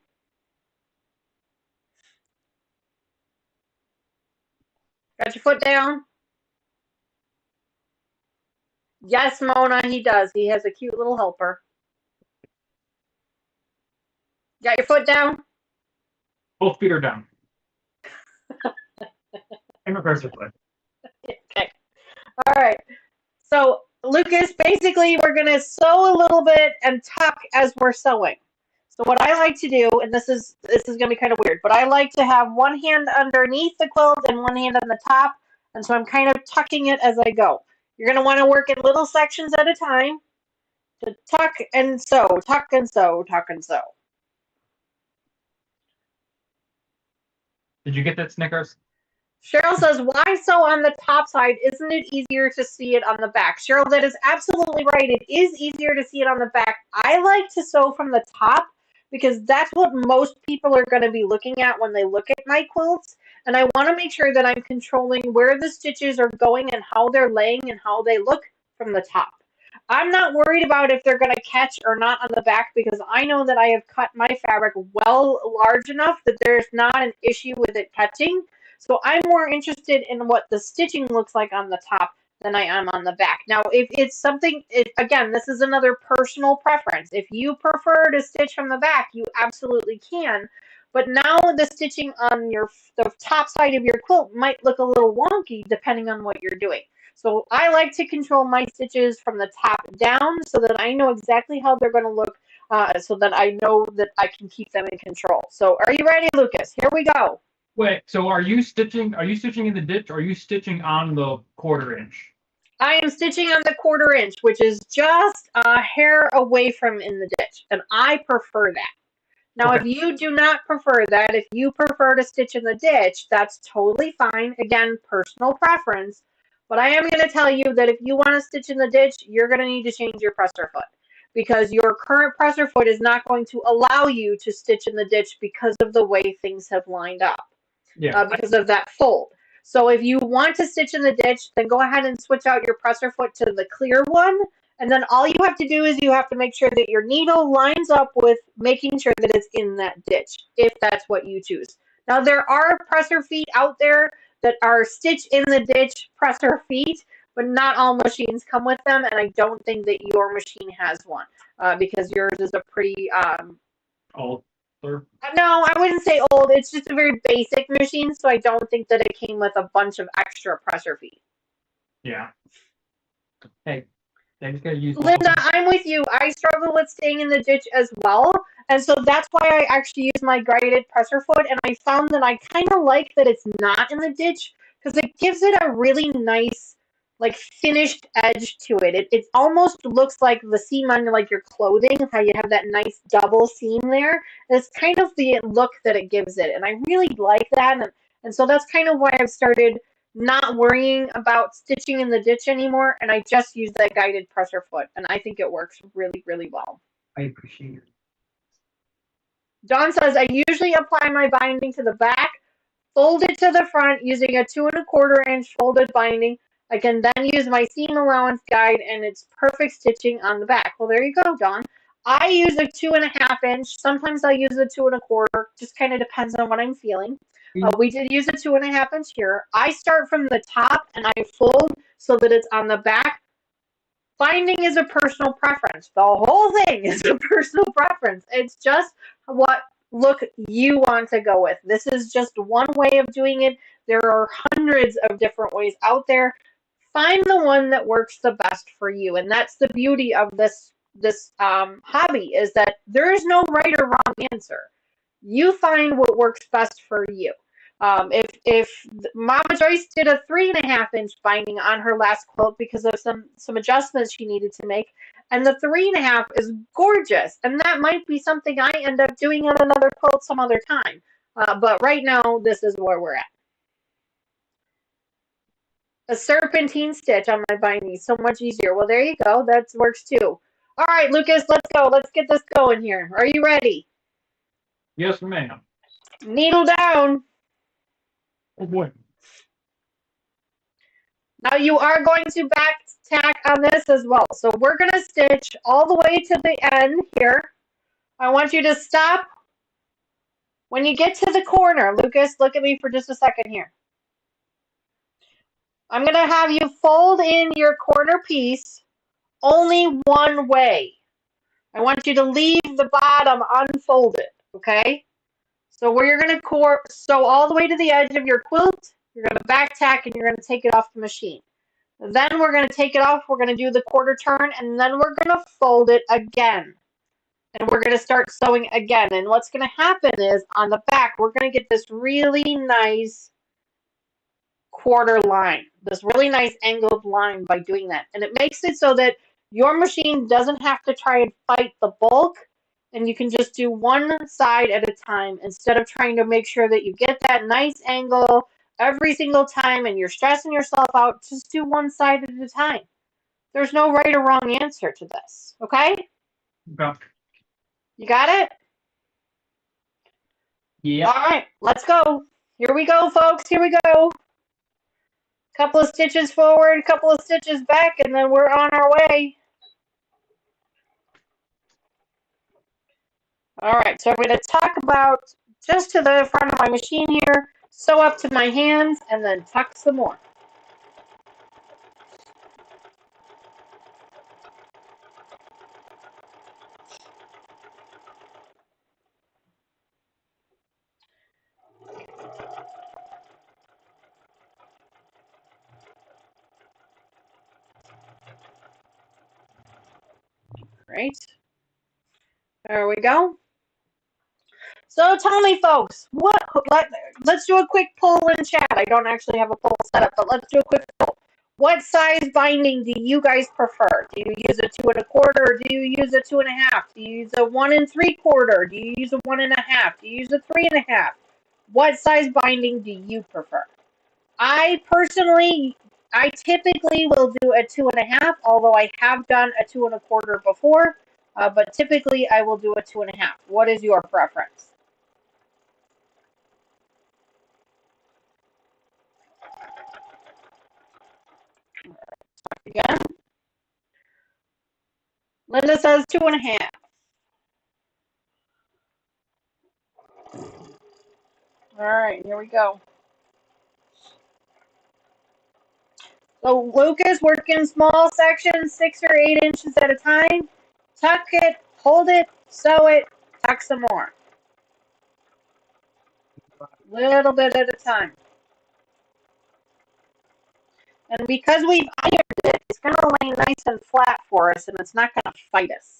Got your foot down? Yes, Mona, he does. He has a cute little helper. Got your foot down? Both feet are down. And reverse the foot. Okay. All right. So Lucas, basically we're going to sew a little bit and tuck as we're sewing. So what I like to do, and this is going to be kind of weird, but I like to have one hand underneath the quilt and one hand on the top, and so I'm kind of tucking it as I go. You're going to want to work in little sections at a time to tuck and sew, tuck and sew, tuck and sew. Did you get that, Snickers? Cheryl says, why sew on the top side? Isn't it easier to see it on the back? Cheryl, that is absolutely right. It is easier to see it on the back. I like to sew from the top because that's what most people are going to be looking at when they look at my quilts. And I want to make sure that I'm controlling where the stitches are going and how they're laying and how they look from the top. I'm not worried about if they're going to catch or not on the back because I know that I have cut my fabric well large enough that there's not an issue with it catching. So I'm more interested in what the stitching looks like on the top than I am on the back. Now, if it's something, again, this is another personal preference. If you prefer to stitch from the back, you absolutely can. But now the stitching on the top side of your quilt might look a little wonky depending on what you're doing. So I like to control my stitches from the top down so that I know exactly how they're going to look so that I know that I can keep them in control. So are you ready, Lucas? Here we go. Wait, so are you stitching in the ditch or are you stitching on the 1/4 inch? I am stitching on the 1/4 inch, which is just a hair away from in the ditch, and I prefer that. Now, Okay. if you do not prefer that, if you prefer to stitch in the ditch, that's totally fine. Again, personal preference. But I am going to tell you that if you want to stitch in the ditch, you're going to need to change your presser foot because your current presser foot is not going to allow you to stitch in the ditch because of the way things have lined up. Yeah. Because of that fold. So if you want to stitch in the ditch, then go ahead and switch out your presser foot to the clear one. And then all you have to do is you have to make sure that your needle lines up with making sure that it's in that ditch, if that's what you choose. Now, there are presser feet out there that are stitch in the ditch presser feet, but not all machines come with them. And I don't think that your machine has one because yours is a pretty... Old. No, I wouldn't say old. It's just a very basic machine, so I don't think that it came with a bunch of extra presser feet. Yeah. Hey, they just gotta use. Linda, I'm with you. I struggle with staying in the ditch as well, and so that's why I actually use my guided presser foot, and I found that I kind of like that it's not in the ditch because it gives it a really nice, like, finished edge to it. It almost looks like the seam on, like, your clothing, how you have that nice double seam there. It's kind of the look that it gives it, and I really like that, and so that's kind of why I've started not worrying about stitching in the ditch anymore, and I just use that guided presser foot, and I think it works really, really well. I appreciate it. Dawn says, I usually apply my binding to the back, fold it to the front using a 2 1/4 inch folded binding. I can then use my seam allowance guide, and it's perfect stitching on the back. Well, there you go, Dawn. I use a 2 1/2 inch. Sometimes I use a 2 1/4. Just kind of depends on what I'm feeling. We did use a 2 1/2 inch here. I start from the top and I fold so that it's on the back. Binding is a personal preference. The whole thing is a personal preference. It's just what look you want to go with. This is just one way of doing it. There are hundreds of different ways out there. Find the one that works the best for you, and that's the beauty of this hobby, is that there is no right or wrong answer. You find what works best for you. If Mama Joyce did a 3 1/2 inch binding on her last quilt because of some adjustments she needed to make, and the 3 1/2 is gorgeous, and that might be something I end up doing on another quilt some other time. But right now, this is where we're at. A serpentine stitch on my binding, so much easier. Well, there you go. That works too. All right, Lucas, let's go. Let's get this going here. Are you ready? Yes, ma'am. Needle down. Oh boy. Now you are going to back tack on this as well. So we're going to stitch all the way to the end here. I want you to stop when you get to the corner. Lucas, look at me for just a second here. I'm going to have you fold in your corner piece only one way. I want you to leave the bottom unfolded, okay? So where you're going to sew all the way to the edge of your quilt, you're going to back tack and you're going to take it off the machine. Then we're going to take it off. We're going to do the quarter turn, and then we're going to fold it again. And we're going to start sewing again. And what's going to happen is on the back, we're going to get this really nice quarter line, this really nice angled line by doing that. And it makes it so that your machine doesn't have to try and fight the bulk, and you can just do one side at a time instead of trying to make sure that you get that nice angle every single time and you're stressing yourself out. Just do one side at a time. There's no right or wrong answer to this, okay? Okay. You got it? Yeah. All right, let's go. Here we go, folks. Here we go. Couple of stitches forward, couple of stitches back, and then we're on our way. All right, so I'm going to tuck about just to the front of my machine here, sew up to my hands, and then tuck some more. Right. There we go. So tell me, folks, let's do a quick poll in chat. I don't actually have a poll set up, but let's do a quick poll. What size binding do you guys prefer? Do you use a 2 1/4, or do you use a 2 1/2? Do you use a 1 3/4? Do you use a 1 1/2? Do you use a 3 1/2? What size binding do you prefer? I typically will do a 2 1/2, although I have done a 2 1/4 before, but typically I will do a 2 1/2. What is your preference? Again. Linda says 2 1/2. All right, here we go. So Lucas, work in small sections, 6 or 8 inches at a time. Tuck it, hold it, sew it, tuck some more. Little bit at a time. And because we've ironed it, it's going to lay nice and flat for us, and it's not going to fight us.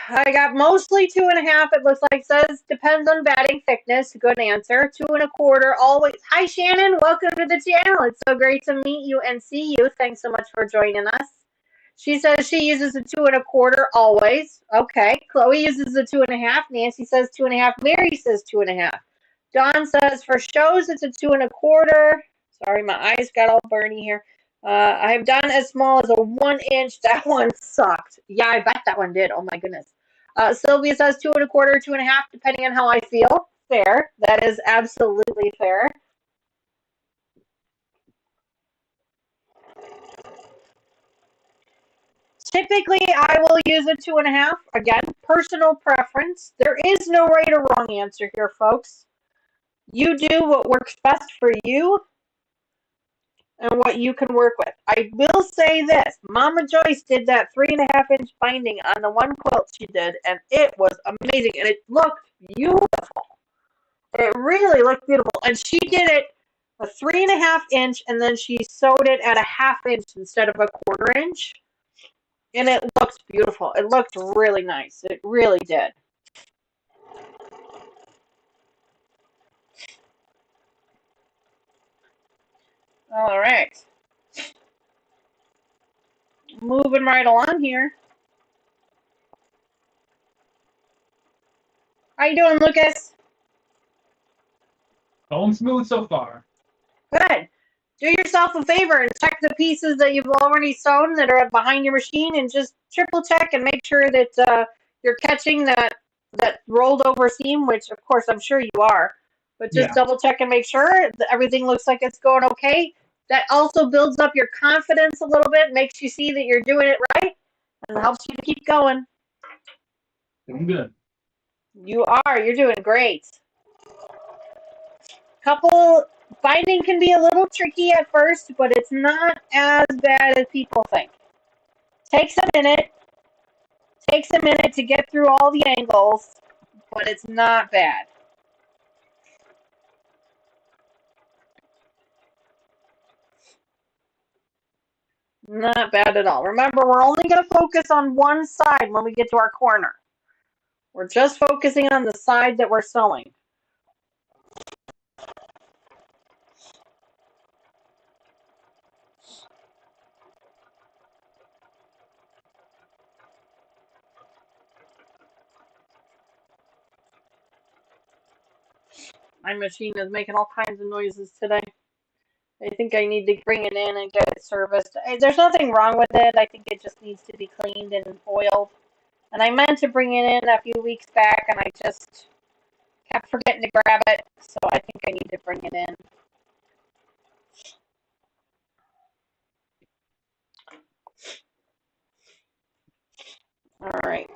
I got mostly 2 1/2. It looks like says depends on batting thickness. Good answer. 2 1/4 always. Hi Shannon, welcome to the channel. It's so great to meet you and see you. Thanks so much for joining us. She says she uses a 2 1/4 always. Okay. Chloe uses a 2 1/2. Nancy says 2 1/2. Mary says 2 1/2. Dawn says for shows it's a 2 1/4. Sorry, my eyes got all burny here. I have done as small as a 1 inch. That one sucked. Yeah, I bet that one did. Oh my goodness. Sylvia says 2 1/4, 2 1/2, depending on how I feel. Fair. That is absolutely fair. Typically, I will use a 2 1/2. Again, personal preference. There is no right or wrong answer here, folks. You do what works best for you and what you can work with. I will say this. Mama Joyce did that 3 1/2 inch binding on the one quilt she did, and it was amazing, and it looked beautiful. It really looked beautiful, and she did it a 3 1/2 inch, and then she sewed it at a 1/2 inch instead of a 1/4 inch, and it looked beautiful. It looked really nice. It really did. All right. Moving right along here. How you doing, Lucas? Going smooth so far. Good. Do yourself a favor and check the pieces that you've already sewn that are behind your machine, and just triple check and make sure that you're catching that rolled over seam, which of course I'm sure you are. But just double check and make sure that everything looks like it's going okay. That also builds up your confidence a little bit, makes you see that you're doing it right, and helps you to keep going. Doing good. You are. You're doing great. Binding can be a little tricky at first, but it's not as bad as people think. Takes a minute to get through all the angles, but it's not bad. Not bad at all. Remember, we're only going to focus on one side when we get to our corner. We're just focusing on the side that we're sewing. My machine is making all kinds of noises today. I think I need to bring it in and get it serviced. There's nothing wrong with it. I think it just needs to be cleaned and oiled. And I meant to bring it in a few weeks back, and I just kept forgetting to grab it. So I think I need to bring it in. All right.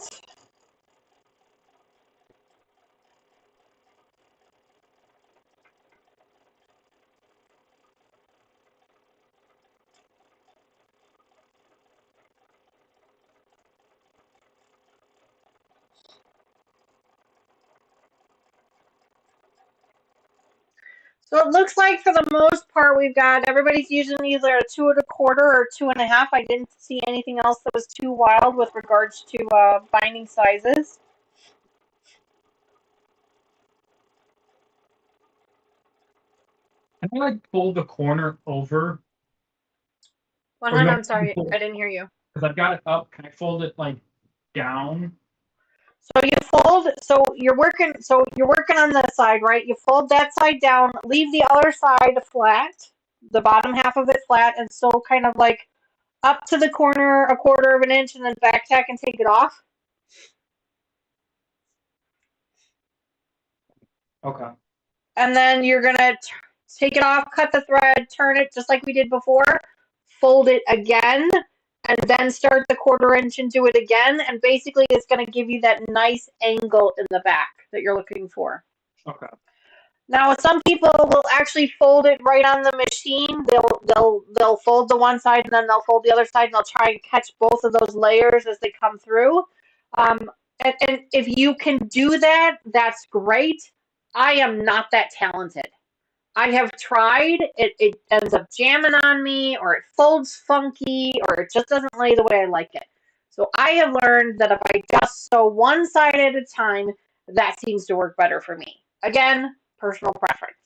So it looks like for the most part we've got everybody's using either a 2 1/4 or 2 1/2. I didn't see anything else that was too wild with regards to binding sizes. Can I like fold the corner over? I'm sorry, I didn't hear you. Because I've got it up. Can I fold it like down? So you fold, so you're working on the side, right? You fold that side down, leave the other side flat, the bottom half of it flat, and sew kind of like up to the corner 1/4 of an inch, and then back tack and take it off. Okay. And then you're gonna take it off, cut the thread, turn it just like we did before, fold it again, and then start the 1/4 inch and do it again. And basically it's gonna give you that nice angle in the back that you're looking for. Okay. Now some people will actually fold it right on the machine. They'll fold the one side and then they'll fold the other side and they'll try and catch both of those layers as they come through. And if you can do that, that's great. I am not that talented. I have tried, it ends up jamming on me, or it folds funky, or it just doesn't lay the way I like it. So I have learned that if I just sew one side at a time, that seems to work better for me. Again, personal preference.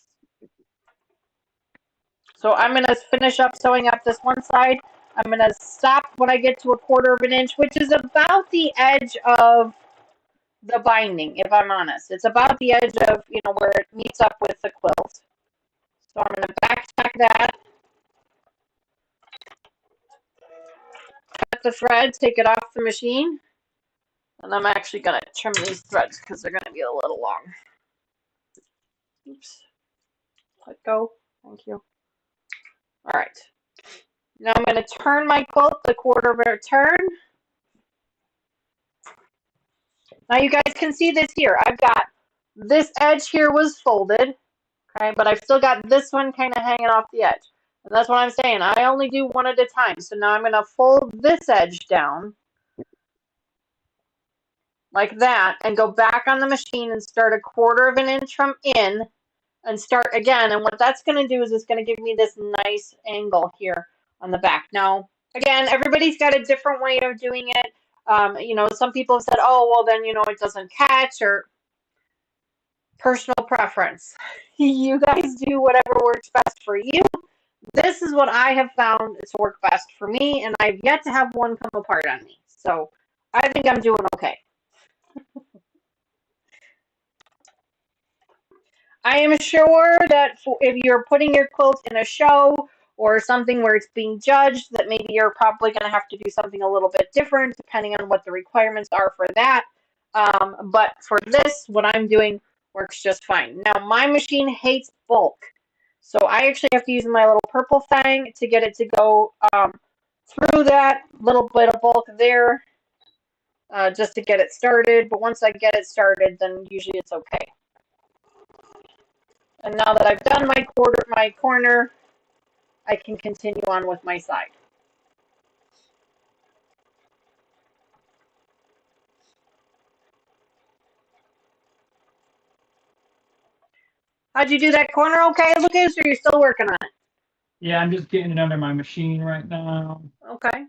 So I'm going to finish up sewing up this one side. I'm going to stop when I get to 1/4 of an inch, which is about the edge of the binding, if I'm honest. It's about the edge of, where it meets up with the quilt. So I'm going to back tack that, cut the thread, take it off the machine, and I'm actually going to trim these threads because they're going to be a little long. Oops. Let go. Thank you. All right. Now I'm going to turn my quilt the 1/4 of a turn. Now you guys can see this here. I've got this edge here was folded, okay, but I've still got this one kind of hanging off the edge. And that's what I'm saying. I only do one at a time. So now I'm going to fold this edge down like that and go back on the machine and start 1/4 of an inch from in and start again. And what that's going to do is it's going to give me this nice angle here on the back. Now, again, everybody's got a different way of doing it. Some people have said, oh, well, then, it doesn't catch, or personal preference. You guys do whatever works best for you. This is what I have found to work best for me, and I've yet to have one come apart on me. So I think I'm doing okay. I am sure that if you're putting your quilt in a show or something where it's being judged, that maybe you're probably going to have to do something a little bit different depending on what the requirements are for that. But for this, what I'm doing works just fine. Now, my machine hates bulk. So I actually have to use my little purple fang to get it to go through that little bit of bulk there just to get it started. But once I get it started, then usually it's okay. And now that I've done my corner, I can continue on with my side. How'd you do that corner okay, Lucas, or you're still working on it? Yeah, I'm just getting it under my machine right now. Okay.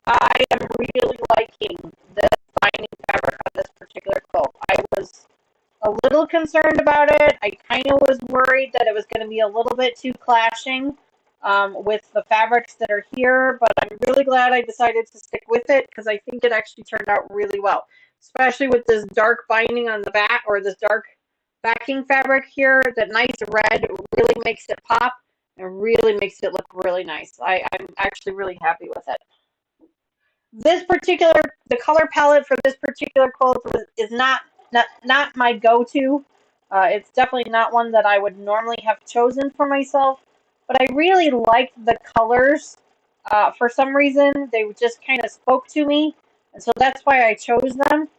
I am really liking the binding fabric on this particular quilt. I was a little concerned about it. I kind of was worried that it was going to be a little bit too clashing with the fabrics that are here, but I'm really glad I decided to stick with it because I think it actually turned out really well, especially with this dark binding on the back, or this dark backing fabric here. That nice red really makes it pop and really makes it look really nice. I'm actually really happy with it. The color palette for this particular quilt is not my go-to. It's definitely not one that I would normally have chosen for myself, but I really liked the colors. For some reason, they just kind of spoke to me, and so that's why I chose them.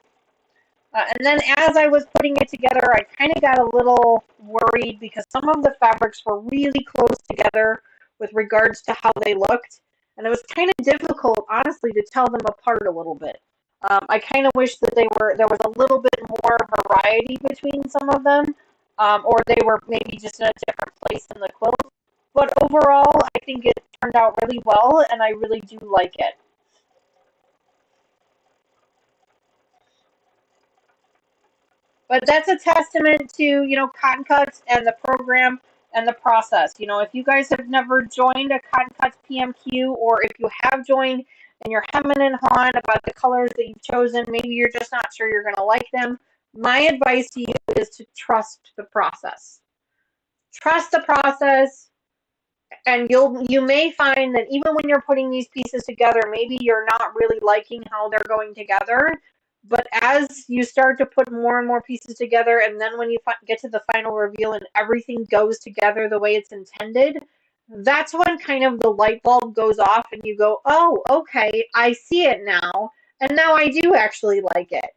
And then as I was putting it together, I kind of got a little worried because some of the fabrics were really close together with regards to how they looked. And it was kind of difficult, honestly, to tell them apart a little bit. I kind of wish that there was a little bit more variety between some of them, or they were maybe just in a different place in the quilt. But overall, I think it turned out really well, and I really do like it. But that's a testament to, cottoncuts and the program and the process. If you guys have never joined a cottoncuts PMQ, or if you have joined and you're hemming and hawing about the colors that you've chosen, maybe you're just not sure you're going to like them, my advice to you is to trust the process. Trust the process, and you may find that even when you're putting these pieces together, maybe you're not really liking how they're going together. But as you start to put more and more pieces together, and then when you get to the final reveal and everything goes together the way it's intended, that's when kind of the light bulb goes off and you go, oh, okay, I see it now. And now I do actually like it.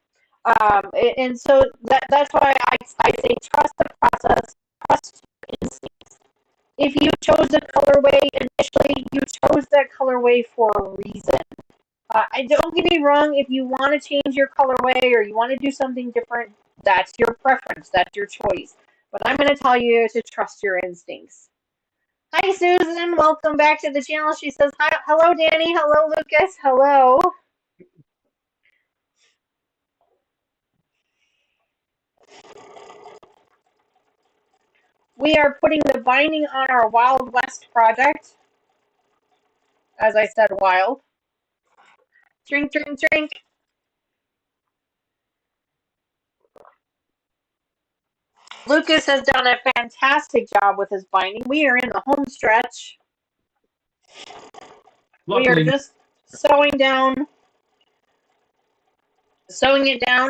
And so that's why I say trust the process, trust your instincts. If you chose a colorway initially, you chose that colorway for a reason. Don't get me wrong, if you want to change your colorway or you want to do something different, that's your preference, that's your choice. But I'm going to tell you to trust your instincts. Hi, Susan. Welcome back to the channel. She says, hi, hello, Danny. Hello, Lucas. Hello. We are putting the binding on our Wild West project. As I said, wild. Drink, drink, drink. Lucas has done a fantastic job with his binding. We are in the home stretch. Luckily, we are just sewing it down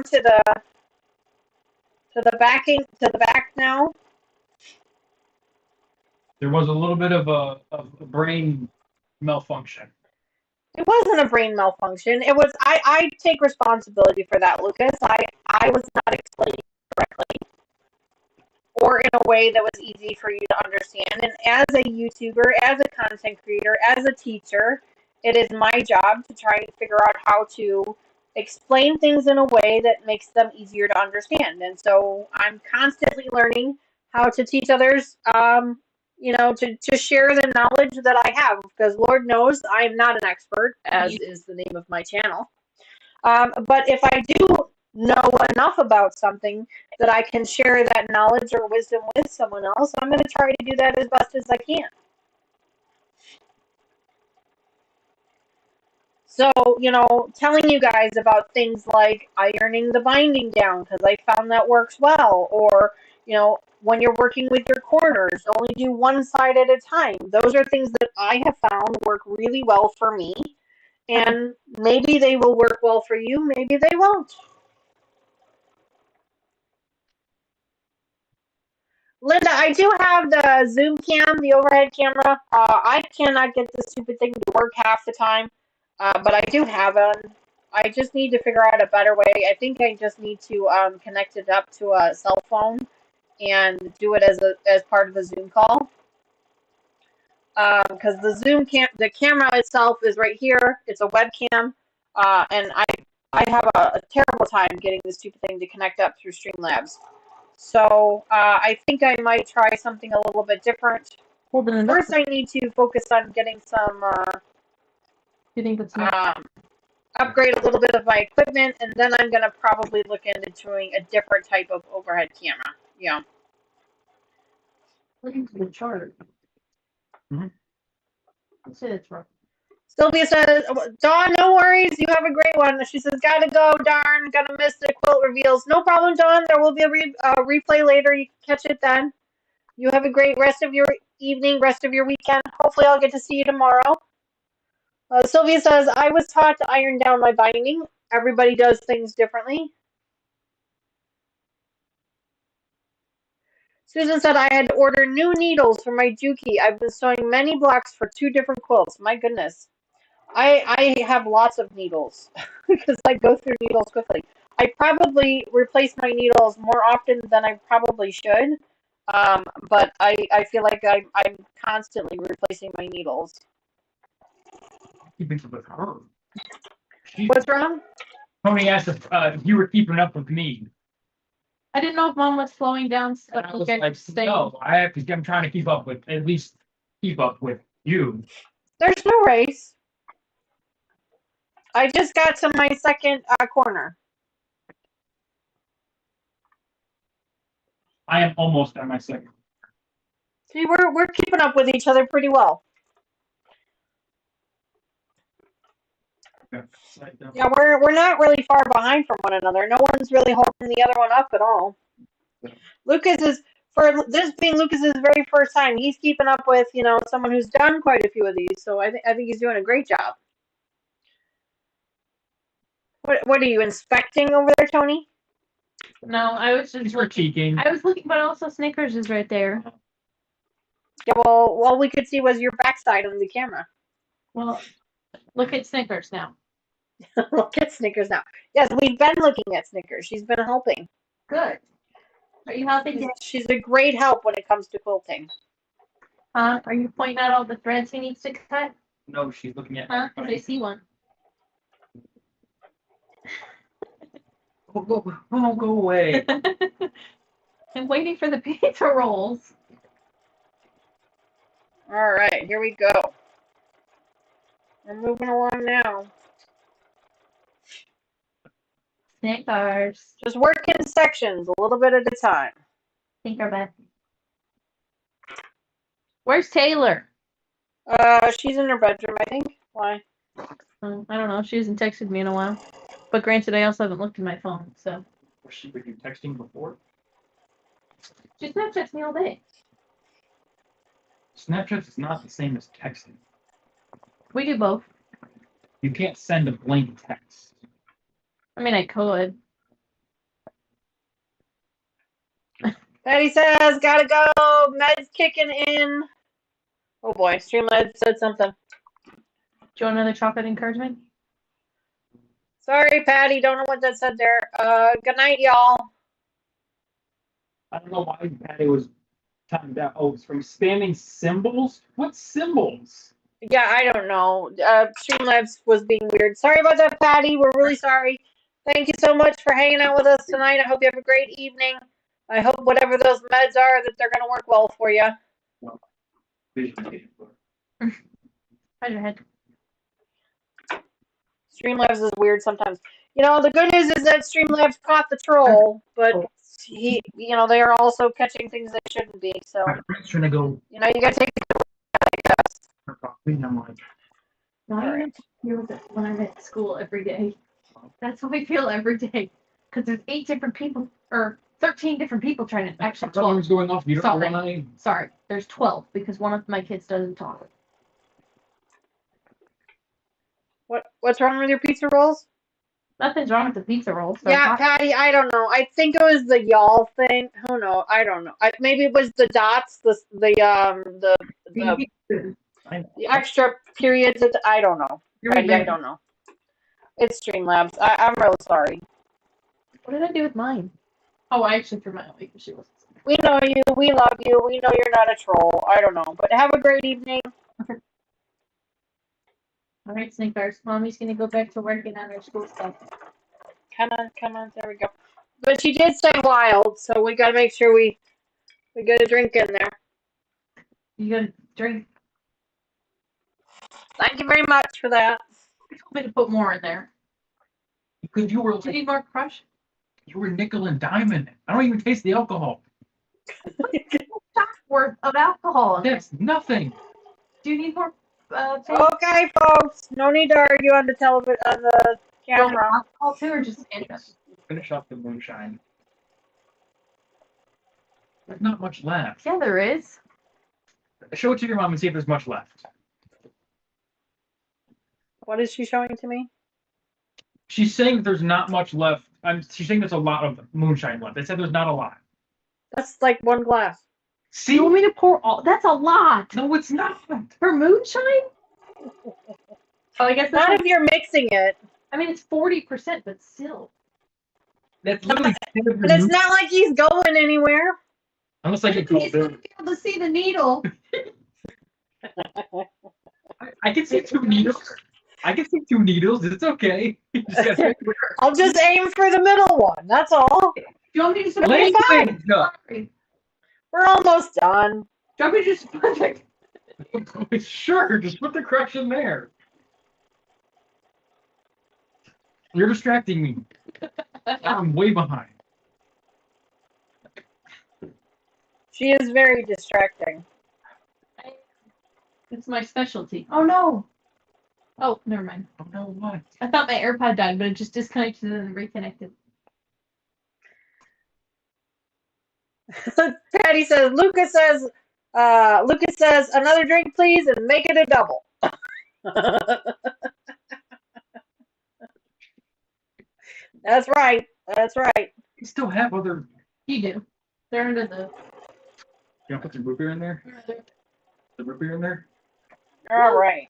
to the back now. There was a little bit of a brain malfunction. It wasn't a brain malfunction. It was I take responsibility for that, Lucas. I was not explaining correctly, or in a way that was easy for you to understand. And as a YouTuber, as a content creator, as a teacher, it is my job to try and figure out how to explain things in a way that makes them easier to understand. And so I'm constantly learning how to teach others, to share the knowledge that I have, because Lord knows I'm not an expert, as is the name of my channel. But if I do know enough about something that I can share that knowledge or wisdom with someone else, I'm going to try to do that as best as I can. So, telling you guys about things like ironing the binding down, because I found that works well, or, when you're working with your corners, only do one side at a time. Those are things that I have found work really well for me, and maybe they will work well for you, maybe they won't. Linda, I do have the Zoom cam, the overhead camera. I cannot get this stupid thing to work half the time, but I do have one. I just need to figure out a better way. I think I just need to connect it up to a cell phone and do it as part of a Zoom call. because the camera itself is right here. It's a webcam, and I have a terrible time getting this stupid thing to connect up through Streamlabs. So I think I might try something a little bit different. Holding it up. First, I need to focus on getting some You think it's not? upgrade a little bit of my equipment, and then I'm gonna probably look into doing a different type of overhead camera. Yeah. Looking for the chart. Mhm. Let's say it's wrong. Sylvia says, Dawn, no worries. You have a great one. She says, gotta go, darn. Gonna miss the quilt reveals. No problem, Dawn. There will be a replay later. You can catch it then. You have a great rest of your evening, rest of your weekend. Hopefully I'll get to see you tomorrow. Sylvia says, I was taught to iron down my binding. Everybody does things differently. Susan said I had to order new needles for my Juki. I've been sewing many blocks for 2 different quilts. My goodness. I have lots of needles because I go through needles quickly. I probably replace my needles more often than I probably should, but I feel like I'm constantly replacing my needles. Keeping up with her. What's wrong? Tony asked if you were keeping up with me. I didn't know if Mom was slowing down. So And I was like, no, I'm trying to keep up with, at least keep up with you. There's no race. I just got to my second corner. I am almost at my second. See, we're keeping up with each other pretty well. Yeah, we're not really far behind from one another. No one's really holding the other one up at all. Lucas is, for this being Lucas's very first time, he's keeping up with, someone who's done quite a few of these. So I think he's doing a great job. What are you inspecting over there, Tony? No, I was just critiquing. I was looking, but also Snickers is right there. Yeah, well, all we could see was your backside on the camera. Well, look at Snickers now. Look at Snickers now. Yes, we've been looking at Snickers. She's been helping. Good. Are you helping? She's a great help when it comes to quilting. Are you pointing out all the threads he needs to cut? No, she's looking at. Huh? Because I see one. Go away. I'm waiting for the pizza rolls. All right, here we go. We're moving along now. Snickers. Just work in sections, a little bit at a time. Tinkerbell. Where's Taylor? She's in her bedroom, I think. Why? I don't know. She hasn't texted me in a while. But granted, I also haven't looked at my phone, so. Was she with you texting before? She Snapchats me all day. Snapchat is not the same as texting. We do both. You can't send a blank text. I mean, I could. Patty says, gotta go. Med's kicking in. Oh boy, Streamlabs said something. Do you want another chocolate encouragement? Sorry, Patty. Don't know what that said there. Good night, y'all. I don't know why Patty was talking about. Oh, it's from spamming symbols? What symbols? Yeah, I don't know. Streamlabs was being weird. Sorry about that, Patty. We're really sorry. Thank you so much for hanging out with us tonight. I hope you have a great evening. I hope whatever those meds are, that they're going to work well for you. How's your head? Streamlabs is weird sometimes. The good news is that Streamlabs caught the troll, but they are also catching things they shouldn't be. So, My friend's trying to go. you got to take it, I guess. for coffee, and I'm like, No, I deal with it when I'm at school every day. That's how I feel every day. Because there's 8 different people, or 13 different people trying to actually talk. alarm's going off. You don't know Sorry. why. Sorry, there's 12 because one of my kids doesn't talk. What's wrong with your pizza rolls? Nothing's wrong with the pizza rolls. Yeah, Patty, I don't know. I think it was the y'all thing. Who knows? I don't know. Maybe it was the dots, the extra periods. I don't know. Patty, I don't know. It's Streamlabs. I'm real sorry. What did I do with mine? Oh, I actually threw mine away because she wasn't. We know you. We love you. We know you're not a troll. I don't know. But have a great evening. All right, Snake Eyes. Mommy's gonna go back to working on her school stuff. Come on, there we go. But she did say wild, so we gotta make sure we get a drink in there. You gotta drink. Thank you very much for that. You told me to put more in there. Because you were Do you like, need more crush? you were nickel and diamond. I don't even taste the alcohol. Shot worth of alcohol in there. That's nothing. Do you need more? Okay, folks, no need to argue on the television on the camera. Alcohol too, or just Finish off the moonshine. There's not much left. Yeah, there is. Show it to your mom and see if there's much left. What is she showing to me? She's saying there's not much left. She's saying there's a lot of moonshine left. I said there's not a lot. That's like one glass. See? You want me to pour all? That's a lot. No, it's not. For moonshine? Oh, I guess Not that's if you're mixing it. I mean, it's 40%, but still. That's literally. But it's not like he's going anywhere. Unless I get He's called not be able to see the needle. I can see 2 needles. I can see 2 needles. It's okay. You just gotta pick where. I'll just aim for the middle one. That's all. Do you want me to just Lay put fine. Do We're almost done. you want me to just put the Sure, just put the crush in there. You're distracting me. I'm way behind. She is very distracting. It's my specialty. Oh no. Oh, never mind. Oh no, what? I thought my AirPod died, but it just disconnected and reconnected. Patty says, Lucas says, another drink, please, and make it a double. That's right. That's right. You still have other. You do. They're under the. You want to put the root beer in there? The root beer in there? All right.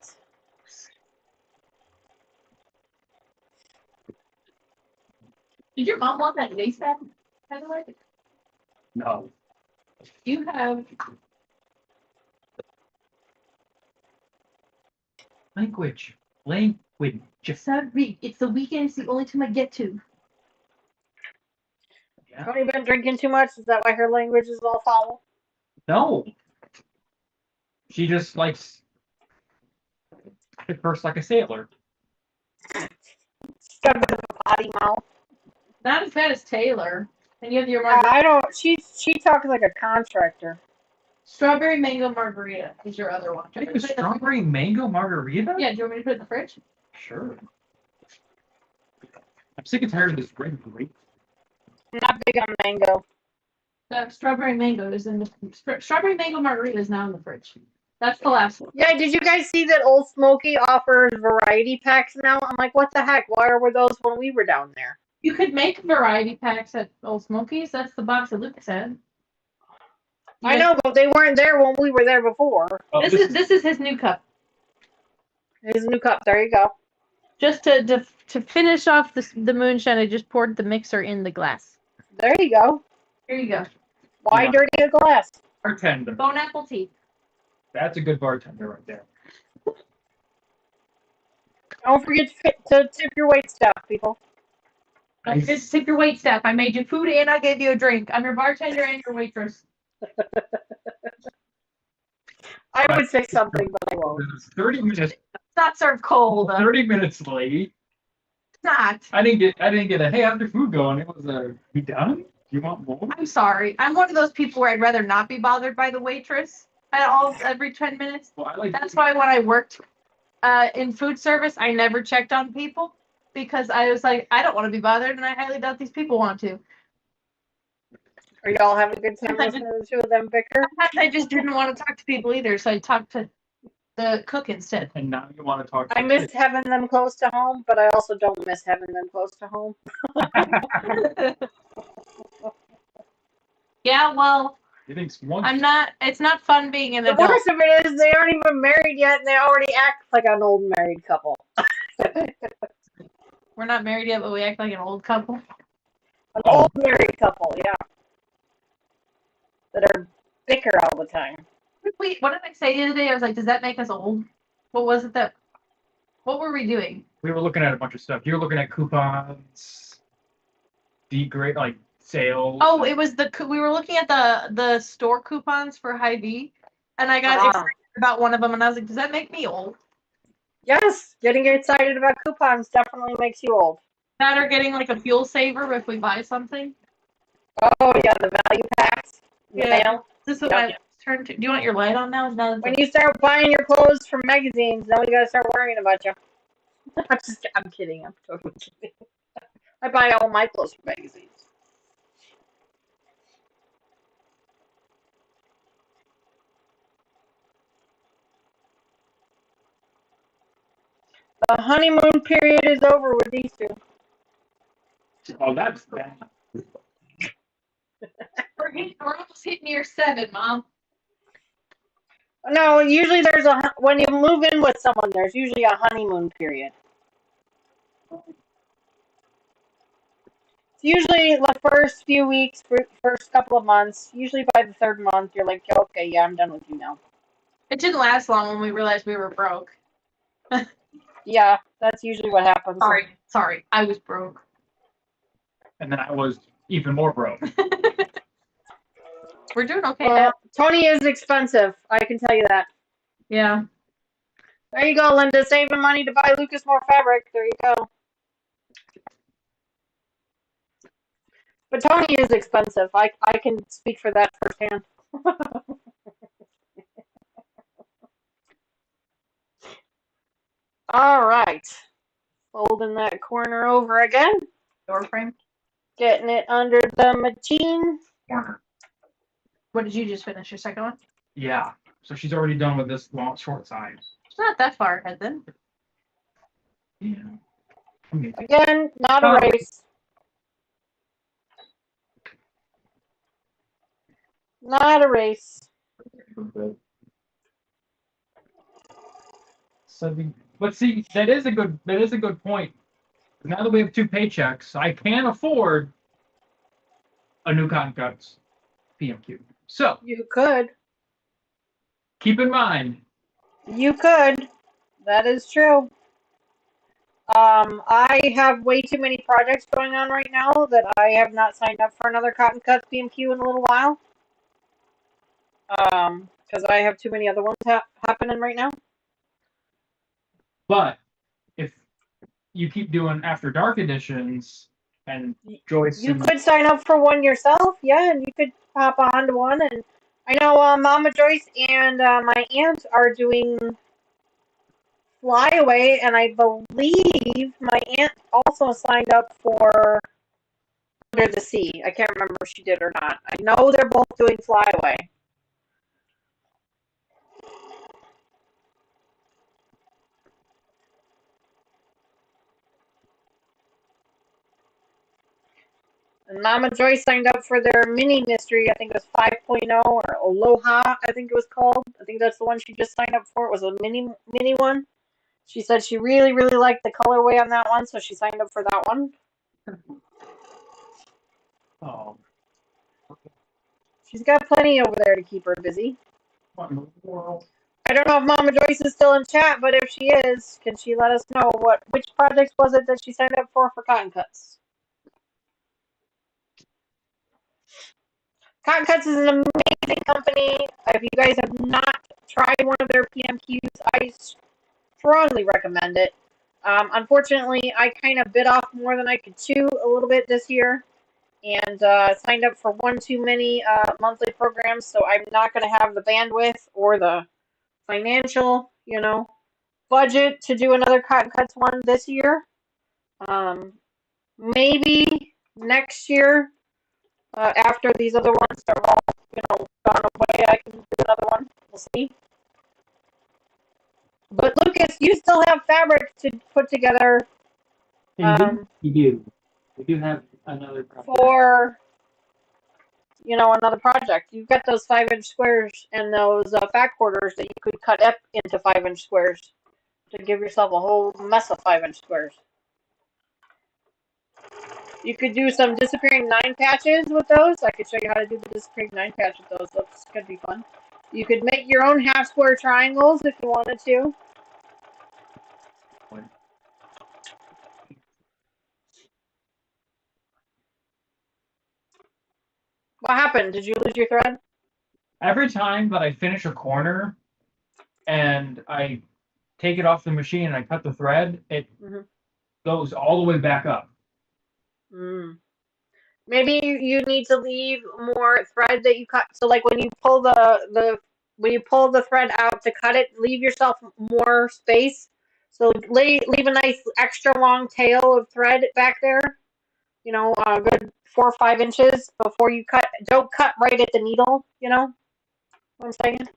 Did your mom want that lace back? By the way, No. you have. Language. Sorry, it's the weekend. It's the only time I get to. Yeah. Tony been drinking too much? Is that why her language is all foul? No. She just likes to curse like a sailor. She's got a bit of a potty mouth. Not as bad as Taylor. And you have your I don't. She talks like a contractor. strawberry mango margarita is your other one. Do you Make want a me to put it in the- strawberry mango margarita? Yeah, do you want me to put it in the fridge? Sure. I'm sick and tired of this red grape. I'm not big on mango. The strawberry mango is in the strawberry mango margarita is now in the fridge. That's the last one. Yeah, did you guys see that Old Smoky offers variety packs now? I'm like, what the heck? Why were those when we were down there? You could make variety packs at Old Smoky's. That's the box that Lucas had. I know, but they weren't there when we were there before. Oh, This is his new cup. His new cup. There you go. Just to finish off the moonshine, I just poured the mixer in the glass. There you go. Here you go. Why Yeah. dirty a glass? bartender. Bone apple tea. That's a good bartender right there. Don't forget to tip your wait staff, people. Don't just tip your wait staff. I made you food and I gave you a drink. I'm your bartender and your waitress. I would say something, but I won't. 30 minutes. It's not served cold. 30 minutes late. It's not. I didn't get a hey, how's your food going? It was you done? Do you want more? I'm sorry. I'm one of those people where I'd rather not be bothered by the waitress every 10 minutes. Well, I like That's why when I worked in food service, I never checked on people because I was like, I don't want to be bothered, and I highly doubt these people want to. Are y'all having a good time listening to the two of them bicker? Sometimes I just didn't want to talk to people either, so I talked to the cook instead. and now you want to talk to I miss having them close to home, but I also don't miss having them close to home. Yeah, well, You think one it's not fun being an The adult. worst of it is they aren't even married yet, and they already act like an old married couple. We're not married yet, but we act like an old couple. An old married couple, yeah. That are bicker all the time. What did I say the other day? I was like, does that make us old? What was it that? What were we doing? We were looking at a bunch of stuff. You were looking at coupons, degrade like sales. Oh, it was we were looking at the store coupons for Hy-Vee, and I got excited about one of them, and I was like, does that make me old? Yes, getting excited about coupons definitely makes you old. That or getting like a fuel saver if we buy something. Oh yeah, the value packs. Yeah. This is what I turn to. Do you want your light on now? When you start buying your clothes from magazines, then we gotta start worrying about you. I'm kidding. I'm totally kidding. I buy all my clothes from magazines. The honeymoon period is over with these two. Oh, that's bad. We're almost hitting year 7, Mom. No, usually when you move in with someone, there's usually a honeymoon period. It's usually the first few weeks, first couple of months. Usually by the third month, you're like, okay, yeah, I'm done with you now. It didn't last long when we realized we were broke. Yeah, that's usually what happens. Sorry, I was broke. And then I was even more broke. We're doing okay now. Tony is expensive. I can tell you that. Yeah. There you go, Linda. Saving money to buy Lucas more fabric. There you go. But Tony is expensive. I can speak for that firsthand. All right. Folding that corner over again. Door frame. Getting it under the machine. What did you just finish? Your second one? Yeah. So she's already done with this short side. It's not that far ahead then. Yeah. Again, not a race. Not a race. But see, that is a good point. Now that we have 2 paychecks, I can afford a new cottoncuts PMQ. So you could keep in mind. You could. That is true. I have way too many projects going on right now that I have not signed up for another cottoncuts PMQ in a little while. Because I have too many other ones happening right now. But if you keep doing After Dark editions and Joyce, you could sign up for one yourself, yeah, and you could hop on to one. And I know Mama Joyce and my aunt are doing Flyaway, and I believe my aunt also signed up for Under the Sea. I can't remember if she did or not. I know they're both doing Flyaway. And Mama Joyce signed up for their mini mystery. I think it was 5.0 or Aloha, I think it was called. I think that's the one she just signed up for. It was a mini one. She said she really, really liked the colorway on that one, so she signed up for that one. Oh. She's got plenty over there to keep her busy. What in the world? I don't know if Mama Joyce is still in chat, but if she is, can she let us know which projects was it that she signed up for cottoncuts? Cottoncuts is an amazing company. If you guys have not tried one of their PMQs, I strongly recommend it. Unfortunately, I kind of bit off more than I could chew a little bit this year, and signed up for one too many monthly programs, so I'm not going to have the bandwidth or the financial, budget to do another Cottoncuts one this year. Maybe next year, after these other ones are all, gone away, I can do another one. We'll see. But Lucas, you still have fabric to put together. You do. We do have another project. For another project. You've got those 5-inch squares and those fat quarters that you could cut up into 5-inch squares to give yourself a whole mess of 5-inch squares. You could do some disappearing 9 patches with those. I could show you how to do the disappearing 9 patch with those. That's going to be fun. You could make your own half square triangles if you wanted to. What happened? Did you lose your thread? Every time that I finish a corner and I take it off the machine and I cut the thread, it goes all the way back up. Maybe you need to leave more thread that you cut. So like when you pull the thread out to cut it, leave yourself more space. So leave a nice extra long tail of thread back there. You know, a good 4 or 5 inches before you cut. Don't cut right at the needle. You know what I'm saying?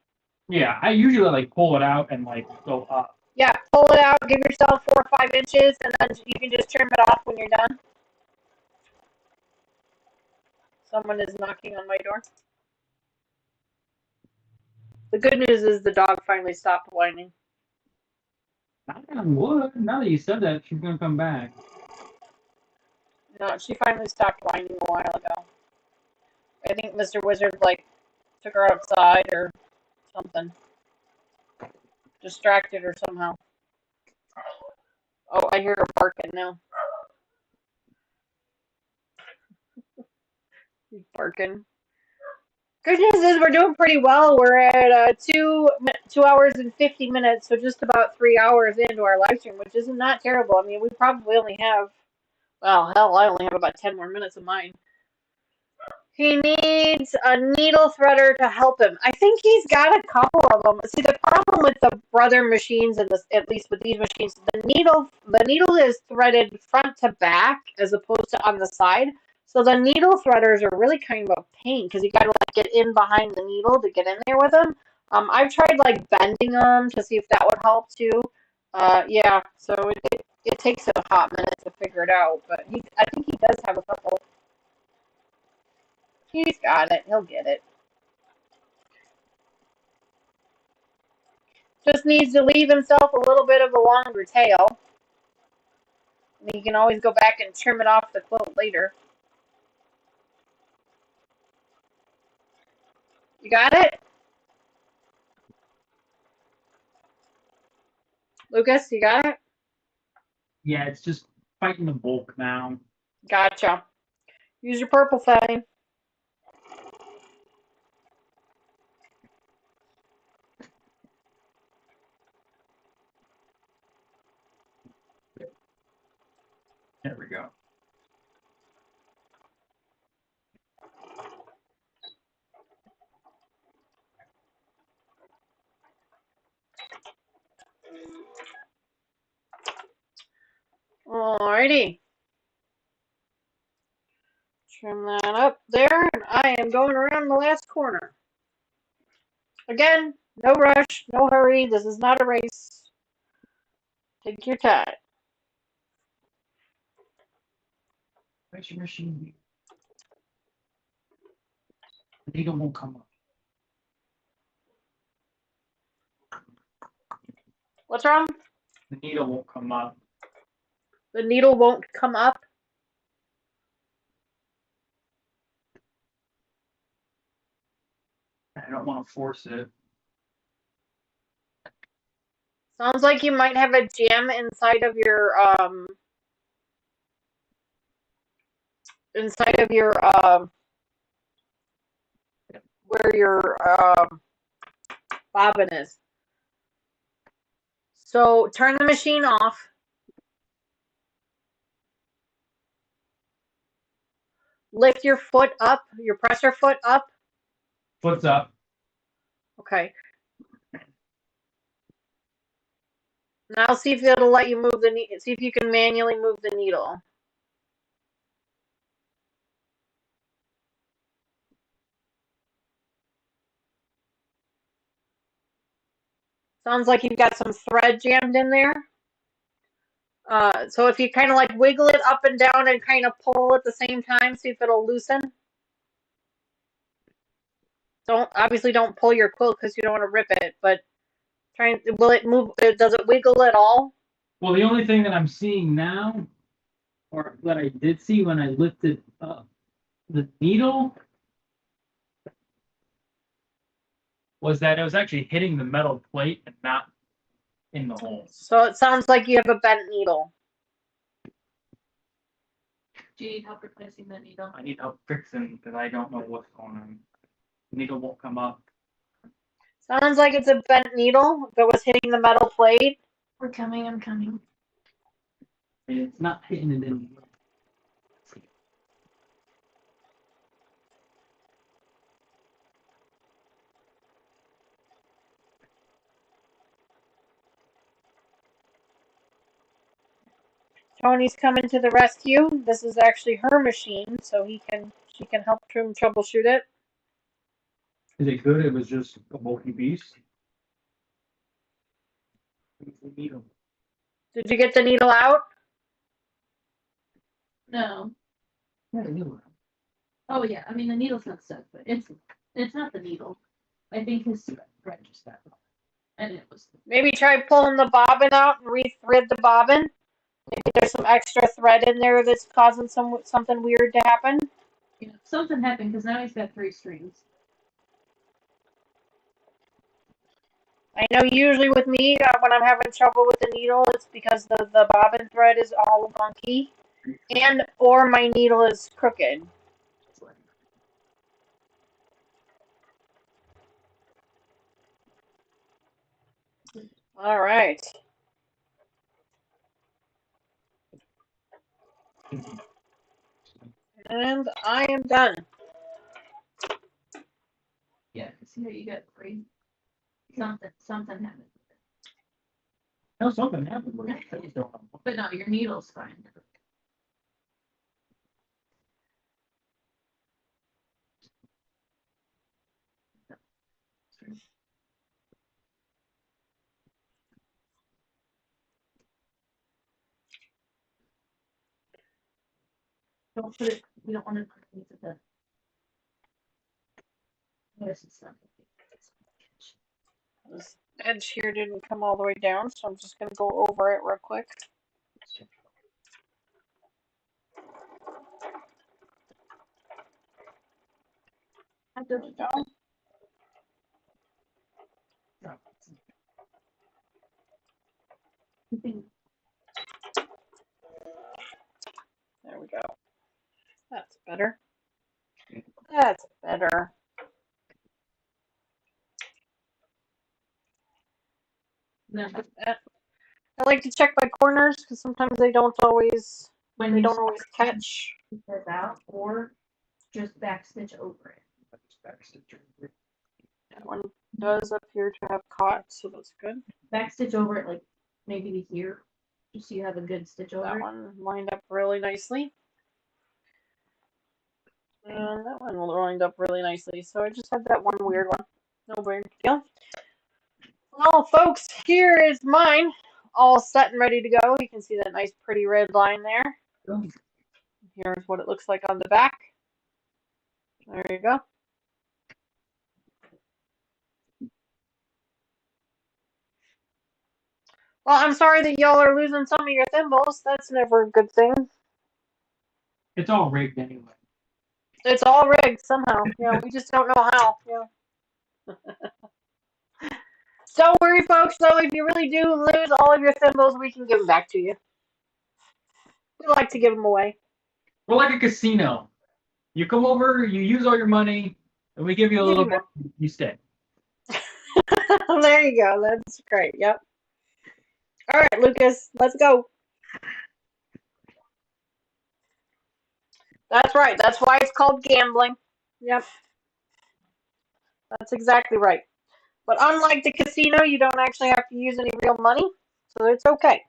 Yeah, I usually like pull it out and like go up. Yeah, pull it out. Give yourself 4 or 5 inches, and then you can just trim it off when you're done. Someone is knocking on my door. The good news is the dog finally stopped whining. Knock on wood. Now that you said that, she's gonna come back. No, she finally stopped whining a while ago. I think Mr. Wizard, like, took her outside or something. Distracted her somehow. Oh, I hear her barking now. He's barking. Good news is we're doing pretty well. We're at 2 hours and 50 minutes, so just about 3 hours into our live stream, which isn't not terrible. I mean, we probably only have, well, hell, I only have about 10 more minutes of mine. He needs a needle threader to help him. I think he's got a couple of them. See, the problem with the brother machines, and at least with these machines, the needle is threaded front to back as opposed to on the side. So the needle threaders are really kind of a pain because you got to like get in behind the needle to get in there with them. I've tried like bending them to see if that would help too. Yeah, so it takes a hot minute to figure it out, but I think he does have a couple. He's got it. He'll get it. Just needs to leave himself a little bit of a longer tail. And he can always go back and trim it off the quilt later. You got it? Lucas, you got it? Yeah, it's just fighting the bulk now. Gotcha. Use your purple thing. There we go. Alrighty. Trim that up there, and I am going around the last corner. Again, no rush, no hurry. This is not a race. Take your time. Where's your machine? The needle won't come up. What's wrong? The needle won't come up. The needle won't come up. I don't want to force it. Sounds like you might have a jam inside of your where your bobbin is. So turn the machine off. Lift your foot up, your presser foot up. Foot's up. Okay. Now see if it'll let you move the needle. See if you can manually move the needle. Sounds like you've got some thread jammed in there. So if you kind of like wiggle it up and down and kind of pull at the same time, see if it'll loosen. Obviously don't pull your quilt because you don't want to rip it, but will it move? Does it wiggle at all? Well, the only thing that I'm seeing now, or that I did see when I lifted up the needle, was that it was actually hitting the metal plate and not in the hole. So it sounds like you have a bent needle. Do you need help replacing that needle? I need help fixing because I don't know what's going on. The needle won't come up. Sounds like it's a bent needle that was hitting the metal plate. We're coming, I'm coming. It's not hitting it in. Tony's coming to the rescue. This is actually her machine, so she can help him troubleshoot it. Is it good? It was just a bulky beast. Needle. Did you get the needle out? No. Yeah, the needle. Oh yeah, I mean the needle's not stuck, but it's not the needle. I think his thread just got off. And it was Maybe try pulling the bobbin out and re-thread the bobbin. Maybe there's some extra thread in there that's causing something weird to happen. you know, something happened because now he's got 3 strings. I know usually with me, when I'm having trouble with the needle, it's because the bobbin thread is all wonky, and or my needle is crooked. All right. And I am done. Yeah, see how you got 3. Something happened. No, something happened. With it. But no, your needle's fine. Don't put it. We don't want to put it into the. This is something. This edge here didn't come all the way down, so I'm just going to go over it real quick. There we go. There we go. That's better. That's better. No, I like to check my corners because sometimes they don't always catch. That out, or just backstitch over it. That one does appear to have caught, so that's good. Backstitch over it, like maybe to here, just so you have a good stitch over That it. one lined up really nicely. And that one lined up really nicely. So I just had that one weird one. No big deal. Well, folks, here is mine, all set and ready to go. You can see that nice pretty red line there. Here's what it looks like on the back. There you go. Well, I'm sorry that y'all are losing some of your thimbles. That's never a good thing. It's all rigged anyway. It's all rigged somehow. We just don't know how. Don't worry, folks, though. If you really do lose all of your thimbles, we can give them back to you. We like to give them away. We're like a casino. You come over, you use all your money, and we give you a little bit. You stay. There you go. That's great. Yep. All right, Lucas, let's go. That's right. That's why it's called gambling. Yep. That's exactly right. But unlike the casino, you don't actually have to use any real money, so it's okay.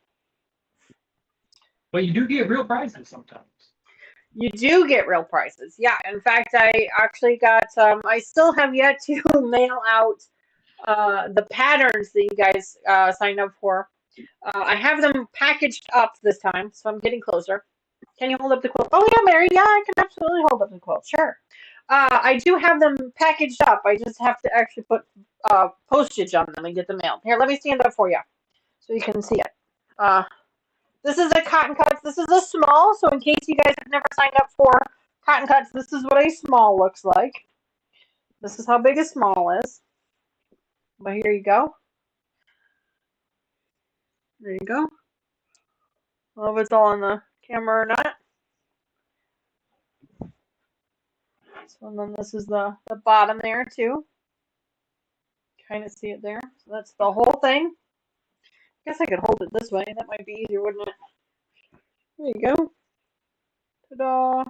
But you do get real prizes sometimes. You do get real prizes. Yeah. In fact, I actually got, I still have yet to mail out the patterns that you guys signed up for. I have them packaged up this time, so I'm getting closer. Can you hold up the quilt? Oh, yeah, Mary. Yeah, I can absolutely hold up the quilt. Sure. I do have them packaged up. I just have to actually put postage on them and get them mailed. Here, let me stand up for you so you can see it. This is a cotton cuts. This is a small, so in case you guys have never signed up for cotton cuts, this is what a small looks like. This is how big a small is. But here you go. There you go. I don't know if it's all on the camera or not. So and then this is the bottom there too. Kind of see it there. So that's the whole thing. I guess I could hold it this way. That might be easier, wouldn't it? There you go. Ta-da.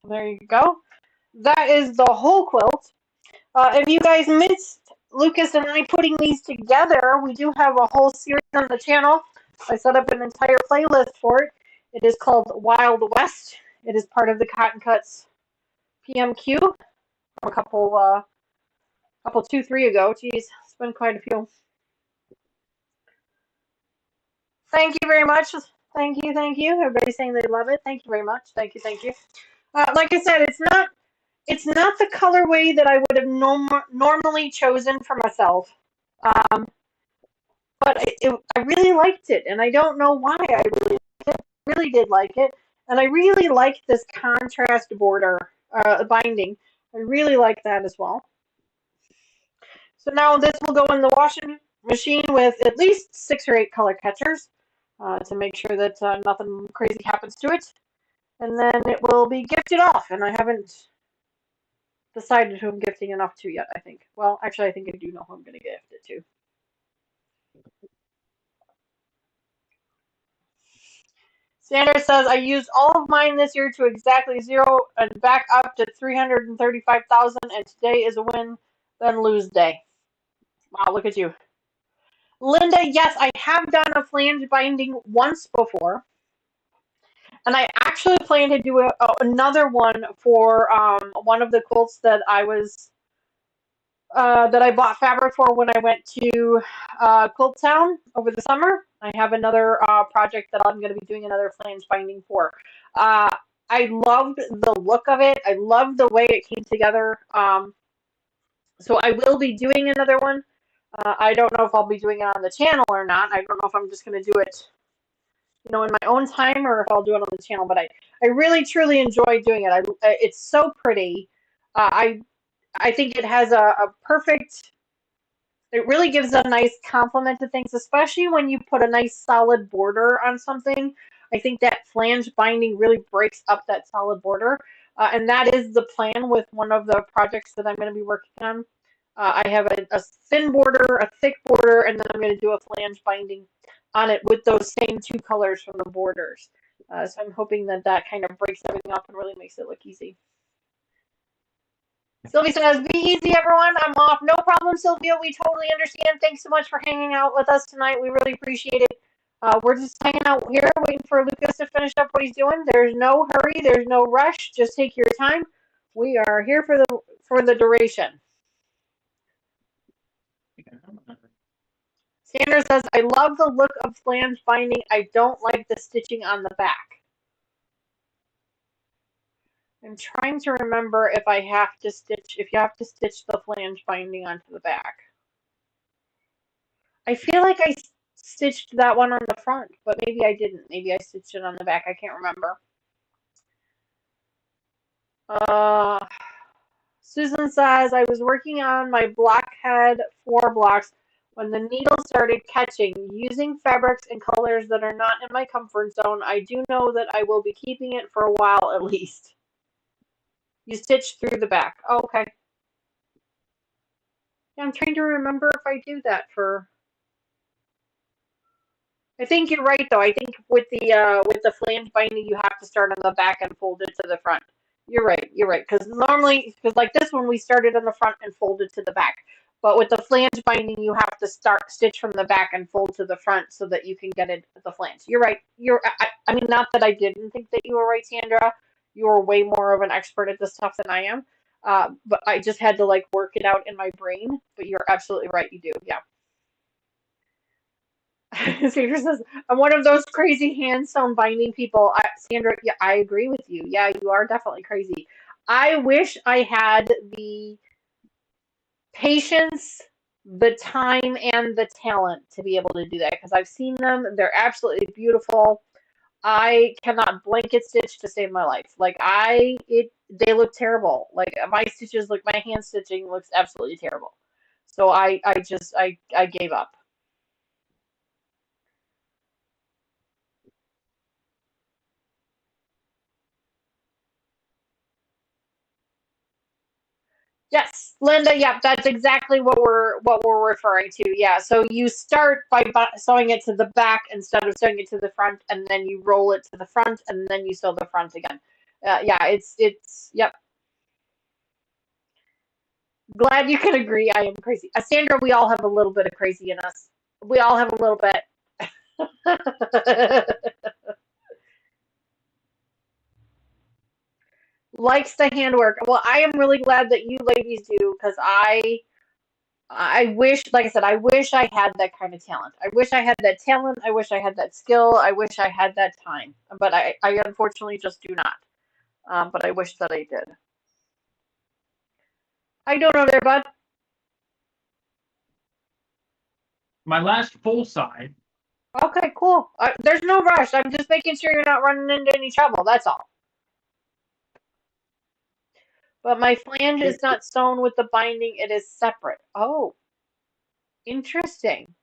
There you go. That is the whole quilt. If you guys missed Lucas and I putting these together, we do have a whole series on the channel. I set up an entire playlist for it. It is called Wild West. It is part of the Cottoncuts PMQ from a couple, 2, 3 ago. Geez, it's been quite a few. Thank you very much. Thank you, thank you. Everybody's saying they love it. Thank you very much. Thank you, thank you. Like I said, it's not the colorway that I would have normally chosen for myself. But I really liked it, and I don't know why I really did like it. And I really like this contrast border binding. I really like that as well. So now this will go in the washing machine with at least 6 or 8 color catchers to make sure that nothing crazy happens to it. And then it will be gifted off, and I haven't decided who I'm gifting it off to yet, I think. Well, actually, I think I do know who I'm going to gift it to. Sandra says, I used all of mine this year to exactly 0 and back up to 335,000, and today is a win, then lose day. Wow, look at you. Linda, yes, I have done a flange binding once before, and I actually plan to do another one for one of the quilts that I bought fabric for when I went to Quilt Town over the summer. I have another project that I'm going to be doing another flange binding for. I loved the look of it. I loved the way it came together. So I will be doing another one. I don't know if I'll be doing it on the channel or not. I don't know if I'm just going to do it, in my own time, or if I'll do it on the channel. But I really truly enjoy doing it. It's so pretty. I think it has a perfect. It really gives a nice complement to things, especially when you put a nice solid border on something. I think that flange binding really breaks up that solid border. And that is the plan with one of the projects that I'm going to be working on. I have a thin border, a thick border, and then I'm going to do a flange binding on it with those same 2 colors from the borders. So I'm hoping that kind of breaks everything up and really makes it look easy. Sylvia says, be easy, everyone. I'm off. No problem, Sylvia. We totally understand. Thanks so much for hanging out with us tonight. We really appreciate it. We're just hanging out here, waiting for Lucas to finish up what he's doing. There's no hurry. There's no rush. Just take your time. We are here for the duration. Sandra says, I love the look of flange binding. I don't like the stitching on the back. I'm trying to remember if you have to stitch the flange binding onto the back. I feel like I stitched that one on the front, but maybe I didn't. Maybe I stitched it on the back. I can't remember. Susan says, I was working on my blockhead 4 blocks when the needle started catching. Using fabrics and colors that are not in my comfort zone, I do know that I will be keeping it for a while at least. You stitched through the back. Oh, okay. Yeah, I'm trying to remember if I do that for... I think you're right, though. I think with the flange binding, you have to start on the back and fold it to the front. You're right. Because like this one, we started on the front and folded to the back. But with the flange binding, you have to stitch from the back and fold to the front so that you can get it at the flange. You're right. I mean, not that I didn't think that you were right, Sandra. You are way more of an expert at this stuff than I am. But I just had to work it out in my brain. But you're absolutely right. You do. Yeah. Sandra says, I'm one of those crazy hand-sewn binding people. Sandra, yeah, I agree with you. Yeah, you are definitely crazy. I wish I had the patience, the time, and the talent to be able to do that, because I've seen them. They're absolutely beautiful. I cannot blanket stitch to save my life. Like they look terrible. Like my stitches, like my hand stitching looks absolutely terrible. So I gave up. Yes, Linda. Yep, that's exactly what we're referring to. Yeah. So you start by sewing it to the back instead of sewing it to the front, and then you roll it to the front, and then you sew the front again. Yeah, it's yep. Glad you can agree. I am crazy. Sandra, we all have a little bit of crazy in us. We all have a little bit. Likes the handwork. Well, I am really glad that you ladies do because I wish, like I said, I wish I had that kind of talent. I wish I had that talent. I wish I had that skill. I wish I had that time. But I unfortunately just do not. But I wish that I did. I don't know there, bud. My last full side. Okay, cool. There's no rush. I'm just making sure you're not running into any trouble. That's all. But my flange is not sewn with the binding. It is separate. Oh, interesting.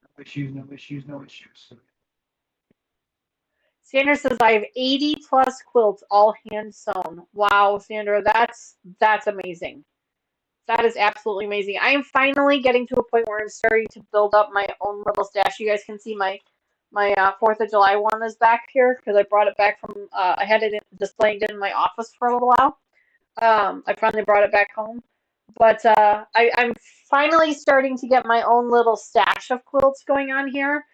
No issues, no issues, no issues. Sandra says I have 80 plus quilts, all hand sewn. Wow, Sandra, that's amazing. That is absolutely amazing. I am finally getting to a point where I'm starting to build up my own little stash. You guys can see my 4th of July one is back here because I brought it back from I had it displayed in my office for a little while. I finally brought it back home, but I'm finally starting to get my own little stash of quilts going on here.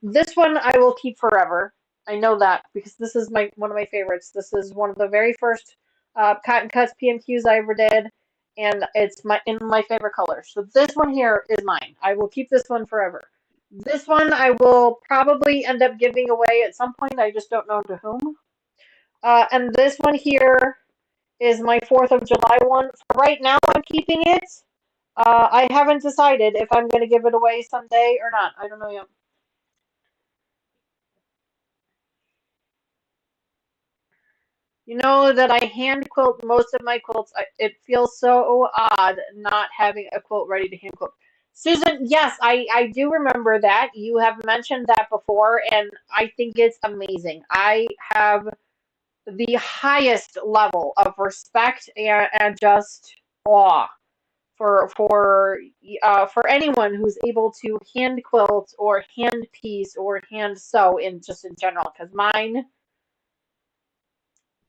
This one I will keep forever. I know that because this is one of my favorites. This is one of the very first cotton cuts PMQs I ever did, and it's in my favorite color. So this one here is mine. I will keep this one forever. This one I will probably end up giving away at some point. I just don't know to whom. And this one here is my 4th of July one. For right now, I'm keeping it. I haven't decided if I'm going to give it away someday or not. I don't know yet. You know that I hand quilt most of my quilts. It feels so odd not having a quilt ready to hand quilt. Susan, yes, I do remember that. You have mentioned that before, and I think it's amazing. I have the highest level of respect and just awe for anyone who's able to hand quilt or hand piece or hand sew in just in general. Because mine,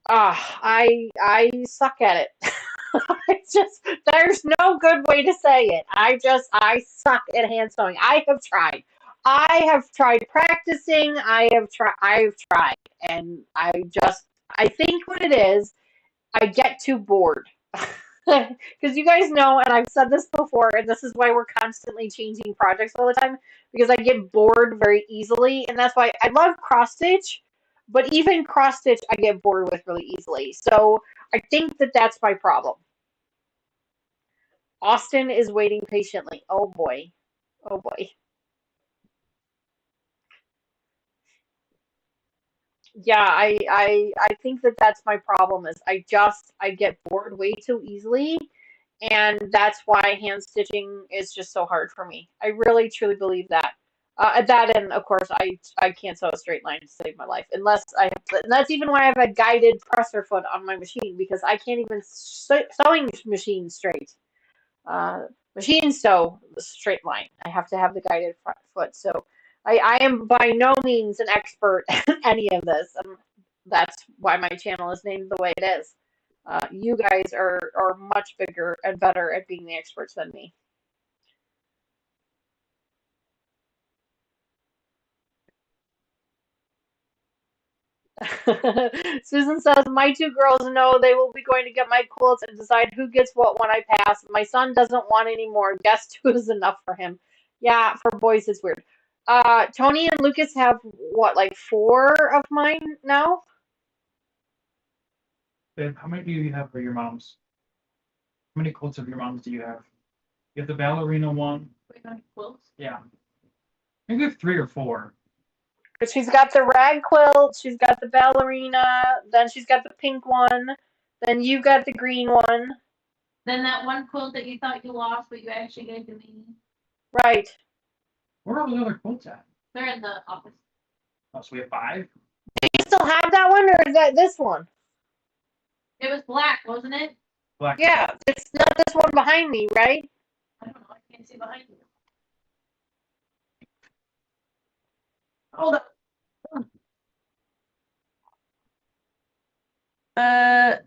I suck at it. I just there's no good way to say it. I suck at hand sewing. I have tried. I have tried practicing. I've tried, and I think what it is, I get too bored. Because you guys know, and I've said this before, and this is why we're constantly changing projects all the time, because I get bored very easily, and that's why I love cross stitch, but even cross stitch I get bored with really easily. So I think that that's my problem. Austin is waiting patiently. Oh boy. Oh boy. Yeah, I think that that's my problem is I get bored way too easily, and that's why hand stitching is just so hard for me. I really truly believe that. That and of course I can't sew a straight line to save my life unless and that's even why I have a guided presser foot on my machine because I can't even sewing machine straight. Uh, Machine sew the straight line. I have to have the guided front foot. So I am by no means an expert at any of this. And that's why my channel is named the way it is. You guys are much bigger and better at being the experts than me. Susan says, my two girls know they will be going to get my quilts and decide who gets what when I pass. My son doesn't want any more. Guess two is enough for him. Yeah, for boys it's weird. Tony and Lucas have what, like 4 of mine now? Babe, how many do you have for your mom's? How many quilts of your mom's do you have? You have the ballerina one? Wait, on quilts? Yeah. I think you have 3 or 4. She's got the rag quilt, she's got the ballerina, then she's got the pink one, then you got the green one. Then that one quilt that you thought you lost, but you actually gave to me. Right. Where are all the other quilts at? They're in the office. Oh, so we have 5? Do you still have that one, or is that this one? It was black, wasn't it? Black. Yeah, it's not this one behind me, right? I don't know. I can't see behind you. Hold up. I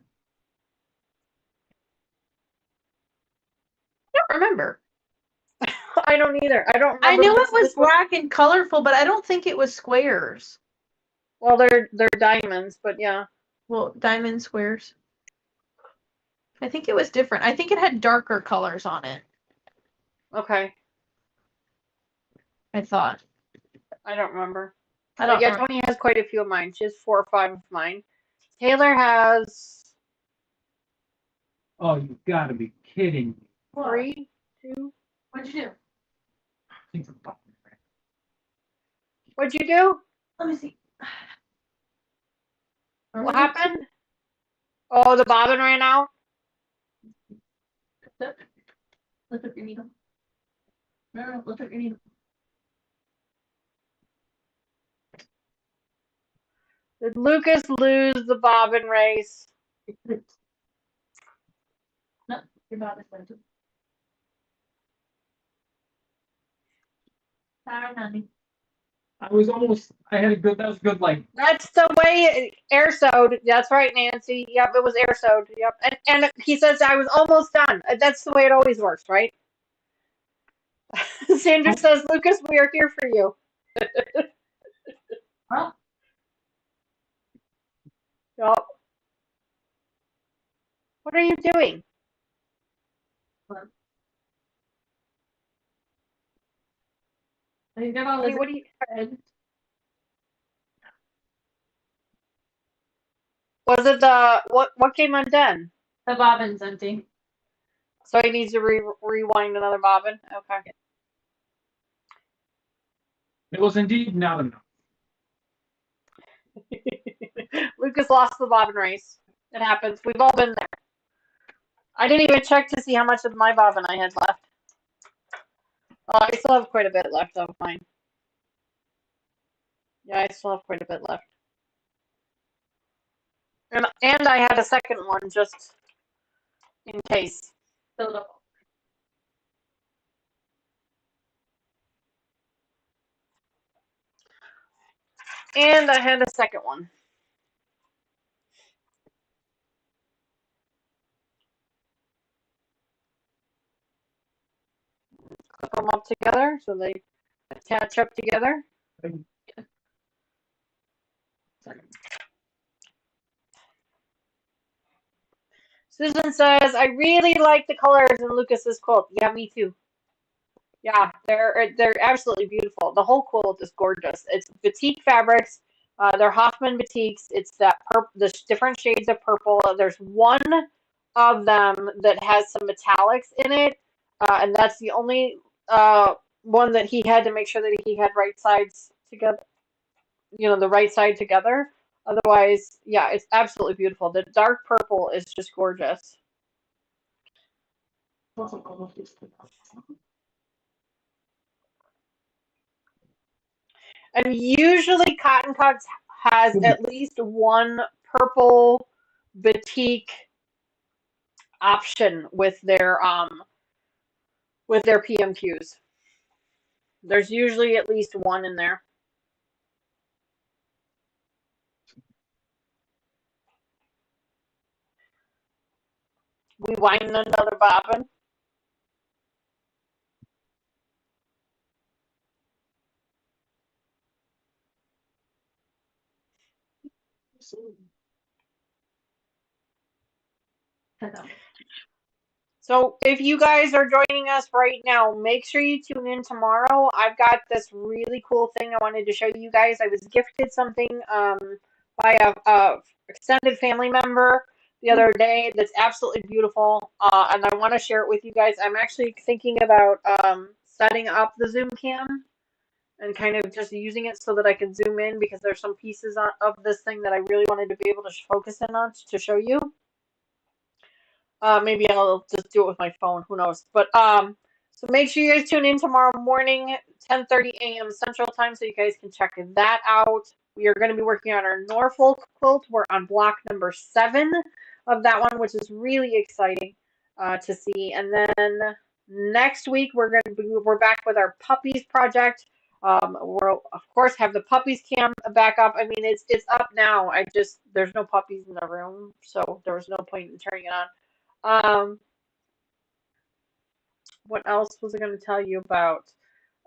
don't remember. I don't either. I don't remember. I knew it was this one. black and colorful, but I don't think it was squares. Well, they're diamonds, but yeah. Well, diamond squares. I think it was different. I think it had darker colors on it. Okay. I thought. I don't remember. I don't Yeah, remember. Tony has quite a few of mine. She has 4 or 5 of mine. Taylor has Oh, you gotta be kidding me. 3, 2. What'd you do? I think the button. What'd you do? Let me see. What happened? Oh, the bobbin ran out? Lift up your needle. No, lift up your needle. Did Lucas lose the bobbin race? No, your bobbin's going to. Sorry, honey. I had a good, that was good, like, That's the way air sewed. That's right, Nancy. Yep, it was air sewed. Yep. And he says I was almost done. That's the way it always works, right? Sandra says, Lucas, we are here for you. Well, Yep. What are you doing? you got all Hey, this. what are you? Was it the what came undone? The bobbin's empty. So he needs to rewind another bobbin. Okay. it was indeed not enough. Lucas lost the bobbin race. It happens. We've all been there. I didn't even check to see how much of my bobbin I had left. I still have quite a bit left of mine. Yeah, I still have quite a bit left. And I had a second one just in case. Fill it up. And I had a second one. Clip them up together so they attach up together. Susan says, I really like the colors in Lucas's quilt. Yeah, me too. Yeah, they're absolutely beautiful. The whole quilt is gorgeous. It's batik fabrics. They're Hoffman batiks. It's that the different shades of purple. There's one of them that has some metallics in it, and that's the only one that he had to make sure that he had right sides together. You know, the right side together. Otherwise, yeah, it's absolutely beautiful. The dark purple is just gorgeous. And usually Cotton Cuts has at least one purple batik option with their PMQs. There's usually at least one in there. We wind another bobbin. So if you guys are joining us right now, make sure you tune in tomorrow. I've got this really cool thing I wanted to show you guys. I was gifted something by a extended family member the other day that's absolutely beautiful, and I want to share it with you guys. I'm actually thinking about setting up the Zoom cam and kind of just using it so that I can zoom in because there's some pieces of this thing that I really wanted to be able to focus in on to show you. Maybe I'll just do it with my phone. Who knows? But so make sure you guys tune in tomorrow morning, 10:30 a.m. Central Time, so you guys can check that out. We are going to be working on our Norfolk quilt. We're on block number 7 of that one, which is really exciting to see. And then next week we're back with our puppies project. We'll of course have the puppies cam back up. I mean it's up now. There's no puppies in the room, so there was no point in turning it on. What else was I going to tell you about?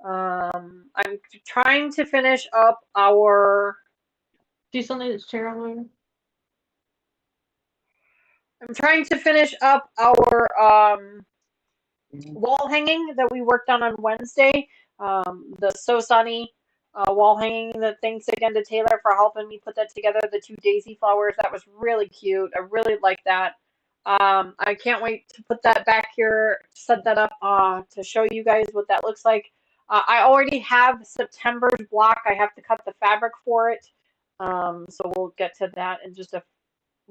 I'm trying to finish up our. Do you still need this chair over there? I'm trying to finish up our wall hanging that we worked on Wednesday. The So Sunny wall hanging. That thanks again to Taylor for helping me put that together. The 2 daisy flowers. That was really cute. I really like that. I can't wait to put that back here, set that up to show you guys what that looks like. I already have September's block. I have to cut the fabric for it. So we'll get to that in just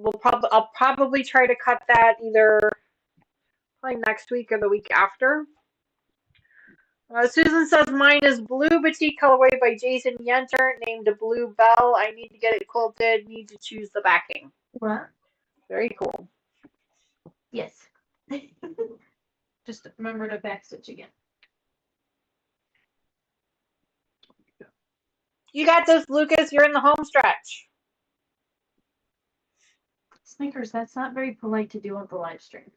I'll probably try to cut that either probably next week or the week after. Susan says mine is Blue Batik colorway by Jason Yenter, named Blue Bell. I need to get it quilted. Need to choose the backing. What? Very cool. Yes. Just remember to backstitch again. You got this, Lucas. You're in the home stretch. Snickers, that's not very polite to do on the live stream.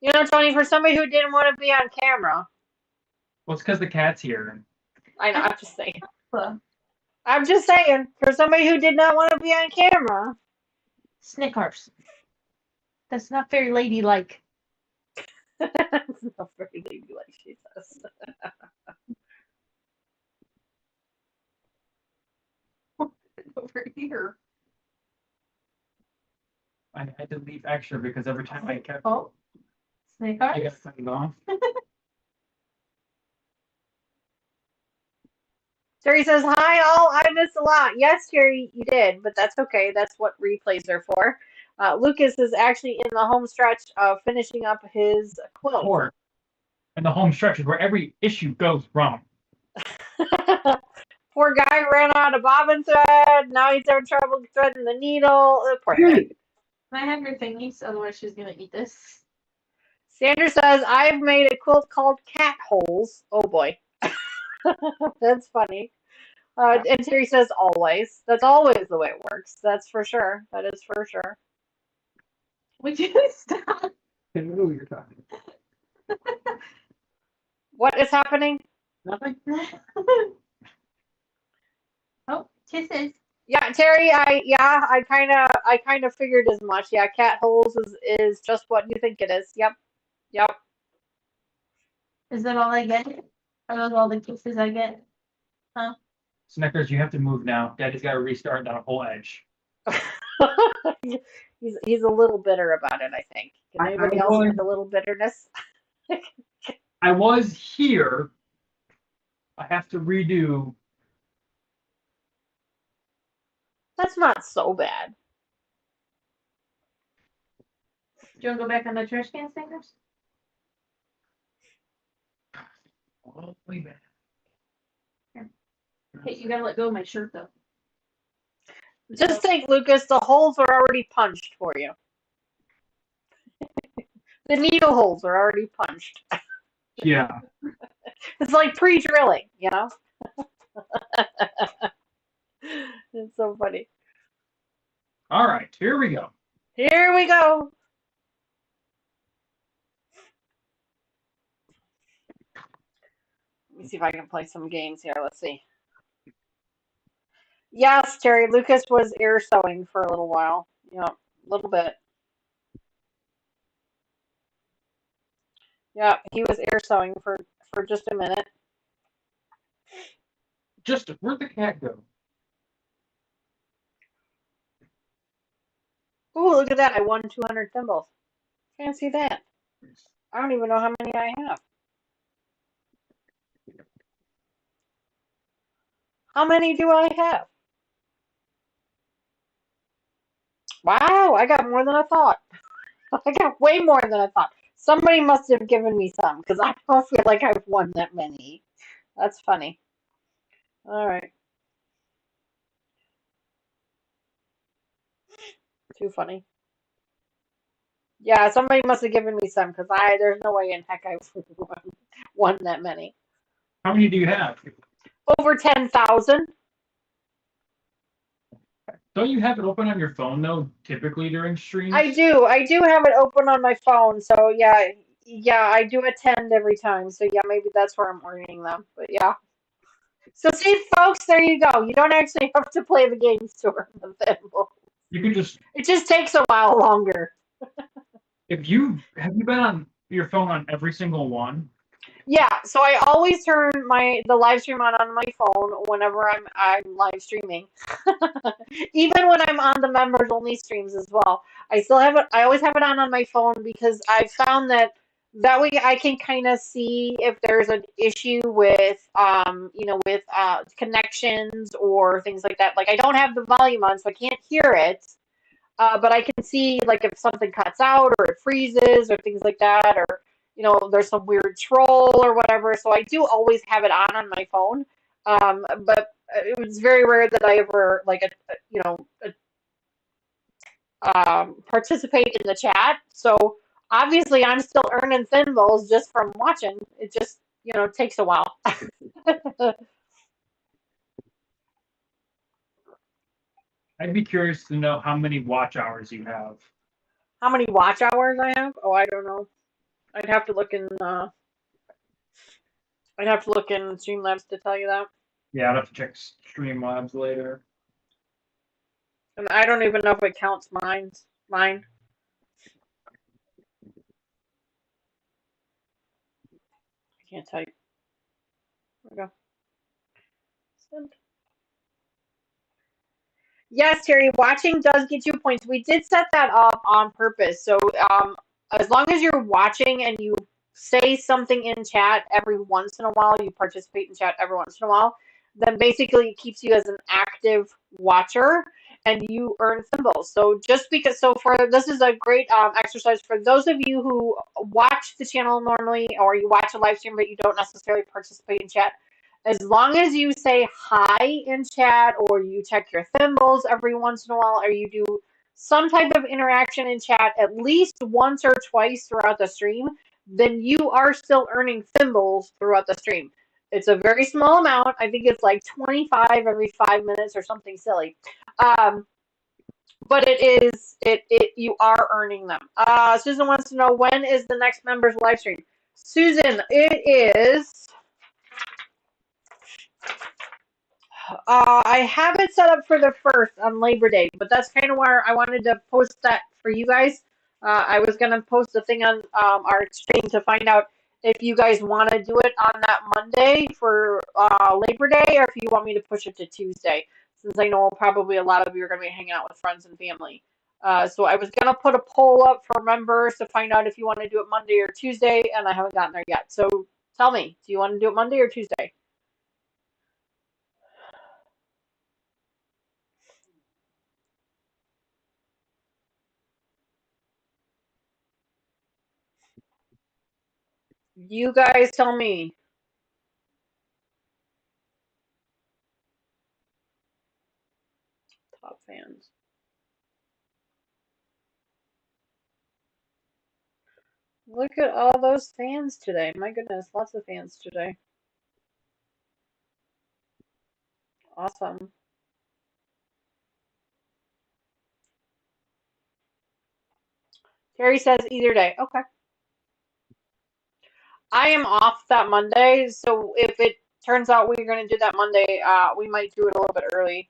You know, Tony, for somebody who didn't want to be on camera. Well, it's because the cat's here. I know, I'm just saying. I'm just saying, for somebody who did not want to be on camera. Snickers. That's not very ladylike. It's not very ladylike, she says. Over here. I had to leave extra because every time I kept. Oh, I Snickers. got something off. Terry says, hi all, I missed a lot. Yes, Terry, you did, but that's okay. That's what replays are for. Lucas is actually in the home stretch of finishing up his quilt. And the home stretch is where every issue goes wrong. Poor guy ran out of bobbin thread. Now he's having trouble threading the needle. Poor guy. Can I have your thingies? Otherwise, she's gonna eat this. Sandra says, I've made a quilt called Cat Holes. Oh boy. That's funny. And Terry says, always. That's always the way it works. That's for sure. That is for sure. Would you stop? I know who you're talking. What is happening? Nothing. Oh, kisses. Yeah, Terry, I kind of figured as much. Yeah, Cat Holes is just what you think it is. Yep. Is that all I get? Are those all the kisses I get? Huh? Snickers, you have to move now. Daddy's got to restart on a whole edge. He's a little bitter about it, I think. Can anybody else have a little bitterness? I was here. I have to redo. That's not so bad. Do you want to go back on the trash can, Snickers? All the way back. Hey, you gotta let go of my shirt, though. Just think, Lucas, the holes are already punched for you. The needle holes are already punched. Yeah. It's like pre-drilling, you know? It's so funny. All right, here we go. Here we go. Let me see if I can play some games here. Let's see. Yes, Terry, Lucas was ear sewing for a little while. Yeah, a little bit. Yeah, he was ear sewing for just a minute. Where'd the cat go? Ooh, look at that. I won 200 thimbles. Can't see that. I don't even know how many I have. How many do I have? Wow, I got more than I thought. I got way more than I thought. Somebody must have given me some because I don't feel like I've won that many. That's funny. All right, too funny. Yeah, somebody must have given me some because there's no way in heck I've won that many. How many do you have? Over 10,000. Don't you have it open on your phone though? Typically during streams. I do. I do have it open on my phone. So yeah, I do attend every time. So yeah, maybe that's where I'm earning them. But yeah. So see, folks, there you go. You don't actually have to play the games to earn the thimble. You can just. It just takes a while longer. Have you been on your phone on every single one? Yeah, so I always turn the live stream on my phone whenever I'm live streaming. Even when I'm on the members only streams as well. I still have it. I always have it on my phone because I've found that way I can kind of see if there's an issue with with connections or things like that. Like I don't have the volume on, so I can't hear it. But I can see like if something cuts out or it freezes or things like that, or there's some weird troll or whatever. So I do always have it on my phone. But it was very rare that I ever participate in the chat. So obviously I'm still earning thimbles just from watching. It just takes a while. I'd be curious to know how many watch hours you have. How many watch hours I have? Oh, I don't know. I'd have to look in Streamlabs to tell you that. Yeah, I'd have to check Streamlabs later. And I don't even know if it counts mine. I can't type. There we go. Send. Yes, Terry, watching does get you points. We did set that up on purpose. So as long as you're watching and you say something in chat every once in a while, you participate in chat every once in a while, then basically it keeps you as an active watcher and you earn symbols. So this is a great exercise for those of you who watch the channel normally or you watch a live stream but you don't necessarily participate in chat. As long as you say hi in chat or you check your thimbles every once in a while or you do some type of interaction in chat at least once or twice throughout the stream, then you are still earning thimbles throughout the stream. It's a very small amount. I think it's like 25 every 5 minutes or something silly. But you are earning them. Susan wants to know, when is the next members live stream? Susan, it is... I have it set up for the 1st on Labor Day, but that's kind of where I wanted to post that for you guys. I was going to post a thing on our stream to find out if you guys want to do it on that Monday for Labor Day or if you want me to push it to Tuesday, since I know probably a lot of you are going to be hanging out with friends and family. So I was going to put a poll up for members to find out if you want to do it Monday or Tuesday, and I haven't gotten there yet. So tell me, do you want to do it Monday or Tuesday? You guys tell me. Top fans. Look at all those fans today. My goodness, lots of fans today. Awesome. Terry says either day. Okay. I am off that Monday, so if it turns out we're going to do that Monday, we might do it a little bit early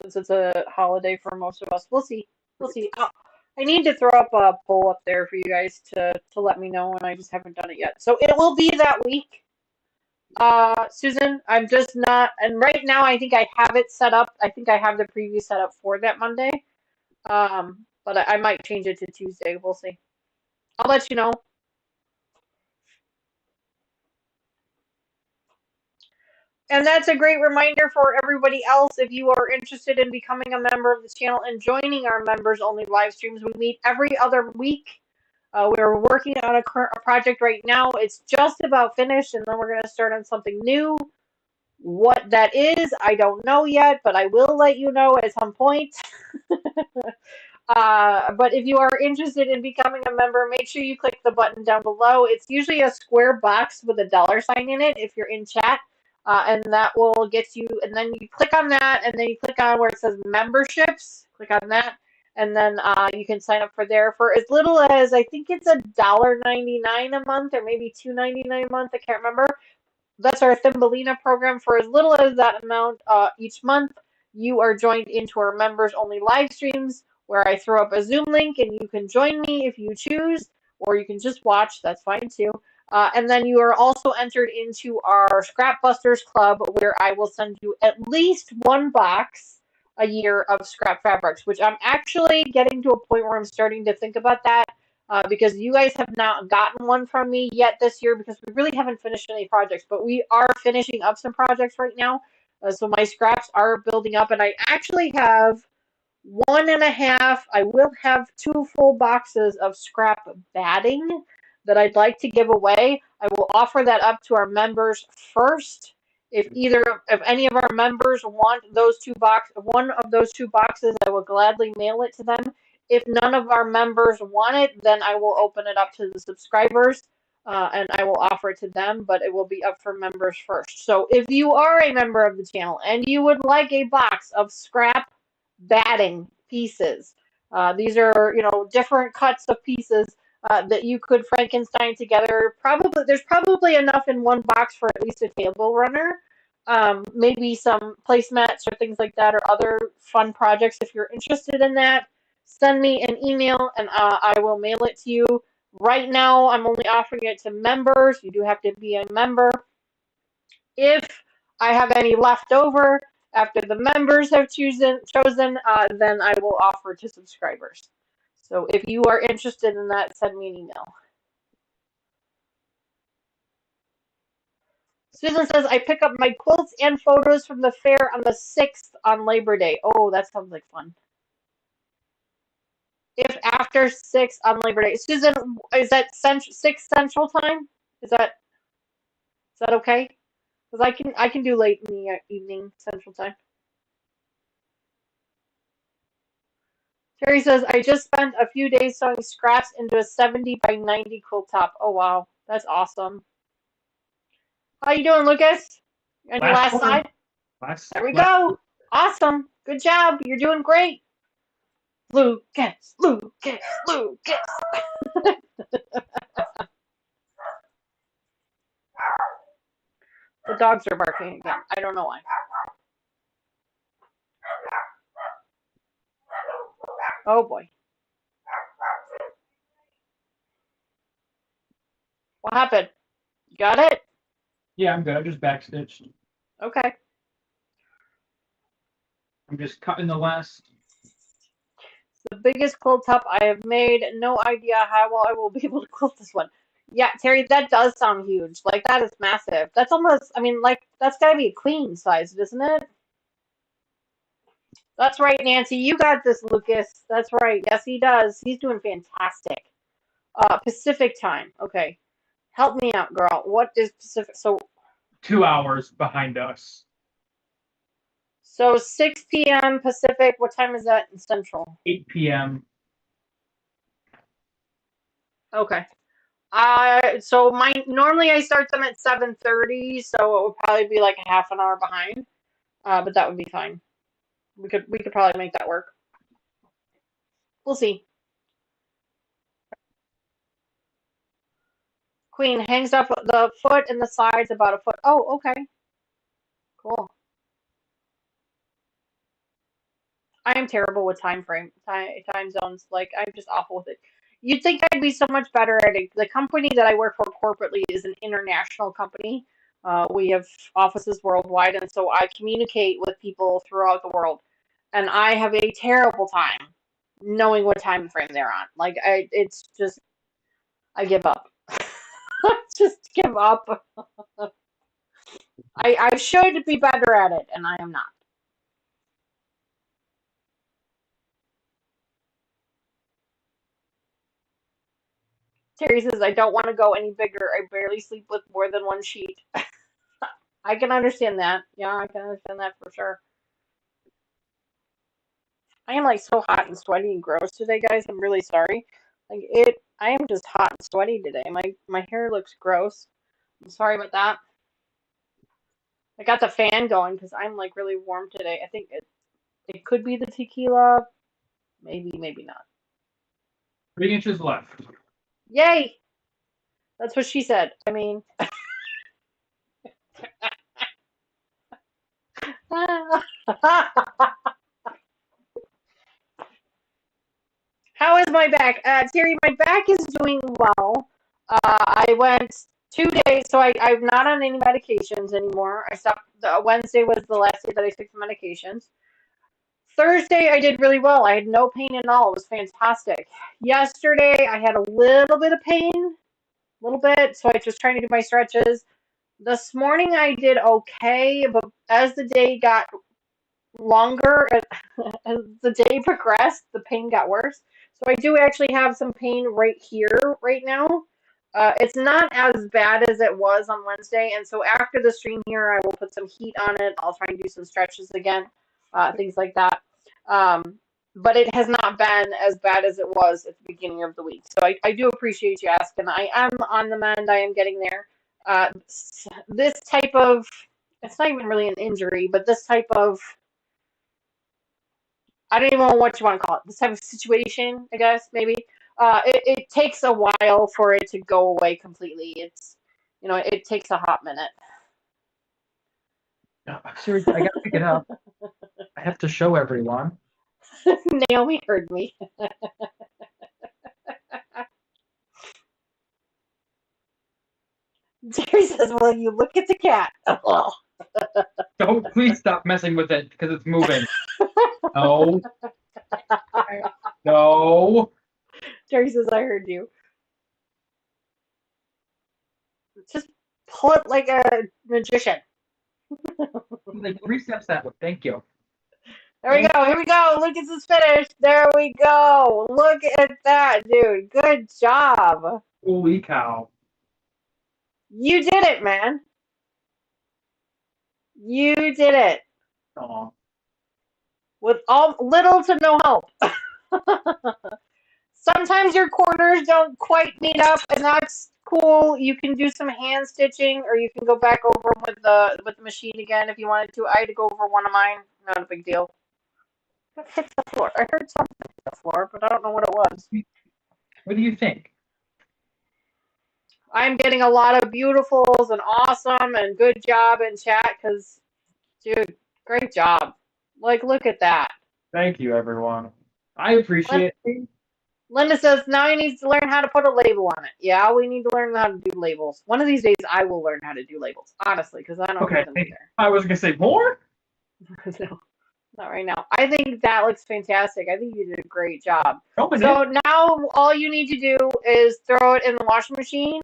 since it's a holiday for most of us. We'll see. We'll see. I need to throw up a poll up there for you guys to let me know, and I just haven't done it yet. So it will be that week. Susan, I'm just not, and right now I think I have it set up. I think I have the preview set up for that Monday. But I might change it to Tuesday. We'll see. I'll let you know. And that's a great reminder for everybody else. If you are interested in becoming a member of the channel and joining our members only live streams, we meet every other week. We're working on a project right now. It's just about finished, and then we're going to start on something new. What that is, I don't know yet, but I will let you know at some point. But if you are interested in becoming a member, make sure you click the button down below. It's usually a square box with a $sign in it if you're in chat. And that will get you, and then you click on that, and then you click on where it says memberships. Click on that, and then you can sign up for there for as little as, I think it's $1.99 a month, or maybe $2.99 a month. I can't remember. That's our Thumbelina program. For as little as that amount each month, you are joined into our members only live streams where I throw up a Zoom link and you can join me if you choose, or you can just watch. That's fine too. And then you are also entered into our Scrap Busters Club, where I will send you at least one box a year of scrap fabrics, which I'm actually getting to a point where I'm starting to think about that. Because you guys have not gotten one from me yet this year, because we really haven't finished any projects, but we are finishing up some projects right now. So my scraps are building up, and I actually have 1.5. I will have 2 full boxes of scrap batting that I'd like to give away. I will offer that up to our members first. If any of our members want one of those 2 boxes, I will gladly mail it to them. If none of our members want it, then I will open it up to the subscribers, and I will offer it to them, but it will be up for members first. So if you are a member of the channel and you would like a box of scrap batting pieces, these are, different cuts of pieces that you could Frankenstein together. There's probably enough in one box for at least a table runner. Maybe some placemats or things like that, or other fun projects. If you're interested in that, send me an email and I will mail it to you. Right now, I'm only offering it to members. You do have to be a member. If I have any left over after the members have chosen, then I will offer to subscribers. So if you are interested in that, send me an email. Susan says, I pick up my quilts and photos from the fair on the 6th on Labor Day. Oh, that sounds like fun. If after 6 on Labor Day. Susan, is that 6 Central Time? Is that okay? Because I can do late in the evening Central Time. Terry says, I just spent a few days sewing scraps into a 70 by 90 quilt top. Oh, wow. That's awesome. How you doing, Lucas? On your last side? There we go. Awesome. Good job. You're doing great. Lucas. The dogs are barking again. I don't know why. Oh boy. What happened? You got it? Yeah, I'm good. I just backstitched. Okay. I'm just cutting the last. It's the biggest quilt top I have made. No idea how well I will be able to quilt this one. Yeah, Terry, that does sound huge. Like, that is massive. That's almost, that's gotta be a queen size, isn't it? That's right, Nancy. You got this, Lucas. That's right. Yes, he does. He's doing fantastic. Pacific time. Okay. Help me out, girl. What is Pacific? So 2 hours behind us. So 6 p.m. Pacific. What time is that in Central? 8 p.m. Okay. So normally I start them at 7:30, so it would probably be like a half an hour behind. But that would be fine. We could probably make that work. We'll see. Queen hangs off the foot and the sides about a foot. Oh, okay. Cool. I am terrible with time zones. Like, I'm just awful with it. You'd think I'd be so much better at it. The company that I work for corporately is an international company. We have offices worldwide, and so I communicate with people throughout the world. And I have a terrible time knowing what time frame they're on. Like, it's just, I give up. Just give up. I should be better at it, and I am not. Terry says, I don't want to go any bigger. I barely sleep with more than one sheet. I can understand that. Yeah, I can understand that for sure. I am like so hot and sweaty and gross today, guys. I'm really sorry. I am just hot and sweaty today. My hair looks gross. I'm sorry about that. I got the fan going because I'm like really warm today. I think it could be the tequila. Maybe, maybe not. 3 inches left. Yay! That's what she said. I mean, how is my back? Terry, my back is doing well. I went 2 days, so I'm not on any medications anymore. I stopped. Wednesday was the last day that I took the medications. Thursday, I did really well. I had no pain at all. It was fantastic. Yesterday, I had a little bit of pain, a little bit, so I was just trying to do my stretches. This morning, I did okay, but as the day got longer, as the day progressed, the pain got worse. So I do actually have some pain right here, right now. It's not as bad as it was on Wednesday, and so after the stream here, I will put some heat on it. I'll try and do some stretches again, things like that. But it has not been as bad as it was at the beginning of the week. So I do appreciate you asking. I am on the mend. I am getting there. This type of, it's not even really an injury, but this type of, I don't even know what you want to call it, this type of situation, I guess, maybe. It takes a while for it to go away completely. It takes a hot minute. No, seriously, I gotta pick it up. I have to show everyone. Naomi heard me. Jerry says, well, you look at the cat. Don't please stop messing with it because it's moving. No. No. Jerry says, I heard you. Just pull it like a magician. Like 3 steps that way. Thank you. There we go. Here we go. Lucas is finished. There we go. Look at that, dude. Good job. Holy cow. You did it, man. You did it. Aw. With little to no help. Sometimes your corners don't quite meet up, and that's cool. You can do some hand stitching, or you can go back over them with the machine again if you wanted to. I had to go over one of mine. Not a big deal. What hit the floor? I heard something hit the floor, but I don't know what it was. What do you think? I'm getting a lot of beautifuls and awesome and good job in chat because, dude, great job. Like, look at that. Thank you, everyone. I appreciate it. Linda says, now he needs to learn how to put a label on it. Yeah, we need to learn how to do labels. One of these days, I will learn how to do labels, honestly, because I don't Okay, do them either. I was going to say more? No, not right now. I think that looks fantastic. I think you did a great job. Oh, So now all you need to do is throw it in the washing machine.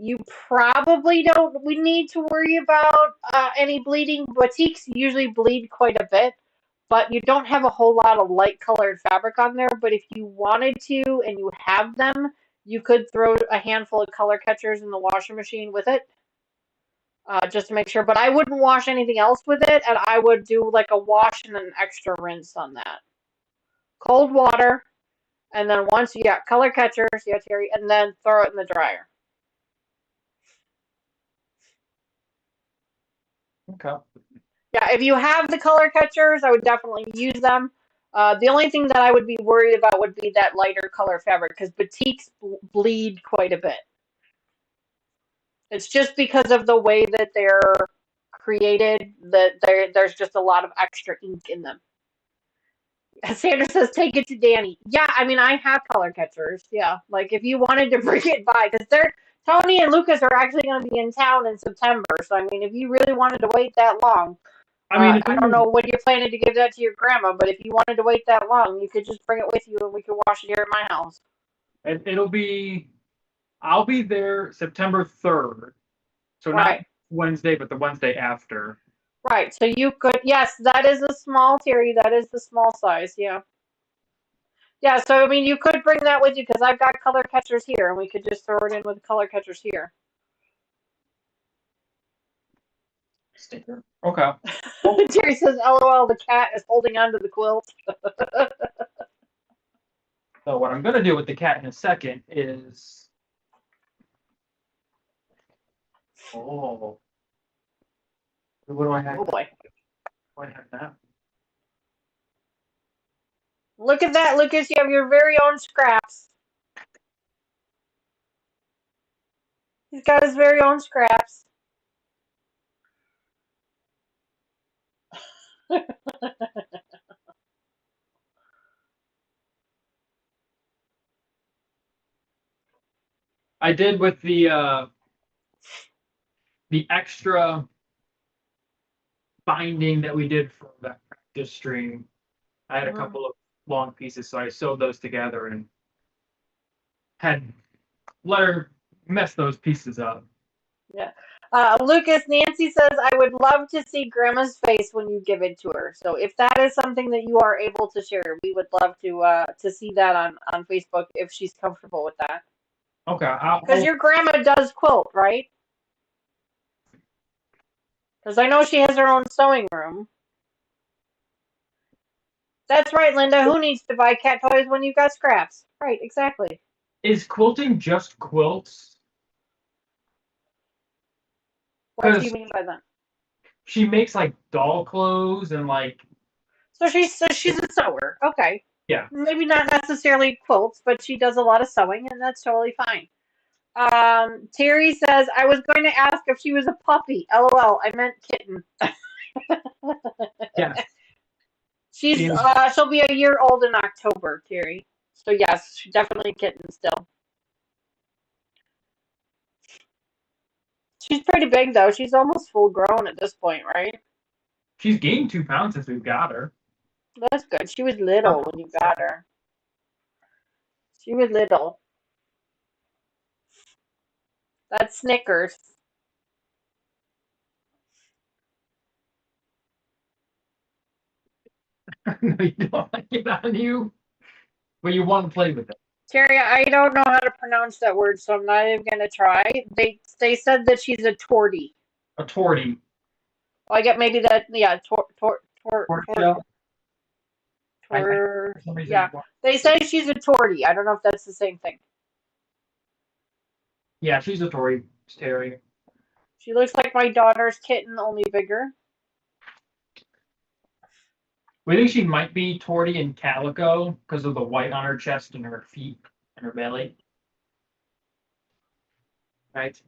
You probably don't need to worry about any bleeding. Boutiques usually bleed quite a bit, but you don't have a whole lot of light colored fabric on there. But if you wanted to and you have them, you could throw a handful of color catchers in the washing machine with it. Just to make sure, but I wouldn't wash anything else with it, and I would do like a wash and an extra rinse on that. Cold water, and then once you got color catchers, yeah, Terry, and then throw it in the dryer. Okay. Yeah, if you have the color catchers, I would definitely use them. The only thing that I would be worried about would be that lighter color fabric, because boutiques bleed quite a bit. It's just because of the way that they're created that there's just a lot of extra ink in them. Sandra says, take it to Danny. Yeah, I mean, I have color catchers. Yeah, like if you wanted to bring it by, because Tony and Lucas are actually going to be in town in September. So, I mean, if you really wanted to wait that long, I don't know when you're planning to give that to your grandma, but if you wanted to wait that long, you could just bring it with you and we could wash it here at my house. And I'll be there September 3rd. So not Right. Wednesday, but the Wednesday after. Right. So you could, yes, that is a small, Terry. That is the small size. Yeah. Yeah. So, I mean, you could bring that with you because I've got color catchers here and we could just throw it in with color catchers here. Sticker. Okay. Terry says, LOL, the cat is holding onto the quilt. So what I'm gonna do with the cat in a second is, what do I have? Oh boy. What do I have now? Look at that, Lucas. You have your very own scraps. He's got his very own scraps. I did with the extra binding that we did for that practice stream. I had a couple of long pieces, so I sewed those together and had let her mess those pieces up. Yeah. Lucas, Nancy says, I would love to see Grandma's face when you give it to her. So if that is something that you are able to share, we would love to see that on Facebook if she's comfortable with that. Okay. Because your grandma does quilt, right? Because I know she has her own sewing room. That's right, Linda. Who needs to buy cat toys when you've got scraps? Right, exactly. Is quilting just quilts? What do you mean by that? She makes like doll clothes and like. So she's a sewer. Okay. Yeah. Maybe not necessarily quilts, but she does a lot of sewing, and that's totally fine. Terry says, I was going to ask if she was a puppy. LOL, I meant kitten. Yeah. She'll be a year old in October, Terry. So yes, she's definitely a kitten still. She's pretty big though. She's almost full grown at this point, right? She's gained 2 pounds since we've got her. That's good. She was little when you got her. She was little. That's Snickers. No, you don't like it on you, but you want to play with it. Terry, I don't know how to pronounce that word, so I'm not even gonna try. They said that she's a tortie. A tortie. Well, I get maybe that. Yeah, yeah. They say she's a tortie. I don't know if that's the same thing. Yeah, she's a tortie, Terry. She looks like my daughter's kitten, only bigger. We think she might be tortie and calico because of the white on her chest and her feet and her belly. Right?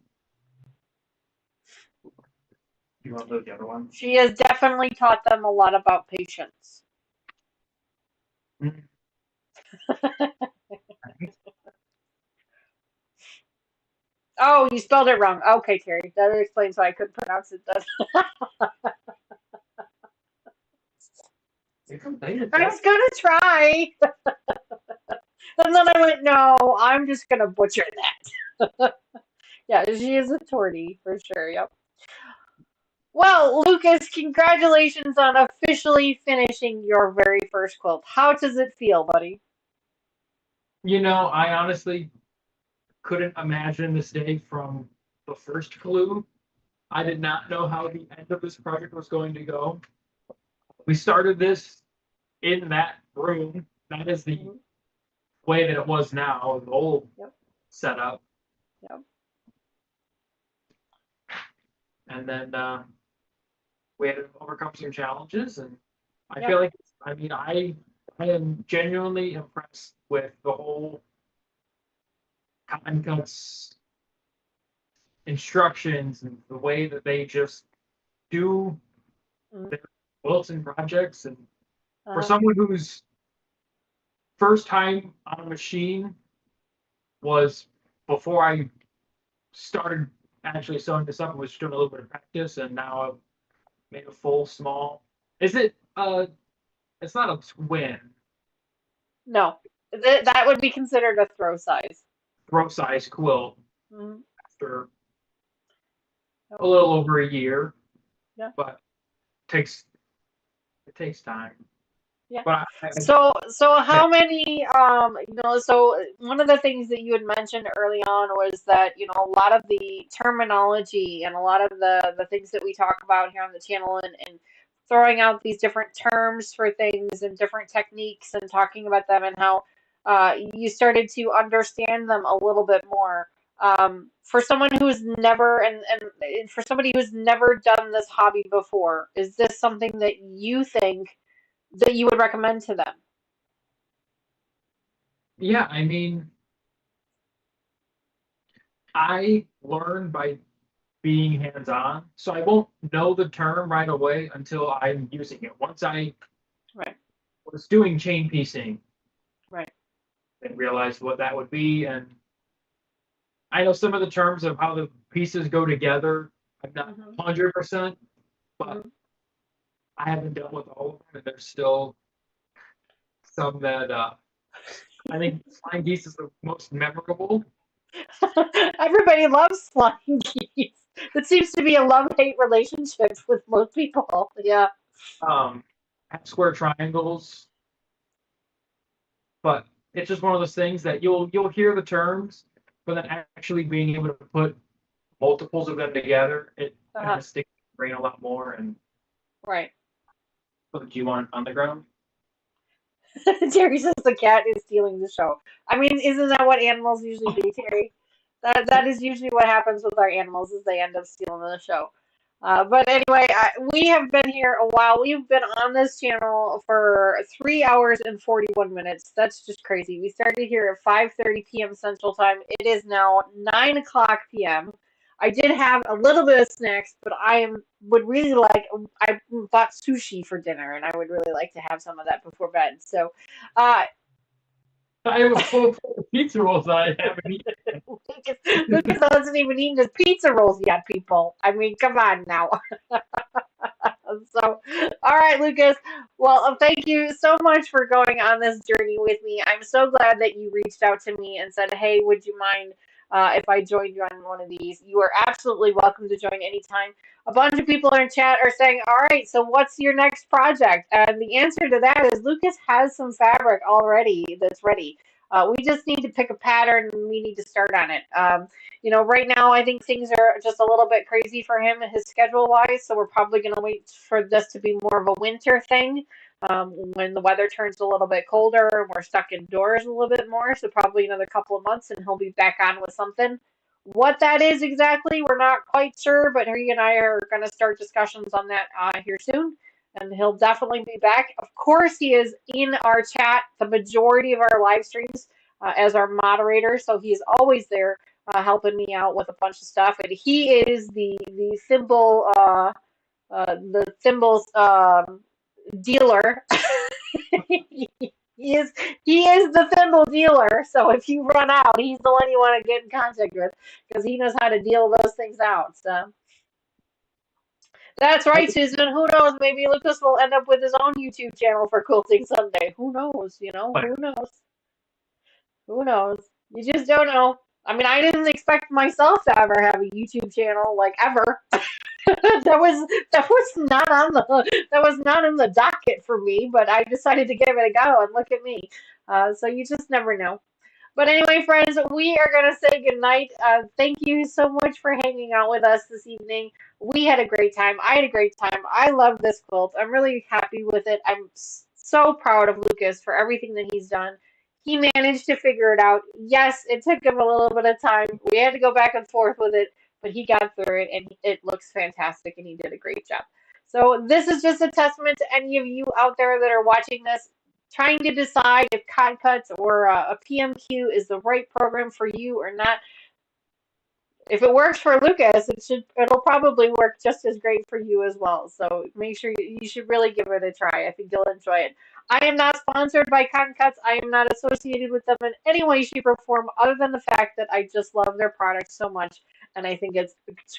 You want the other one? She has definitely taught them a lot about patience. Mm-hmm. Oh, you spelled it wrong. Okay, Terry. That explains why I couldn't pronounce it then. I was gonna try. And then I went, no, I'm just gonna butcher that. Yeah, she is a tortie for sure, yep. Well, Lucas, congratulations on officially finishing your very first quilt. How does it feel, buddy? You know, I honestly couldn't imagine this day from the first clue. I did not know how the end of this project was going to go. We started this in that room. That is the way that it was now, the old setup. Yep. And then we had to overcome some challenges, and I feel like, I mean, I am genuinely impressed with the whole cottoncuts instructions and the way that they just do their quilts and projects. And for someone whose first time on a machine was before I started actually sewing this up, I was doing a little bit of practice, and now I've made a full small. Is it it's not a twin. No. That would be considered a throw size. throw size quilt Mhm. after a little over a year. Yeah. But it takes time. Yeah. But So how many, so one of the things that you had mentioned early on was that, a lot of the terminology and a lot of the things that we talk about here on the channel and throwing out these different terms for things and different techniques and talking about them and how you started to understand them a little bit more. For someone who's never and for somebody who's never done this hobby before, is this something that you think that you would recommend to them? yeah, I mean, I learn by being hands-on, so I won't know the term right away until I'm using it. Once I Right, was doing chain piecing right. and realized what that would be, and I know some of the terms of how the pieces go together. I'm not Mhm, 100%, but mhm. I haven't dealt with all of them, and there's still some that I think flying geese is the most memorable. Everybody loves flying geese. It seems to be a love-hate relationship with most people. Yeah. Have square triangles, but it's just one of those things that you'll hear the terms, but then actually being able to put multiples of them together, it kind Uh-huh. of sticks in your brain a lot more. And Right. what do you want on the ground? Terry says the cat is stealing the show. I mean, isn't that what animals usually do, Terry? That is usually what happens with our animals is they end up stealing the show. But anyway, we have been here a while. We've been on this channel for 3 hours and 41 minutes. That's just crazy. We started here at 5:30 p.m. Central Time. It is now 9 o'clock p.m. I did have a little bit of snacks, but would really like. I bought sushi for dinner, and I would really like to have some of that before bed. So, uh, I have a full plate of pizza rolls that I haven't eaten. Lucas hasn't even eaten his pizza rolls yet, people. I mean, come on now. So, all right, Lucas. Well, thank you so much for going on this journey with me. I'm so glad that you reached out to me and said, "Hey, would you mind if I joined you on one of these?" You are absolutely welcome to join anytime. A bunch of people in chat are saying, "All right, so what's your next project?" And the answer to that is Lucas has some fabric already that's ready. We just need to pick a pattern and we need to start on it. Right now I think things are just a little bit crazy for him his schedule wise, so we're probably going to wait for this to be more of a winter thing. When the weather turns a little bit colder and we're stuck indoors a little bit more, so probably another couple of months and he'll be back on with something. What that is exactly, we're not quite sure, but he and I are going to start discussions on that here soon. And he'll definitely be back. Of course, he is in our chat the majority of our live streams as our moderator, so he's always there helping me out with a bunch of stuff. And he is the thimbles dealer. He is he is the thimble dealer. So if you run out, he's the one you want to get in contact with because he knows how to deal those things out. So that's right, Susan. Who knows? Maybe Lucas will end up with his own YouTube channel for quilting someday. Who knows? Who knows? Who knows? You just don't know. I mean, I didn't expect myself to ever have a YouTube channel, like ever. that was not in the docket for me, but I decided to give it a go, and look at me. So you just never know. But anyway, friends, we are going to say goodnight. Thank you so much for hanging out with us this evening. We had a great time. I had a great time. I love this quilt. I'm really happy with it. I'm so proud of Lucas for everything that he's done. He managed to figure it out. Yes, it took him a little bit of time. We had to go back and forth with it, but he got through it, and it looks fantastic, and he did a great job. So this is just a testament to any of you out there that are watching this, trying to decide if cottoncuts or a PMQ is the right program for you or not. If it works for Lucas, it'll probably work just as great for you as well. So make sure you should really give it a try. I think you'll enjoy it. I am not sponsored by cottoncuts. I am not associated with them in any way, shape, or form, other than the fact that I just love their products so much. and I think it's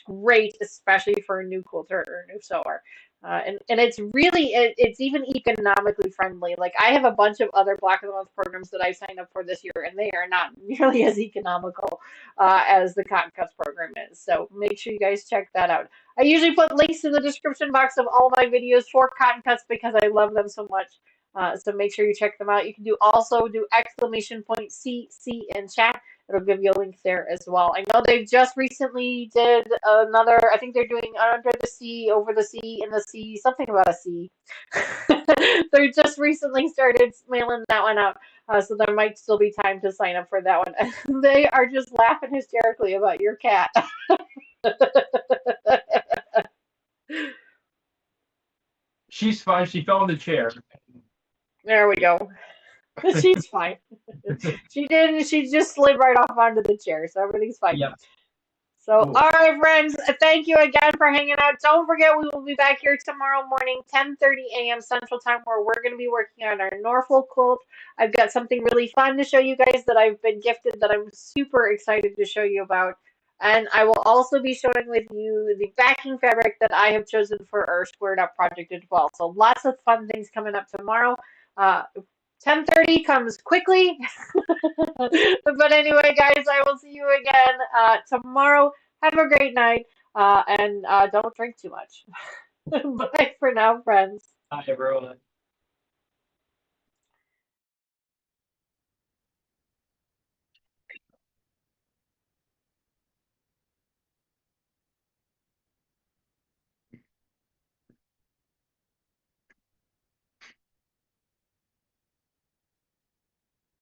great, especially for a new quilter or a new sewer. And it's really it's even economically friendly. Like I have a bunch of other Black of the Month programs that I signed up for this year, and they are not nearly as economical as the Cotton Cuts program is. So make sure you guys check that out. I usually put links in the description box of all my videos for Cotton Cuts because I love them so much. So make sure you check them out. You can also do exclamation point CC in chat. It'll give you a link there as well. I know they just recently did another, I think they're doing Under the Sea, Over the Sea, In the Sea, something about a sea. They just recently started mailing that one out. So there might still be time to sign up for that one. They are just laughing hysterically about your cat. She's fine. She fell in the chair. There we go. She's fine. She didn't. She just slid right off onto the chair, so everything's fine. Yep. So, Cool. all right, friends. Thank you again for hanging out. Don't forget, we will be back here tomorrow morning, 10:30 a.m. Central Time, where we're going to be working on our Norfolk quilt. I've got something really fun to show you guys that I've been gifted that I'm super excited to show you about. And I will also be showing with you the backing fabric that I have chosen for our Squared Up project as well. So lots of fun things coming up tomorrow. 10:30 comes quickly. But anyway, guys, I will see you again tomorrow. Have a great night. And don't drink too much. Bye for now, friends. Hi, everyone.